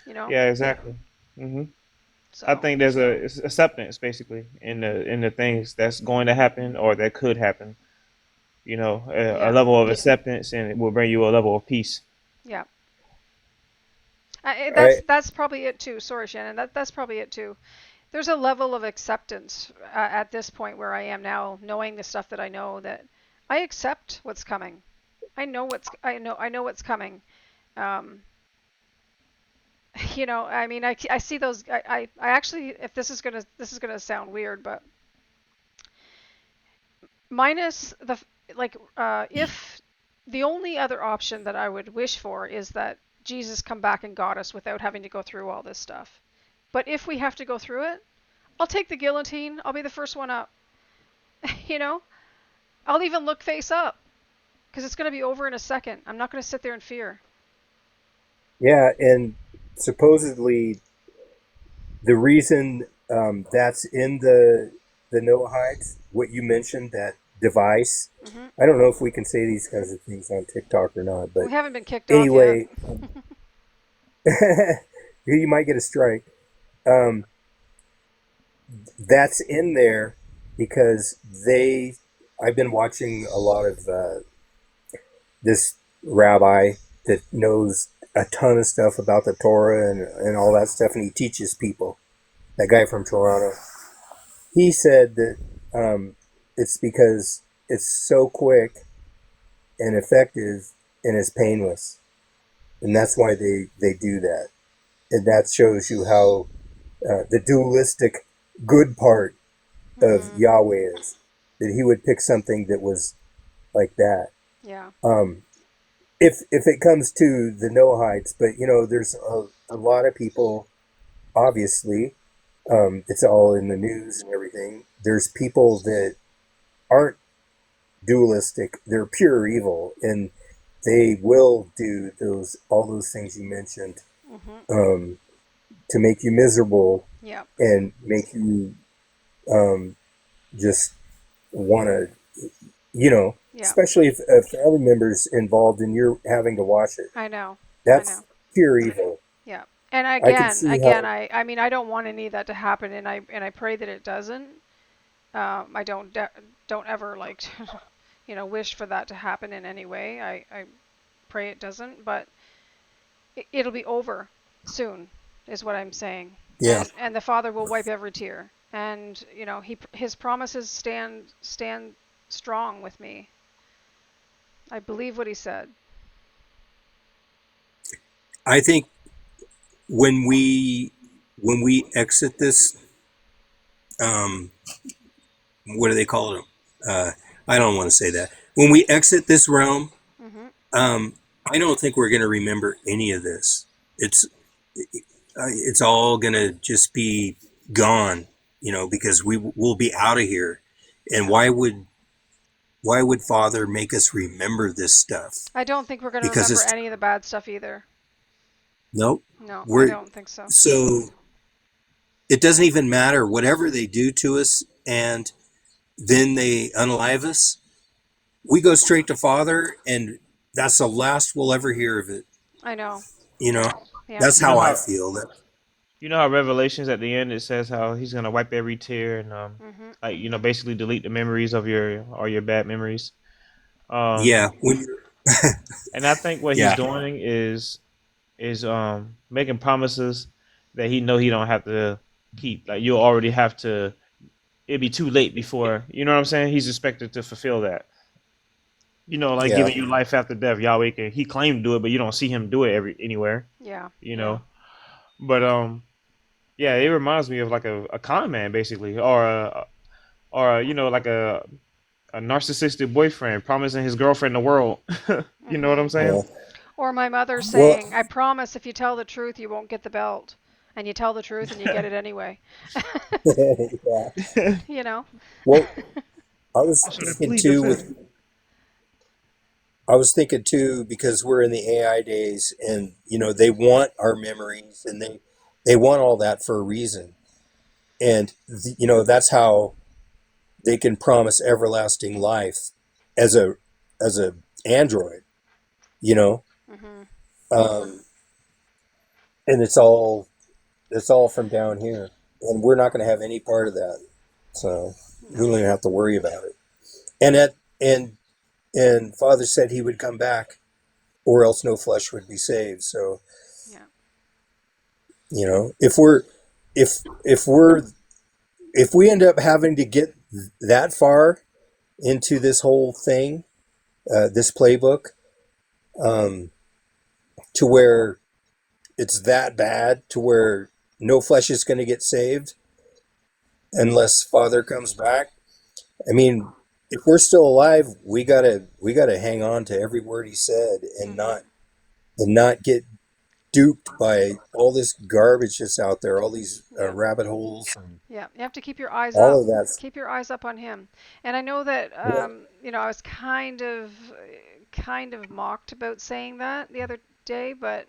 You know, yeah, exactly. hmm I so think there's a it's acceptance basically in the things that's going to happen or that could happen. You know, a yeah, level of acceptance, and it will bring you a level of peace. yeah. I That's probably it too. Sorry, Shannon. That's probably it too. There's a level of acceptance at this point where I am now, knowing the stuff that I know, that I accept what's coming. I know what's coming. Um, I mean, I see those. I actually, if this is gonna sound weird, but minus the like, if the only other option that I would wish for is that Jesus come back and got us without having to go through all this stuff. But if we have to go through it, I'll take the guillotine. I'll be the first one up. you know, I'll even look face up because it's going to be over in a second. I'm not going to sit there in fear. Yeah, and supposedly the reason that's in the Noahides, what you mentioned, that device. Hmm. I don't know if we can say these kinds of things on TikTok or not, but We haven't been kicked off yet. anyway, you might get a strike. Um, that's in there because they. I've been watching a lot of this rabbi that knows a ton of stuff about the Torah and all that stuff, and he teaches people. That guy from Toronto. He said that it's because it's so quick and effective and it's painless, and that's why they do that. And that shows you how the dualistic good part of Hmm. Yahweh is that He would pick something that was like that. Yeah. Um, if it comes to the Noahites, but there's a lot of people. Obviously, it's all in the news and everything. There's people that aren't dualistic; they're pure evil, and they will do all those things you mentioned Hmm. um, to make you miserable Yeah. and make you um, just want to, Yeah. especially if a family member's involved and you're having to watch it. I know. I That's know. pure evil. Yeah. And I could again, see again, how. I mean, I don't want any of that to happen, and I pray that it doesn't. I don't ever like, wish for that to happen in any way. I pray it doesn't, but it'll be over soon, is what I'm saying. Yeah, And the Father will wipe every tear, and his promises stand strong with me. I believe what he said. I think when we exit this, um, what do they call it? I don't want to say that. When we exit this realm, Mhm. um, I don't think we're going to remember any of this. It's it's all going to just be gone, because we will be out of here. And Yeah. why would Father make us remember this stuff? I don't think we're going to Because remember it's any of the bad stuff either. nope. No, I We're don't think so. so it doesn't even matter whatever they do to us, and then they unalive us. We go straight to Father, and that's the last we'll ever hear of it. I know. You know, Yeah. that's You know how I how feel. That Revelations at the end it says how he's gonna wipe every tear and Mhm. like basically delete the memories of your bad memories. Um, yeah, when you're and I think what he's yeah, doing is making promises that he don't have to keep. Like you'll already have to. It'd be too late before you know what I'm saying. He's expected to fulfill that. Like yeah, giving you life after death. Yahweh can he claimed to do it, but you don't see him do it anywhere. Yeah. You know, but yeah, it reminds me of like a con man basically, or like a narcissistic boyfriend promising his girlfriend the world. You know what I'm Mhm. yeah. saying? Or my mother Well, saying, "I promise if you tell the truth, you won't get the belt." And you tell the truth and you get it anyway. yeah. you know. Well, I was I should have thinking plead the too fifth. because we're in the AI days, and they want our memories, and they want all that for a reason, and that's how they can promise everlasting life as a android, you know, Mhm. um, and it's all from down here, and we're not going to have any part of that, so we don't No. even have to worry about it. And at and Father said He would come back, or else no flesh would be saved. So Yeah. if we're if we end up having to get that far into this whole thing, this playbook, um, to where it's that bad, to where no flesh is going to get saved unless Father comes back. I mean, if we're still alive, we gotta hang on to every word He said, and Mhm. not get duped by all this garbage that's out there, all these Yeah. rabbit holes, and Yeah. You have to keep your eyes all up. of that. Keep your eyes up on him. And I know that Yeah, I was kind of mocked about saying that the other day, but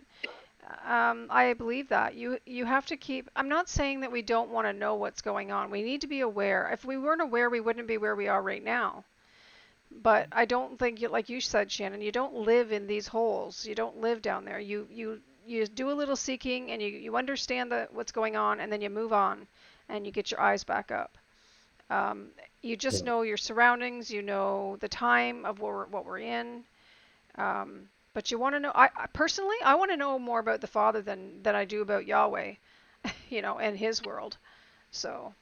I believe that you have to keep. I'm not saying that we don't want to know what's going on. We need to be aware. If we weren't aware, we wouldn't be where we are right now. But I don't think, like you said, Shannon, you don't live in these holes. You don't live down there. You do a little seeking, and you understand what's going on, and then you move on, and you get your eyes back up. Um, you just Yeah. know your surroundings. You know the time of what we're in. But you want to know. Personally, I want to know more about the Father than I do about Yahweh, and His world. So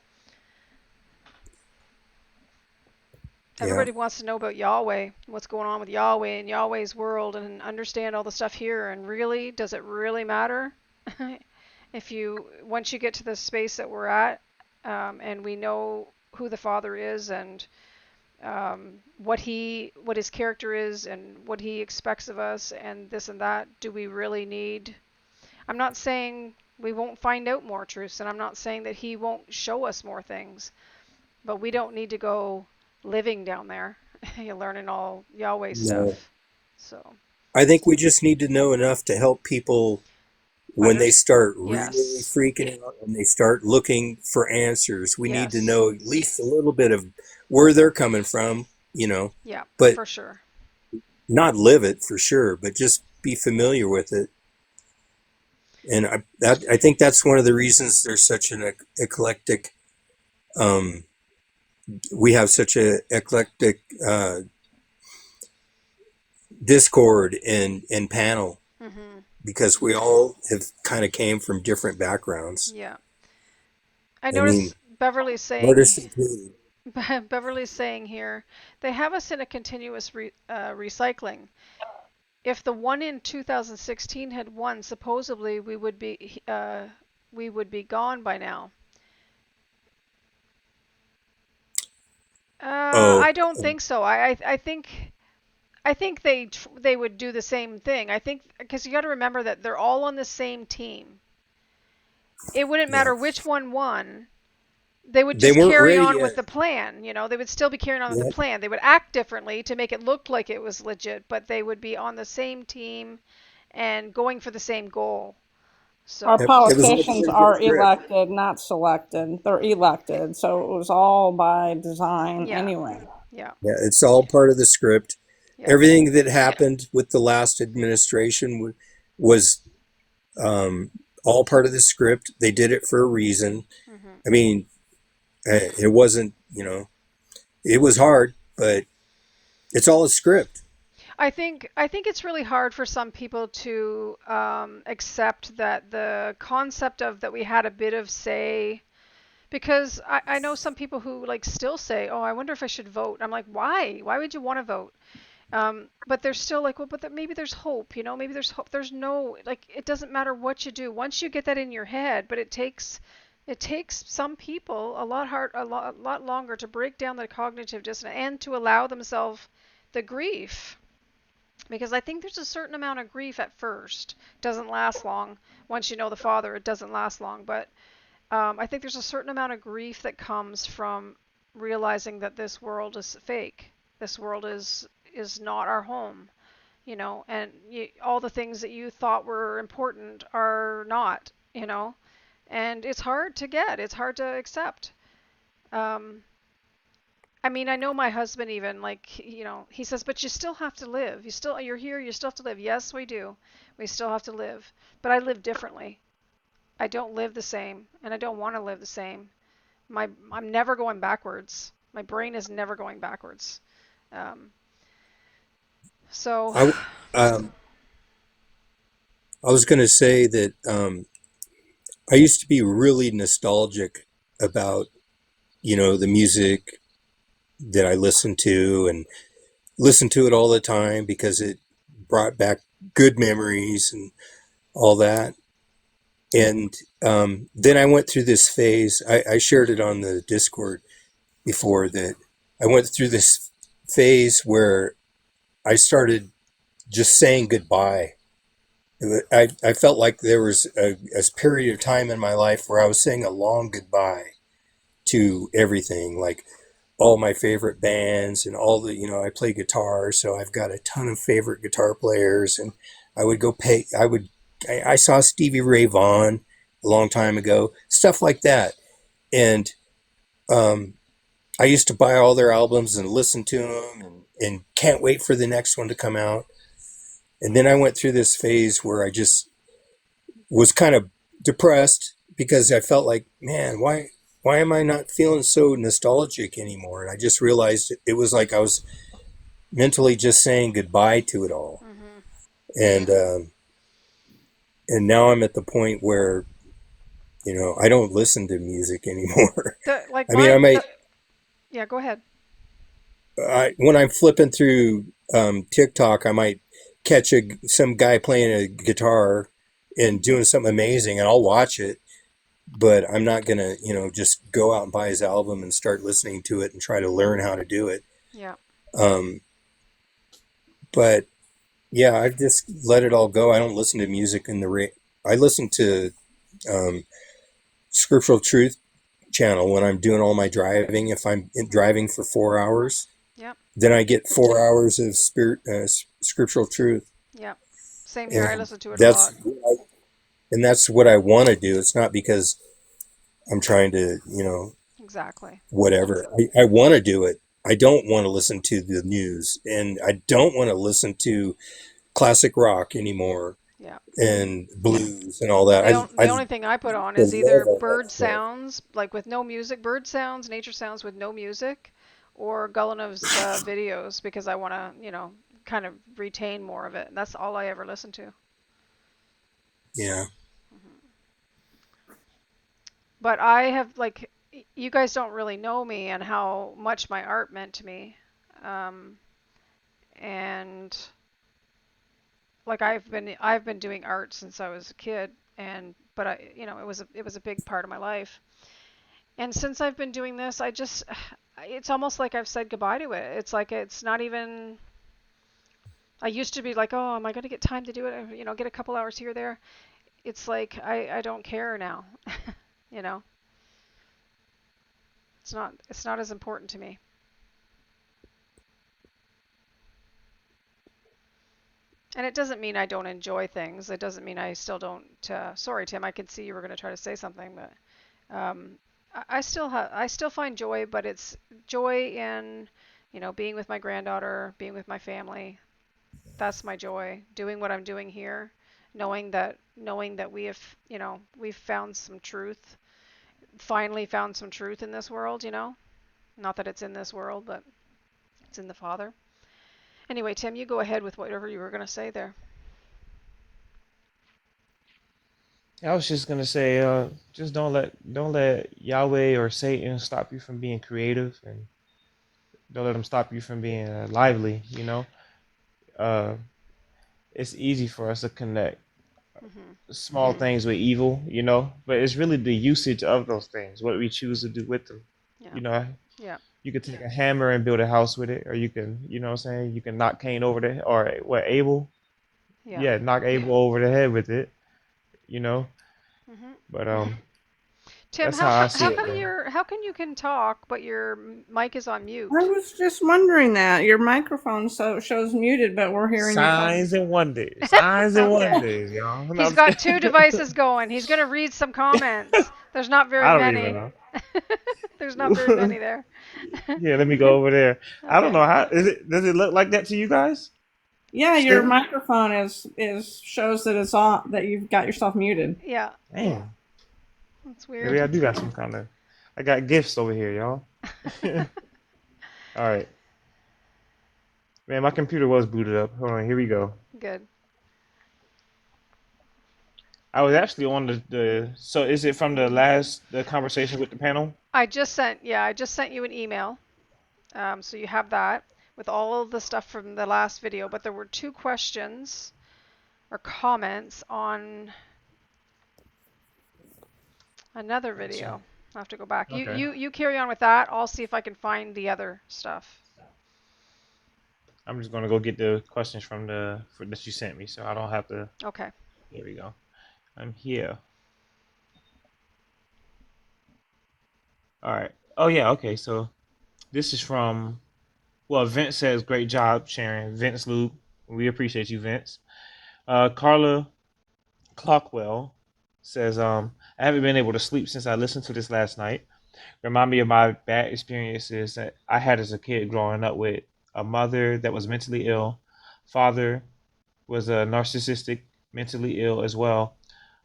Yeah. everybody wants to know about Yahweh, what's going on with Yahweh and Yahweh's world, and understand all the stuff here. And really, does it really matter? If you once you get to the space that we're at, and we know who the Father is, and what his character is, and what he expects of us, and this and that, do we really need? I'm not saying we won't find out more truths, and I'm not saying that he won't show us more things, but we don't need to go living down there. You're learning all Yahweh No. stuff. So, I think we just need to know enough to help people when under, they start really yes, freaking out and they start looking for answers. We need to yes, know at least a little bit of where they're coming from, yeah, but for sure. not live it for sure, but just be familiar with it. And I think that's one of the reasons there's such an eclectic. Um, we have such a eclectic Discord and panel Mhm. because we all have kind of came from different backgrounds. Yeah. I I mean, notice Beverly's artists saying included. Beverly's saying here they have us in a continuous recycling. If the one in 2016 had won, supposedly we would be gone by now. Oh, I don't think so. I think they would do the same thing. I think because you got to remember that they're all on the same team. It wouldn't yeah. matter which one won. They would They just weren't carry ready on yet. with the plan. They would still be carrying on with the Yep. plan. They would act differently to make it look like it was legit, but they would be on the same team and going for the same goal. Our So, It was all politicians part of the are script. elected, not selected. They're elected, so it was all by design yeah, anyway. yeah, Yeah, it's all part of the script. yeah. Everything that happened with the last administration was um, all part of the script. They did it for a reason. Hmm. I mean, it wasn't, it was hard, but it's all a script. I think it's really hard for some people to accept that the concept of that we had a bit of say, because I know some people who like still say, "Oh, I wonder if I should vote." I'm like, "Why? Why would you want to vote?" But they're still like, "Well, but maybe there's hope, maybe there's hope." There's no, like, it doesn't matter what you do once you get that in your head, but it takes some people a lot longer to break down the cognitive dissonance and to allow themselves the grief, because I think there's a certain amount of grief at first. It doesn't last long. Once you know the Father, it doesn't last long. But I think there's a certain amount of grief that comes from realizing that this world is fake. This world is not our home, and all the things that you thought were important are not, and it's hard to get. It's hard to accept. Um, I mean, I know my husband even like, he says, "But you still have to live. You're here. You still have to live." Yes, we do. We still have to live, but I live differently. I don't live the same, and I don't want to live the same. I'm never going backwards. My brain is never going backwards. Um, so, I um, I was going to say that I used to be really nostalgic about the music that I listened to and listened to it all the time because it brought back good memories and all that. And then I went through this phase. I shared it on the Discord before that I went through this phase where I started just saying goodbye. I felt like there was a period of time in my life where I was saying a long goodbye to everything, like all my favorite bands and all the, I play guitar, so I've got a ton of favorite guitar players, and I would I saw Stevie Ray Vaughan a long time ago, stuff like that. And um, I used to buy all their albums and listen to them, and can't wait for the next one to come out. And then I went through this phase where I just was kind of depressed because I felt like, man, why am I not feeling so nostalgic anymore? And I just realized it was like I was mentally just saying goodbye to it all. Mhm. And and now I'm at the point where, I don't listen to music anymore. The like I mean, I my might the Yeah, go ahead. when I'm flipping through TikTok, I might catch some guy playing a guitar and doing something amazing, and I'll watch it. But I'm not gonna, just go out and buy his album and start listening to it and try to learn how to do it. Yeah. Um, but yeah, I've just let it all go. I don't listen to music in the I listen to um, Scriptural Truth channel when I'm doing all my driving. If I'm driving for 4 hours, Yep. then I get 4 hours of scriptural truth, Yep. Same here. I and listen to it a that's lot. that's what I want to do. It's not because I'm trying to, Exactly. whatever. I want to do it. I don't want to listen to the news, and I don't want to listen to classic rock anymore Yeah. and blues and all that. The only thing I put on is Love either all that bird stuff. sounds, like with no music, bird sounds, nature sounds with no music, or Gulanov's videos because I want to, kind of retain more of it. That's all I ever listen to. Yeah. But I have like you guys don't really know me and how much my art meant to me. Um, and like I've been doing art since I was a kid, and but it was a big part of my life. And since I've been doing this, it's almost like I've said goodbye to it. It's like it's not even. I used to be like, oh, am I going to get time to do it? Get a couple hours here, there. It's like I don't care now. you know, it's not as important to me. And it doesn't mean I don't enjoy things. It doesn't mean I still don't. Sorry, Tim. I could see you were going to try to say something, but I still find joy, but it's joy in being with my granddaughter, being with my family. That's my joy. Doing what I'm doing here, knowing that we've found some truth. Finally found some truth in this world. Not that it's in this world, but it's in the Father. Anyway, Tim, you go ahead with whatever you were going to say there. I was just gonna say, just don't let Yahweh or Satan stop you from being creative, and don't let them stop you from being lively. Uh, it's easy for us to connect Mhm. small things with evil, but it's really the usage of those things, what we choose to do with them. Yeah. You know, Yeah. you could take a hammer and build a house with it, or you can, what I'm saying, you can knock Cain over the, or what, Abel, Yeah. yeah, knock Abel over the head with it, you know. Mhm. But Tim, that's how how I co- see how it, come though. you can talk but your mic is on I mute? was just wondering that your microphone shows muted, but we're hearing you talk. Signs and wonders, signs and Okay. wonders, y'all. No, He's I'm got two just- devices going. He's going to read some comments. There's not very I don't even many. know. There's not very many there. Yeah, let me go over there. I don't Okay. know how is it. Does it look like that to you guys Yeah, your still? microphone is shows that it's on, that you've got yourself muted. Yeah, Damn, that's weird. maybe I do got some kind of. I got gifts over here, y'all. All right, man. My computer was booted up. Hold on, here we go. Good. I was actually on the. So is it from the conversation with the panel? I just sent you an email. So you have that with all of the stuff from the last video, but there were two questions or comments on another So video. I have to go back. You okay, you you carry on with that. I'll see if I can find the other stuff. I'm just gonna go get the questions from that you sent me, so I don't have to. Okay. There we go. I'm here. All right. Oh yeah. Okay. So this is from. Well, Vince says great job sharing. Vince Lube. We appreciate you, Vince. Carla Clockwell says, I haven't been able to sleep since I listened to this last night. Remind me of my bad experiences that I had as a kid growing up with a mother that was mentally ill, father was a narcissistic, mentally ill as well.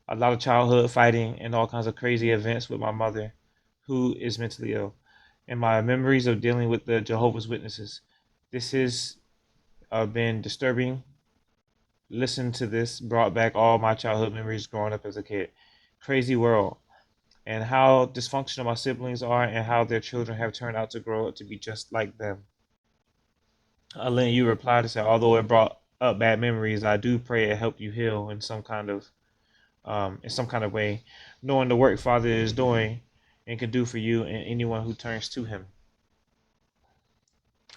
A lot of childhood fighting and all kinds of crazy events with my mother, who is mentally ill, and my memories of dealing with the Jehovah's Witnesses. This has been disturbing. Listen to this brought back all my childhood memories growing up as a kid. Crazy world, and how dysfunctional my siblings are, and how their children have turned out to grow up to be just like them. Lynn, you replied to say, although it brought up bad memories, I do pray it helped you heal in some kind of way, knowing the work Father is doing and can do for you and anyone who turns to Him.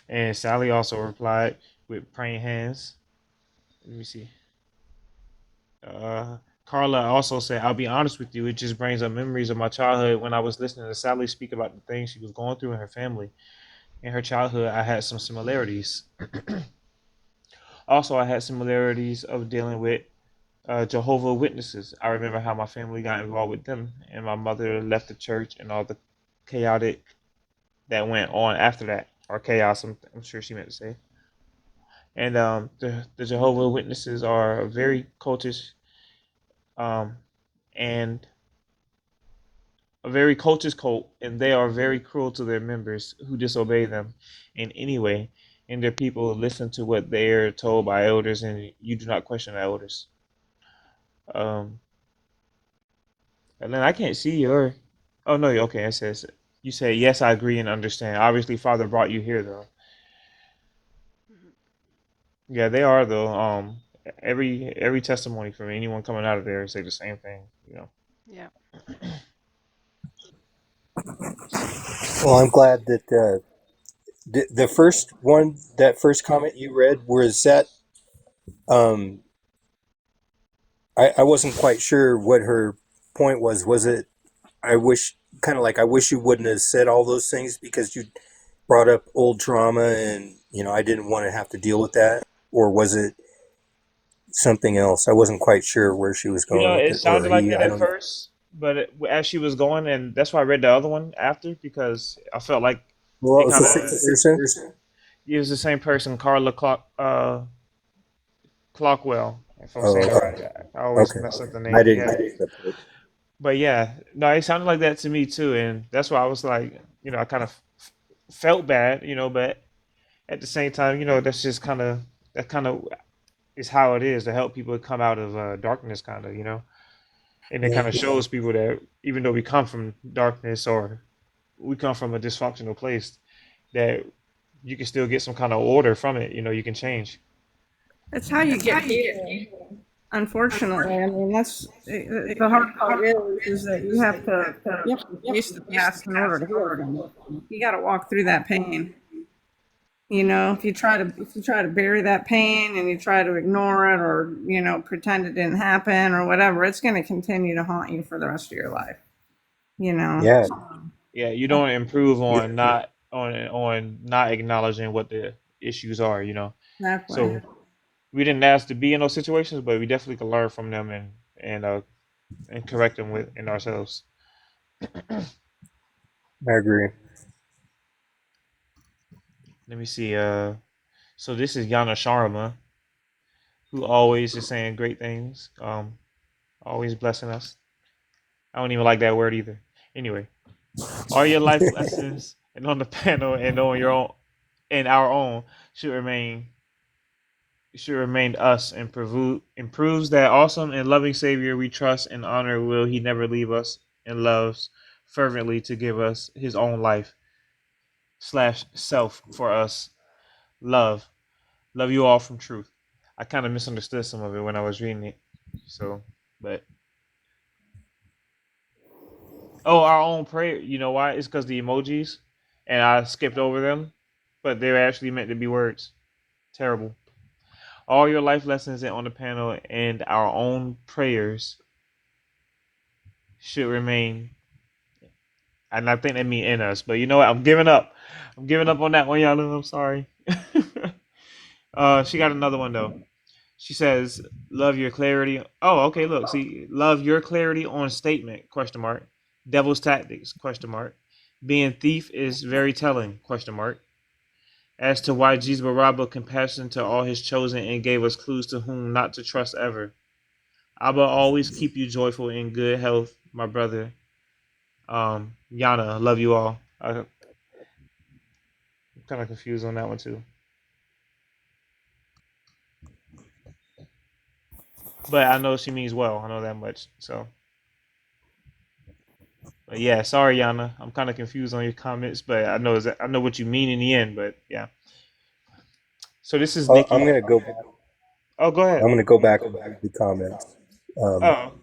And Sally also replied with praying hands. Let me see. Uh, Carla also said, I'll be honest with you, it just brings up memories of my childhood when I was listening to Sally speak about the things she was going through in her family. In her childhood, I had some similarities. Also, I had similarities of dealing with Jehovah Witnesses. I remember how my family got involved with them, and my mother left the church and all the chaotic that went on after that, or chaos. I'm sure she meant to say. And the Jehovah Witnesses are very cultish, um, and a very cultish cult, and they are very cruel to their members who disobey them in any way. And their people listen to what they are told by elders, and you do not question the elders. Um, and then I can't see your. Oh no, okay. It says you say yes. I agree and understand. Obviously, Father brought you here, though. Mhm. Yeah, they are though. Every testimony from anyone coming out of there say the same thing. You know. Yeah. Well, I'm glad that the first one, that first comment you read, was that um, I wasn't quite sure what her point was. Was it, I wish, kind of like, I wish you wouldn't have said all those things because you brought up old trauma and, I didn't want to have to deal with that? Or was it something else? I wasn't quite sure where she was You going know, with it it, or sounded like he, that I at don't know. first, but as she was going, and that's why I read the other one after because I felt like it Well, it's kind the of same person. it was the same person, Carla Clockwell. If I'm Oh, saying it okay. right, I always Okay. mess up the I name. didn't Yeah, get it. but yeah, no, it sounded like that to me too, and that's why I was like, I kind of felt bad, but at the same time, that's just that kind of is how it is to help people come out of darkness, kind of. And it Yeah. kind of shows people that even though we come from darkness or we come from a dysfunctional place, that you can still get some kind of order from it. You can change. That's how you get healed. Unfortunately, I mean the hard part is that you have to face the past in order to heal from it. You got to walk through that pain. If you try to bury that pain and you try to ignore it or pretend it didn't happen or whatever, it's going to continue to haunt you for the rest of your life. You know. Yeah. Yeah, you don't improve on not acknowledging what the issues are. Exactly. So we didn't ask to be in those situations, but we definitely can learn from them and correct them in ourselves. I agree. Let me see. So this is Yana Sharma, who always is saying great things. Always blessing us. I don't even like that word either. Anyway, all your life lessons and on the panel and on your own and our own should remain us and improves that awesome and loving Savior we trust and honor. Will He never leave us and loves fervently to give us His own life slash self for us. Love you all from truth. I kind of misunderstood some of it when I was reading it. So, but our own prayer. You know why? It's because the emojis, and I skipped over them, but they're actually meant to be words. Terrible. All your life lessons on the panel and our own prayers should remain. And I think they mean in us. But you know what? I'm giving up. I'm giving up on that one, y'all. I'm sorry. She got another one though. She says, "Love your clarity." Oh, okay. Look, see, love your clarity on statement? Question mark. Devil's tactics? Question mark. Being thief is very telling? Question mark. As to why Jesus Baraba compassion to all his chosen and gave us clues to whom not to trust ever. Abba always keep you joyful in good health, my brother. Yana, love you all. I'm kind of confused on that one too, but I know she means well. I know that much. So, but yeah, sorry, Yana. I'm kind of confused on your comments, but I know what you mean in the end. But yeah. So this is I'm Nikki. gonna go. Oh, go I'm ahead. gonna go back and read the comments. Um, Oh,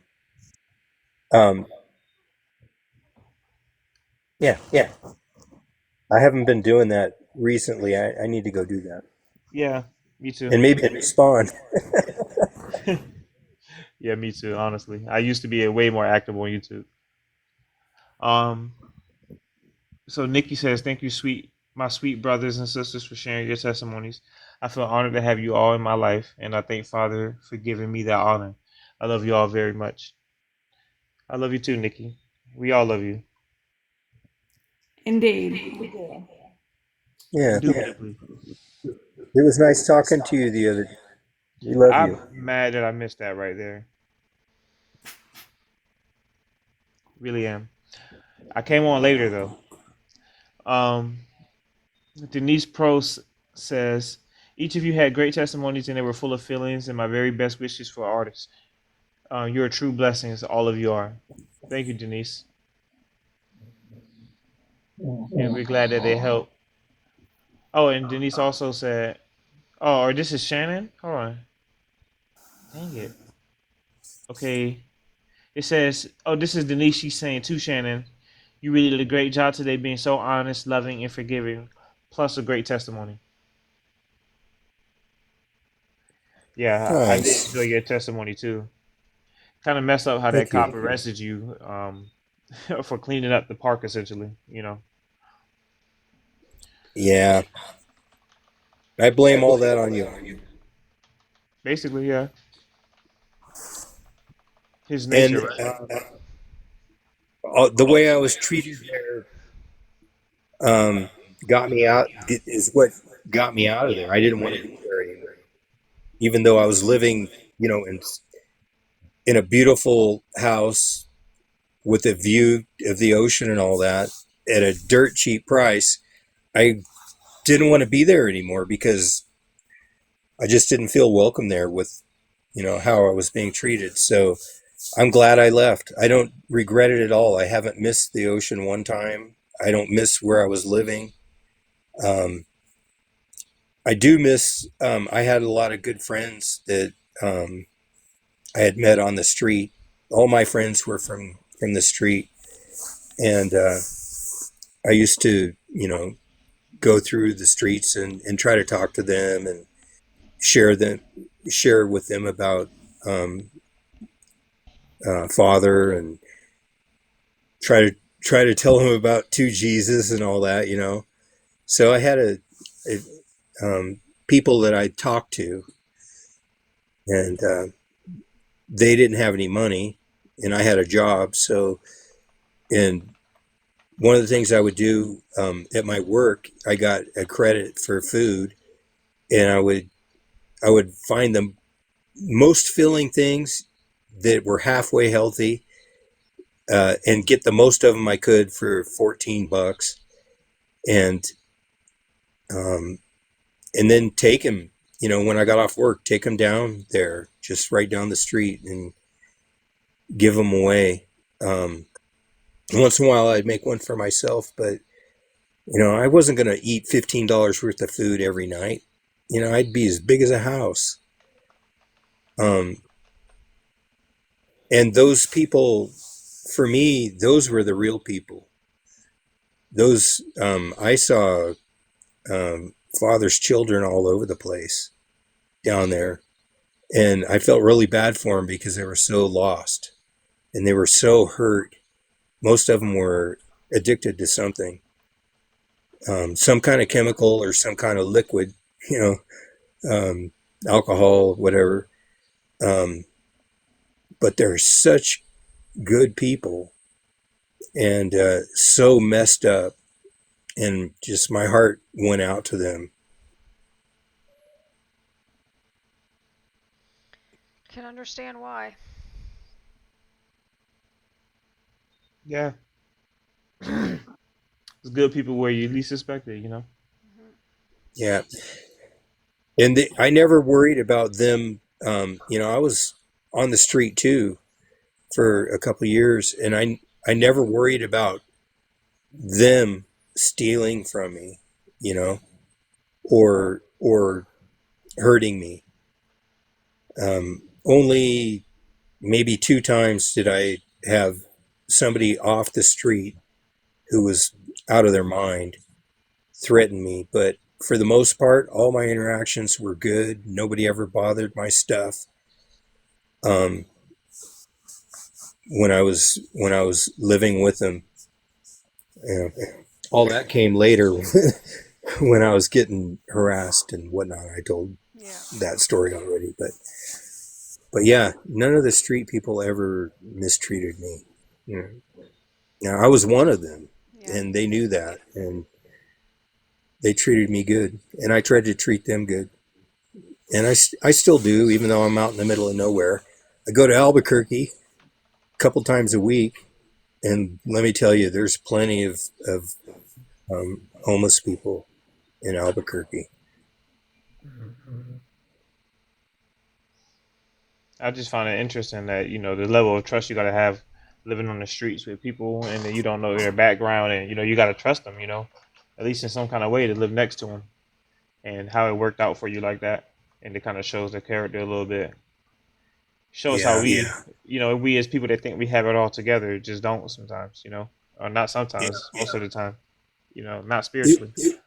um, yeah, I haven't been doing that recently. I need to go do that yeah, me too. and maybe respond. Yeah, me too. Honestly, I used to be way more active on YouTube. Um, so Nikki says, "Thank you, my sweet brothers and sisters, for sharing your testimonies. I feel honored to have you all in my life, and I thank Father for giving me that honor. I love you all very much. I love you too, Nikki. We all love you, Indeed. Yeah, indubitably. it was nice talking to you the other day. We love I'm you. mad that I missed that right there. Really am. I came on later though. Um, Denise says, each of you had great testimonies and they were full of feelings, and my very best wishes for artists. You're true blessings, all of you are. Thank you, Denise. And we're glad that they helped. Oh, and Denise also said, oh, or this is Shannon? Hold on. Dang it. Okay. It says, oh, this is Denise. She's saying to Shannon, you really did a great job today being so honest, loving, and forgiving, plus a great testimony. Yeah, I did enjoy Nice. your testimony too. Kind of messed up how that Thank cop you. arrested you for cleaning up the park, essentially. Yeah, I blame all that on you. Basically, yeah. His And nature, right? the way I was treated there um, got me out. Is what got me out of there. I didn't want to be there anymore, even though I was living, in a beautiful house with a view of the ocean and all that at a dirt cheap price. I didn't want to be there anymore because I just didn't feel welcome there with, how I was being treated. So I'm glad I left. I don't regret it at all. I haven't missed the ocean one time. I don't miss where I was living. Um, I do miss, I had a lot of good friends that I had met on the street. All my friends were from the street. And I used to, go through the streets and try to talk to them and share them, share with them about um, Father and try to tell them about two Jesus and all that. So I had a people that I talked to, and they didn't have any money, and I had a job. So, and one of the things I would do at my work, I got a credit for food, and I would find the most filling things that were halfway healthy, and get the most of them I could for $14, and um, and then take them. When I got off work, take them down there, just right down the street, and give them away. Um, Once in a while, I'd make one for myself, but I wasn't going to eat $15 worth of food every night. I'd be as big as a house. Um, and those people, for me, those were the real people. Those I saw father's children all over the place down there, and I felt really bad for them because they were so lost and they were so hurt. Most of them were addicted to something, some kind of chemical or some kind of liquid, you know. alcohol, whatever. Um, but they're such good people and so messed up, and just my heart went out to them. Can understand why. Yeah, it's good people where you least suspect it. You know. Hmm. Yeah, and I never worried about them. I was on the street too for a couple of years, and I never worried about them stealing from me, you know, or hurting me. Only maybe two times did I have somebody off the street who was out of their mind threaten me, but for the most part, all my interactions were good. Nobody ever bothered my stuff. Um, when I was living with them, you know, all that came later when I was getting harassed and whatnot. I told Yeah. that story already, but yeah, none of the street people ever mistreated me. You know, now I was one of them, Yeah. and they knew that, and they treated me good, and I tried to treat them good, and I still do, even though I'm out in the middle of nowhere. I go to Albuquerque a couple times a week, and let me tell you, there's plenty of homeless people in Albuquerque. I just find it interesting that the level of trust you gotta have living on the streets with people, and then you don't know their background, and you gotta trust them. At least in some kind of way to live next to them, and how it worked out for you like that, and it kind of shows the character a little bit. Shows how Yeah, we as people that think we have it all together just don't sometimes, or not yeah. sometimes, most of the time, not It, spiritually. it,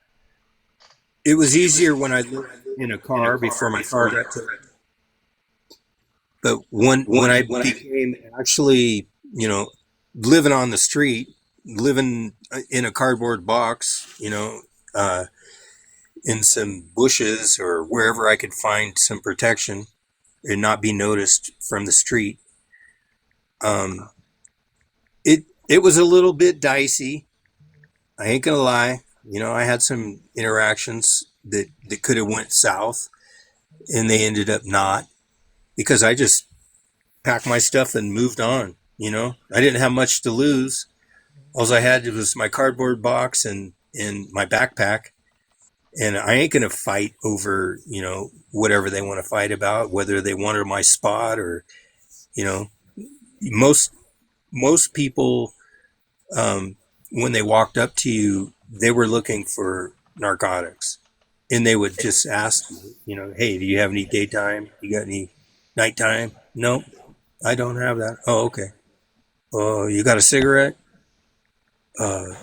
it was easier when I lived in a car before my car got to. But when I became actually, living on the street, living in a cardboard box, uh, in some bushes or wherever I could find some protection and not be noticed from the street, um, it was a little bit dicey. I ain't gonna lie. I had some interactions that could have went south, and they ended up not because I just packed my stuff and moved on. I didn't have much to lose. All I had was my cardboard box and my backpack, and I ain't gonna fight over whatever they want to fight about, whether they wanted my spot or you know most most people, um, when they walked up to you, they were looking for narcotics, and they would just ask you, hey, do you have any daytime? You got any nighttime? No, I don't have that. Oh, okay. Oh, you got a cigarette?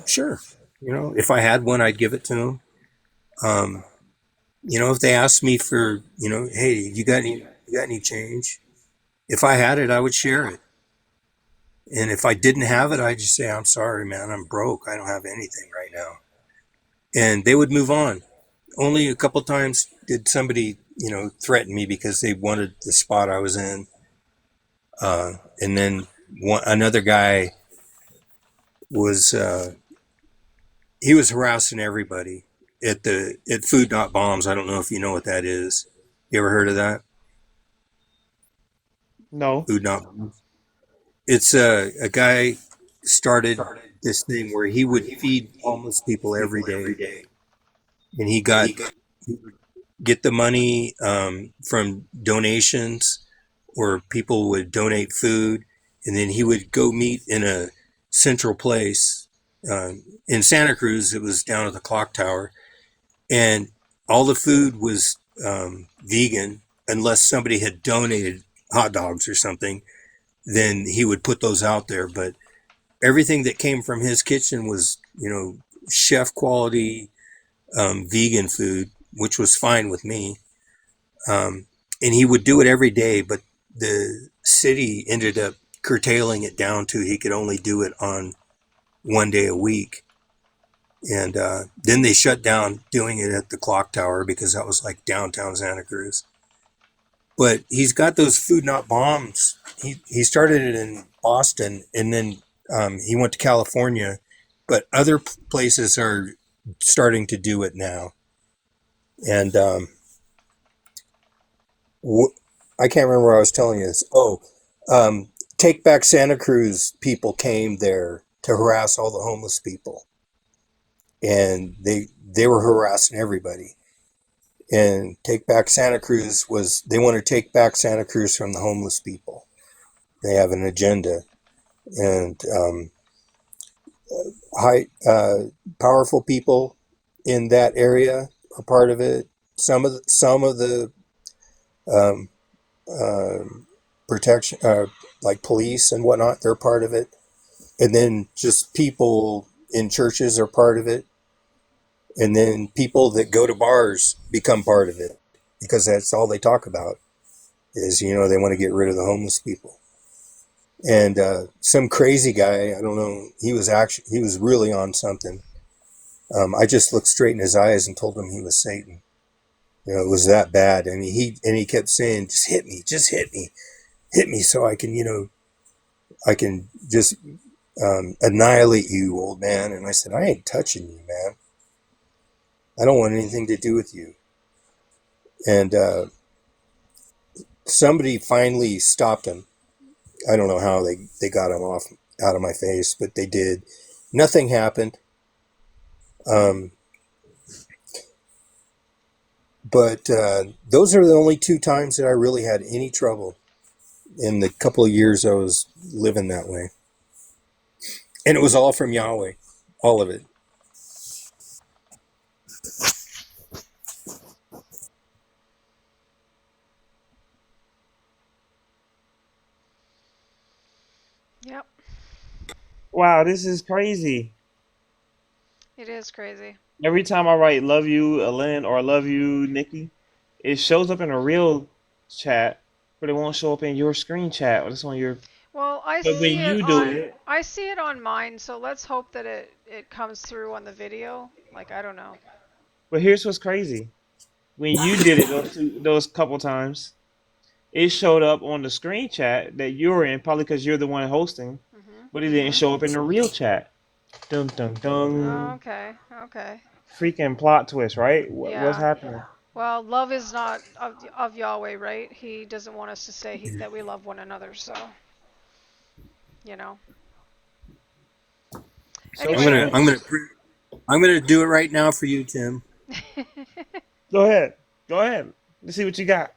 Sure. If I had one, I'd give it to them. Um, if they asked me for, hey, you got any change? If I had it, I would share it. And if I didn't have it, I'd just say, I'm sorry, man, I'm broke. I don't have anything right now. And they would move on. Only a couple times did somebody, threaten me because they wanted the spot I was in. And then another guy was, he was harassing everybody at Food Not Bombs. I don't know if you know what that is. You ever heard of that? No. Food Not Bombs. It's a guy started this thing where he would feed homeless people every day, and he would get the money from donations, or people would donate food, and then he would go meet in a central place. In Santa Cruz, it was down at the clock tower, and all the food was vegan unless somebody had donated hot dogs or something. Then he would put those out there, but everything that came from his kitchen was, chef quality vegan food, which was fine with me. Um, and he would do it every day, but the city ended up curtailing it down to he could only do it on one day a week. And then they shut down doing it at the clock tower because that was like downtown Santa Cruz. but he's got those food not bombs. He started it in Boston, and then he went to California, but other places are starting to do it now. And I can't remember what I was telling you this. Oh, Take Back Santa Cruz people came there to harass all the homeless people, and they were harassing everybody. And Take Back Santa Cruz was they want to take back Santa Cruz from the homeless people. They have an agenda, and high powerful people in that area are part of it. Some of the um, uh, protection, like police and whatnot, they're part of it. And then just people in churches are part of it. And then people that go to bars become part of it because that's all they talk about is, they want to get rid of the homeless people. And some crazy guy, I don't know, he was really on something. I just looked straight in his eyes and told him he was Satan. It was that bad. And he kept saying, just hit me so I can, I can just annihilate you, old man. And I said, I ain't touching you, man. I don't want anything to do with you. And somebody finally stopped him. I don't know how they got him off out of my face, but they did. Nothing happened. Um, but those are the only two times that I really had any trouble in the couple of years I was living that way. And it was all from Yahweh, all of it. Yep, Wow, this is crazy. it is crazy. Every time I write "love you, Alen" or "love you, Nikki," it shows up in a real chat, but it won't show up in your screen chat. Or it's on your. Well, I But when see it you do on it, I see it on mine, so let's hope that it comes through on the video. Like, I don't know. but here's what's crazy: when you did it those couple times, it showed up on the screen chat that you're in, probably because you're the one hosting, Mhm. but it didn't Mhm. show up in the real chat. Dun dun Oh, dun. okay. Okay. Freaking plot twist, right? What's Yeah. happening? Well, love is not of Yahweh, right? He doesn't want us to say that we love one another, so, you know. So I'm gonna Anyway, I'm gonna strange. I'm gonna do it right now for you, Tim. Go ahead. Go ahead. Let's see what you got.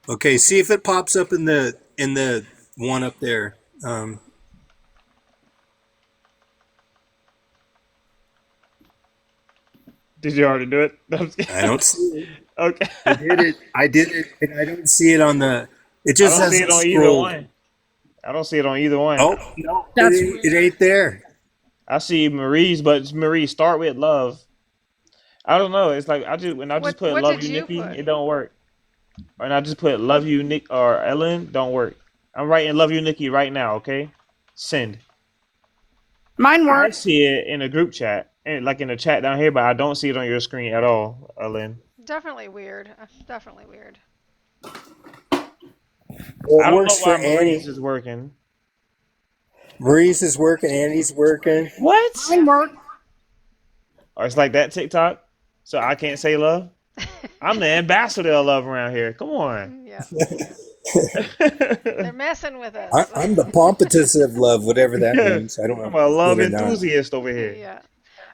Okay, see if it pops up in the one up there. Did you already do it? No, I'm just I kidding. don't see it. Okay. I did it. I did it, and I don't see it on the. It I just don't see it hasn't on either scrolled. one. I don't see it on either one. Oh no, That's it weird. ain't there. I see Marie's, but it's Marie start with love. I don't know. It's like when I just put what love did you you Nikki, put? it don't work. And I just put love you Nick or Ellen, don't work. I'm writing love you Nikki right now. Okay, send. Mine I worked. see it in a group chat, and like in the chat down here, but I don't see it on your screen at all, Ellen. Definitely weird. Definitely weird. Well, I it don't know works for why Marie's Annie. is working. Marie's is working. Annie's working. What? Mine Yeah. worked. Or it's like that TikTok, so I can't say love. I'm the ambassador of love around here. Come on. Yeah. I'm They're messing with us. I'm the pompatus of love, whatever that means. I don't know if a that's good love or not. enthusiast over here. Yeah.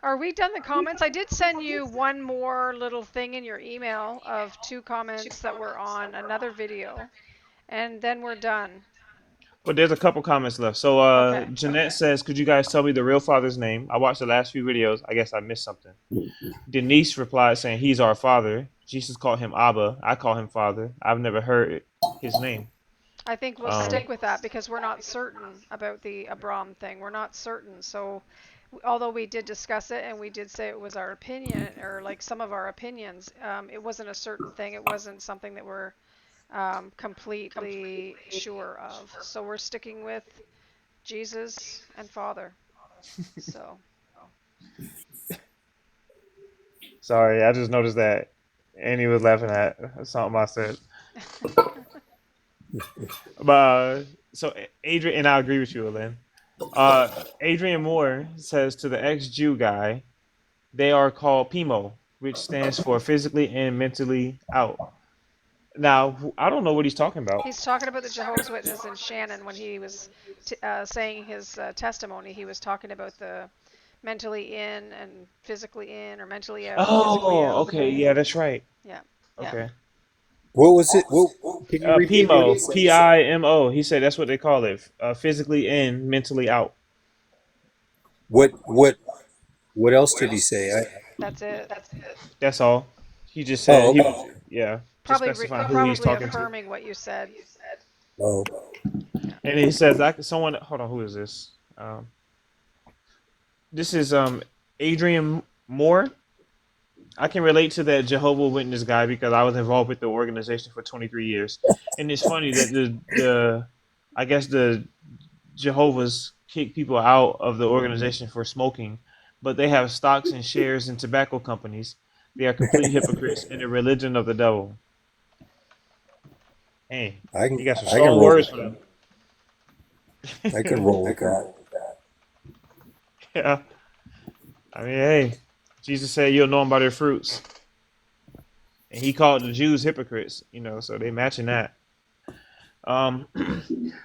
Are we done the comments? I did send you one more little thing in your email of two comments that were on another video, and then we're done. But there's a couple comments left. So Okay. Jeanette says, "Could you guys tell me the real father's name?" I watched the last few videos. I guess I missed something. Denise replied saying, "He's our father. Jesus called him Abba. I call him Father. I've never heard his name." I think we'll Um, stick with that because we're not certain about the Abram thing. We're not certain. So, although we did discuss it and we did say it was our opinion or like some of our opinions, it wasn't a certain thing. It wasn't something that we're completely sure of. So, we're sticking with Jesus and Father. So, sorry, I just noticed that Annie was laughing at something I said. So Adrian, and I agree with you, Lynn. Adrian Moore says to the ex-Jew guy, they are called PMO, which stands for physically and mentally out. Now, I don't know what he's talking about. He's talking about the Jehovah's Witness in Shannon when he was saying his testimony. He was talking about the mentally in and physically in, or mentally out and physically Oh, out. okay, yeah, that's right. Yeah. Okay. What was it? Can you repeat what he PMO, said? PIMO. He said that's what they call it. Physically in, mentally out. What else did he say? That's it. That's all. He just said Oh, he okay. was, yeah, just Probably specifying who he's probably talking to. affirming what you said. Oh, Yeah. And he says, someone, hold on, who is this? This is Adrian Moore. I can relate to that Jehovah Witness guy because I was involved with the organization for 23 years, and it's funny that the I guess the Jehovah's kick people out of the organization for smoking, but they have stocks and shares in tobacco companies. They are complete hypocrites in the religion of the devil. Hey, I can you got some I can strong roll words with for that. them. I can roll with that. Yeah, I mean, hey, Jesus said you'll know them by their fruits, and he called the Jews hypocrites. So they matching that. Um,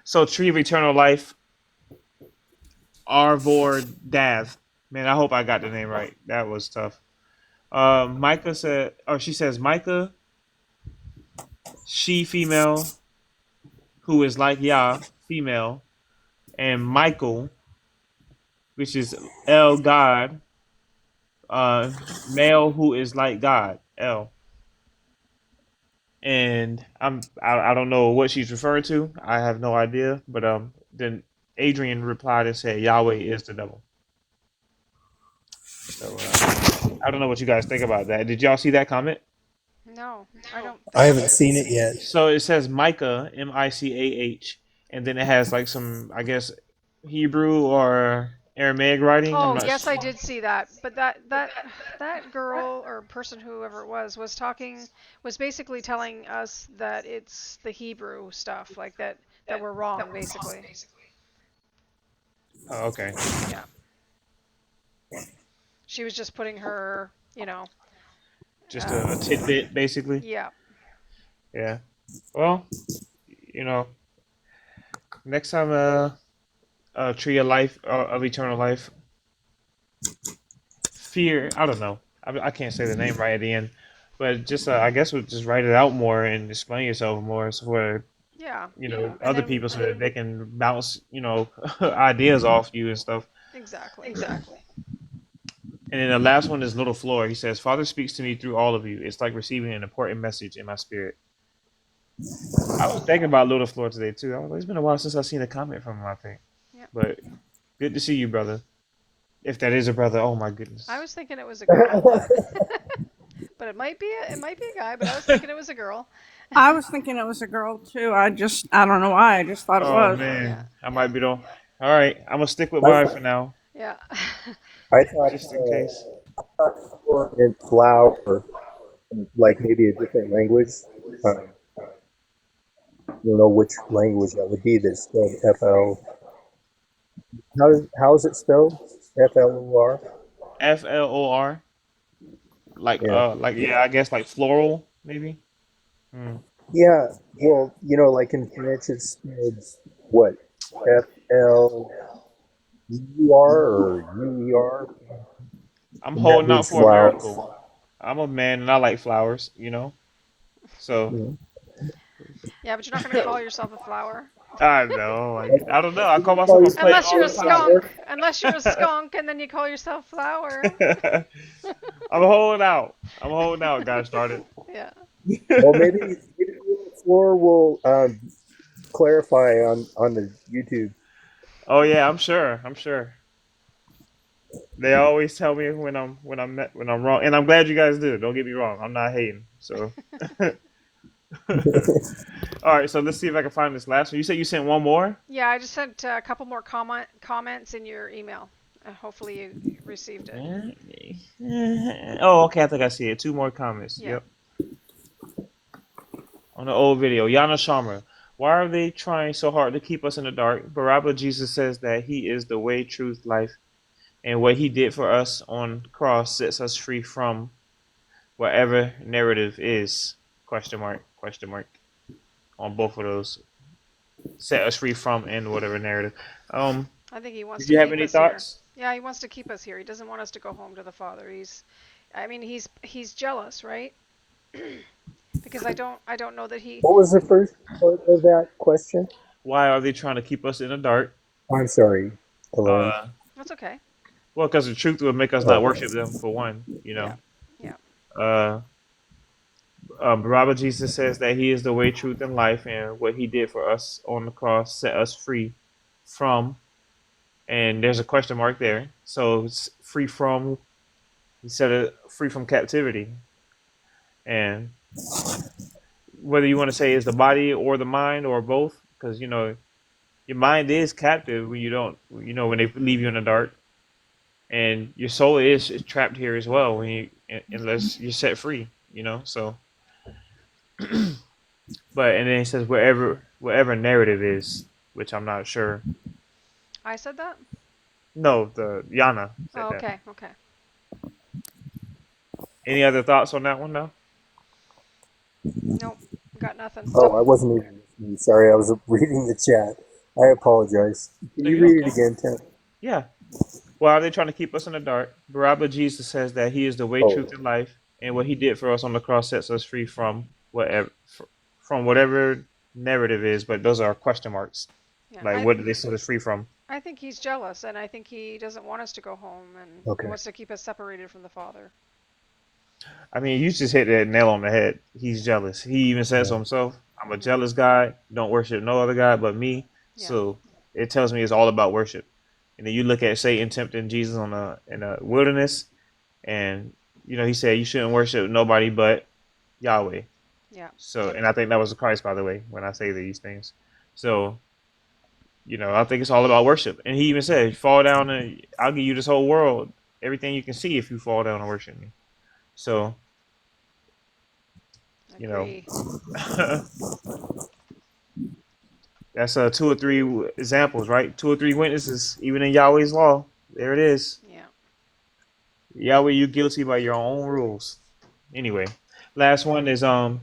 so Tree of Eternal Life, Arvor Dav. Man, I hope I got the name right. That was tough. Micah said, or she says, Micah, she female, who is like Yah, female, and Michael, which is El God, male who is like God, El. And I don't know what she's referring to. I have no idea. But then Adrian replied and said Yahweh is the devil. So I don't know what you guys think about that. Did y'all see that comment? No, I don't I think haven't so. seen it yet. So it says Micah, Micah, and then it has like some, I guess, Hebrew or Aramaic writing. I'm Oh, not yes, I sure. did see that. But that girl or person, whoever it was basically telling us that it's the Hebrew stuff, like that we're wrong, basically. Oh, okay. Yeah. She was just putting her, Just a um, tidbit, basically. yeah. Yeah. Well, you know, next time, tree of life, of eternal life, fear. I don't know. I can't say the name right at the end, but just I guess we'll just write it out more and explain yourself more, so for Yeah. And other then people, so that they can bounce ideas off you and stuff. exactly. And then the last one is Little Floor. He says, "Father speaks to me through all of you. It's like receiving an important message in my spirit." I was thinking about Little Floor today too. It's been a while since I've seen a comment from him, I think. Yeah. But good to see you, brother. If that is a brother, oh my I goodness. was thinking it was a girl, but but it might be a guy, but I was thinking it was a girl. I was thinking it was a girl too. I don't know why. I just thought it Oh was. Yeah. man, I might Yeah. be the. All right, I'm gonna stick with I, mine for now, Yeah. I thought just in case. in flower, like maybe a different language. I don't know which language that would be. That's spelled FL. How is it spelled? FLOR. FLOR, Yeah. like yeah, I guess like floral maybe. Hmm. Yeah. Well, like in French, it's spelled what? FLUR or UER, I'm and that holding out means for a flower. miracle. I'm a man and I like flowers. So Yeah. Yeah, but you're not going to call yourself a flower. I know. I don't know. I call Call myself a plant Unless all you're a the skunk. time. Unless you're a skunk and then you call yourself flower. I'm holding out. I'm holding out. Got started. Yeah. Well, maybe Floor will clarify on the YouTube. Oh yeah, I'm sure. I'm sure. They always tell me when I'm wrong, and I'm glad you guys do. Don't get me wrong. I'm not hating. So, all right. So let's see if I can find this last one. You said you sent one more. Yeah, I just sent a couple more comments in your email. Hopefully you received it. Oh, okay. I think I see it. Two more comments. Yeah. Yep. On the old video, Yana Sharma. Why are they trying so hard to keep us in the dark? Barabbas Jesus says that he is the way, truth, life, and what he did for us on the cross sets us free from whatever narrative is. Question mark, question mark. On both of those. Set us free from and whatever narrative. Um, I think he wants did to you have keep any us here. thoughts? Yeah, he wants to keep us here. He doesn't want us to go home to the Father. I mean, he's jealous, right? Because I don't know that he. What was the first part of that question? Why are they trying to keep us in the dark? I'm sorry, Alone. Uh, That's okay. well, because the truth would make us not Oh, worship them for one. Yeah, yeah, Uh, Barabbas Jesus says that he is the way, truth, and life, and what he did for us on the cross set us free from. And there's a question mark there. So it's free from. He said it free from captivity, and whether you want to say is the body or the mind or both, because your mind is captive when you don't, when they leave you in the dark, and your soul is trapped here as well when unless you're set free. So, but and then he says wherever narrative is, which I'm not sure. I said that. No, the Yana said Oh, that. okay, okay. Any other thoughts on that one now? Nope, got nothing. oh, I wasn't even listening. Sorry, I was reading the chat. I apologize. Can No, you you're read it okay. again, Tim? Yeah. Why are they trying to keep us in the dark? Barabbas Jesus says that he is the way, Oh, truth, and life, and what he did for us on the cross sets us free from whatever narrative is. But those are question marks. Yeah, Like, what did they set us free from? I think he's jealous, and I think he doesn't want us to go home, and he okay. wants to keep us separated from the Father. I mean, you just hit that nail on the head. He's jealous. He even says Yeah. so himself, "I'm a Mhm. jealous God. Don't worship no other God but me." Yeah. So it tells me it's all about worship. And then you look at Satan tempting Jesus in the wilderness, and he said you shouldn't worship nobody but Yahweh. Yeah. So, Yep. and I think that was Christ, by the way, when I say these things. So, I think it's all about worship. And he even said, "Fall down, and I'll give you this whole world, everything you can see, if you fall down and worship me." So, you know, Agree. that's two or three examples, right? Two or three witnesses, even in Yahweh's law. There it is. Yeah. Yahweh, you're guilty by your own rules. Anyway, last one is Yana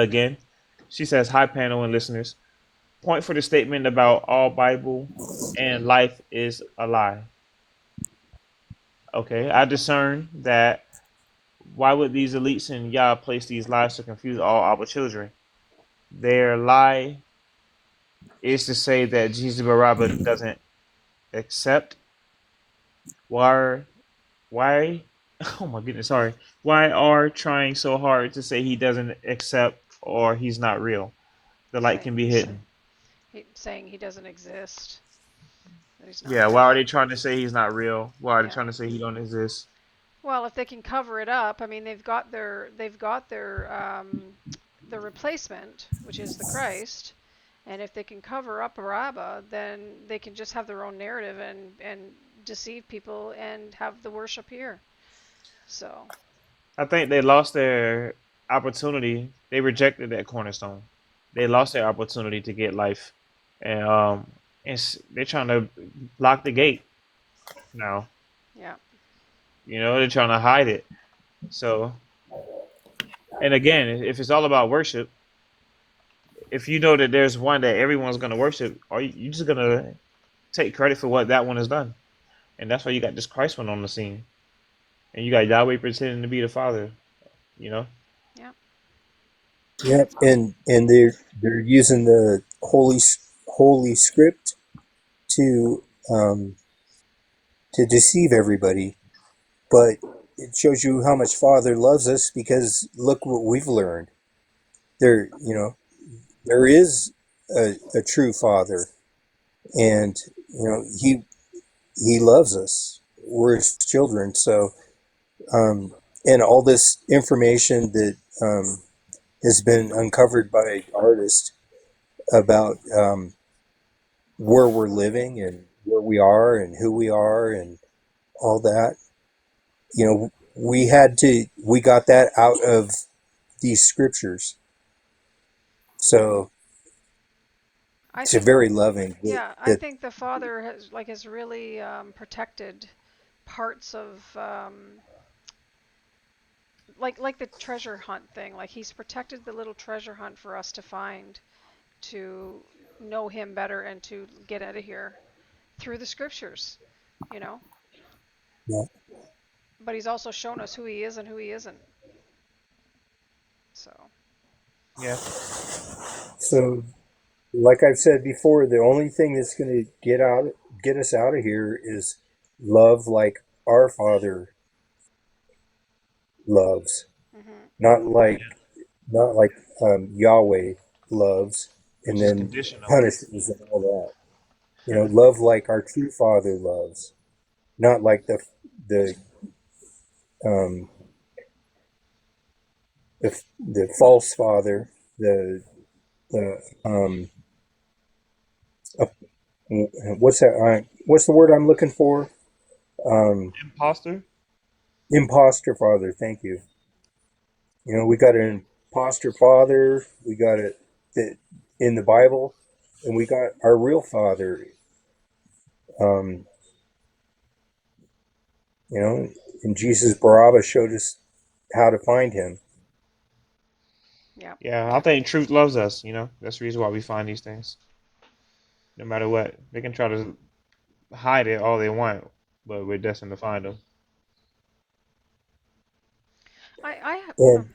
again. She says, "Hi, panel and listeners. Point for the statement about all Bible and life is a lie." Okay, I discern that. Why would these elites in Yah place these lies to confuse all our children? Their lie is to say that Jesus Barabbas doesn't accept. Why? Why? Oh my goodness, sorry. Why are trying so hard to say he doesn't accept or he's not real? The light Saying can be hidden. saying he doesn't exist. That he's not Yeah, why are real. they trying to say he's not real? Why are they Yeah. trying to say he don't exist? Well, if they can cover it up, I mean, they've got their replacement, which is the Christ, and if they can cover up Barabbas, then they can just have their own narrative and deceive people and have the worship here. So, I think they lost their opportunity. They rejected that cornerstone. They lost their opportunity to get life, and they're trying to block the gate now. yeah. They're trying to hide it. So, and again, if it's all about worship, if you know that there's one that everyone's going to worship, are you just going to take credit for what that one has done? And that's why you got this Christ one on the scene, and you got Yahweh pretending to be the Father. You know. Yeah. Yeah, and they're using the holy script to um, to deceive everybody, but it shows you how much Father loves us because look what we've learned. There is a true Father, and he loves us. We're his children. So, and all this information that has been uncovered by artists about where we're living and where we are and who we are and all that. We got that out of these scriptures. So I it's a think, very loving yeah, I that think the father has really protected parts of like the treasure hunt thing. Like he's protected the little treasure hunt for us to find, to know him better and to get out of here through the scriptures, you know. yeah. But he's also shown us who he is and who he isn't. So, Yeah. So like I've said before, the only thing that's going to get us out of here is love like our Father loves, hmm not like not like Yahweh loves and Which is then conditional. punishes and all that. You know, love like our true Father loves, not like the um, the false father, the uh, what's that? What's the word I'm looking for? Um, Imposter. imposter father. Thank you. You know, we got an imposter father. We got it that in the Bible, and we got our real father. Um, you know, and Jesus Barabbas showed us how to find him. yeah, Yeah, I think truth loves us. That's the reason why we find these things. No matter what, they can try to hide it all they want, but we're destined to find them. I, And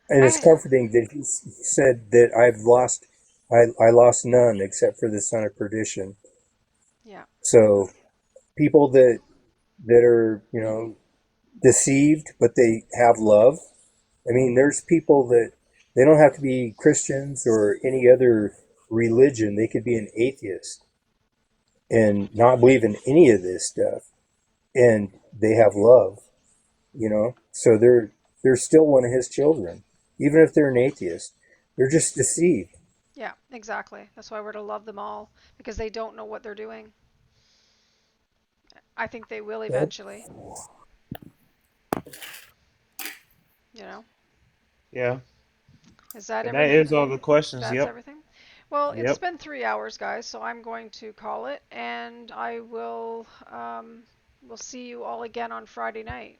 and it's I, comforting that he said that I lost none except for the son of perdition. yeah, So people that are deceived, but they have love. I mean, there's people that they don't have to be Christians or any other religion. They could be an atheist and not believe in any of this stuff, and they have love. So they're still one of his children, even if they're an atheist. They're just deceived. yeah, exactly. That's why we're to love them all because they don't know what they're doing. I think they will Yep. eventually, you know. Yeah, Is that and that everything? is all the questions. That's Yep. everything? Well, it's Yep. been 3 hours, guys, so I'm going to call it, and we'll see you all again on Friday night.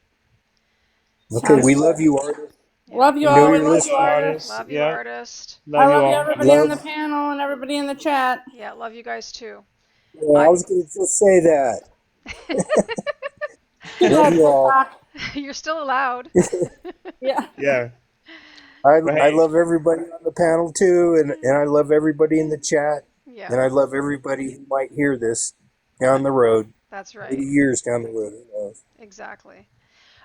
Okay, Sounds we good. love you, artist. Yeah. Love you We know all. We you're love you, listening. artists. Artists. Love you, Yep. artist. I Love you love you, all. everybody on Love. the panel and everybody in the chat. Yeah, love you guys too. Yeah, I I was going to just say that. Good Love night, you all. TikTok. You're still allowed. Yeah. Yeah. I But I hey, love everybody on the panel too, and I love everybody in the chat, Yeah, and I love everybody who might hear this down that, the road, that's maybe right. years down the road. Who knows? Exactly.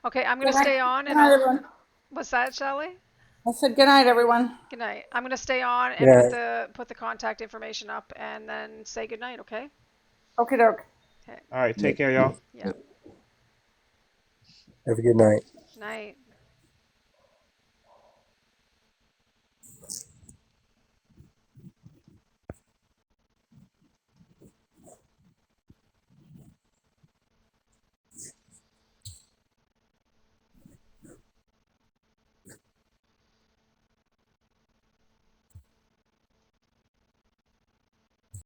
Okay, I'm going Good to night. stay on Good and night, I'll. everyone. What's that, Shelley? I said good night, everyone. Good night. I'm going to stay on and Yeah. put the contact information up and then say good night, okay? Okay, doke. Okay. all right. Yeah. Take care, y'all. Yeah. Have a good night. Night.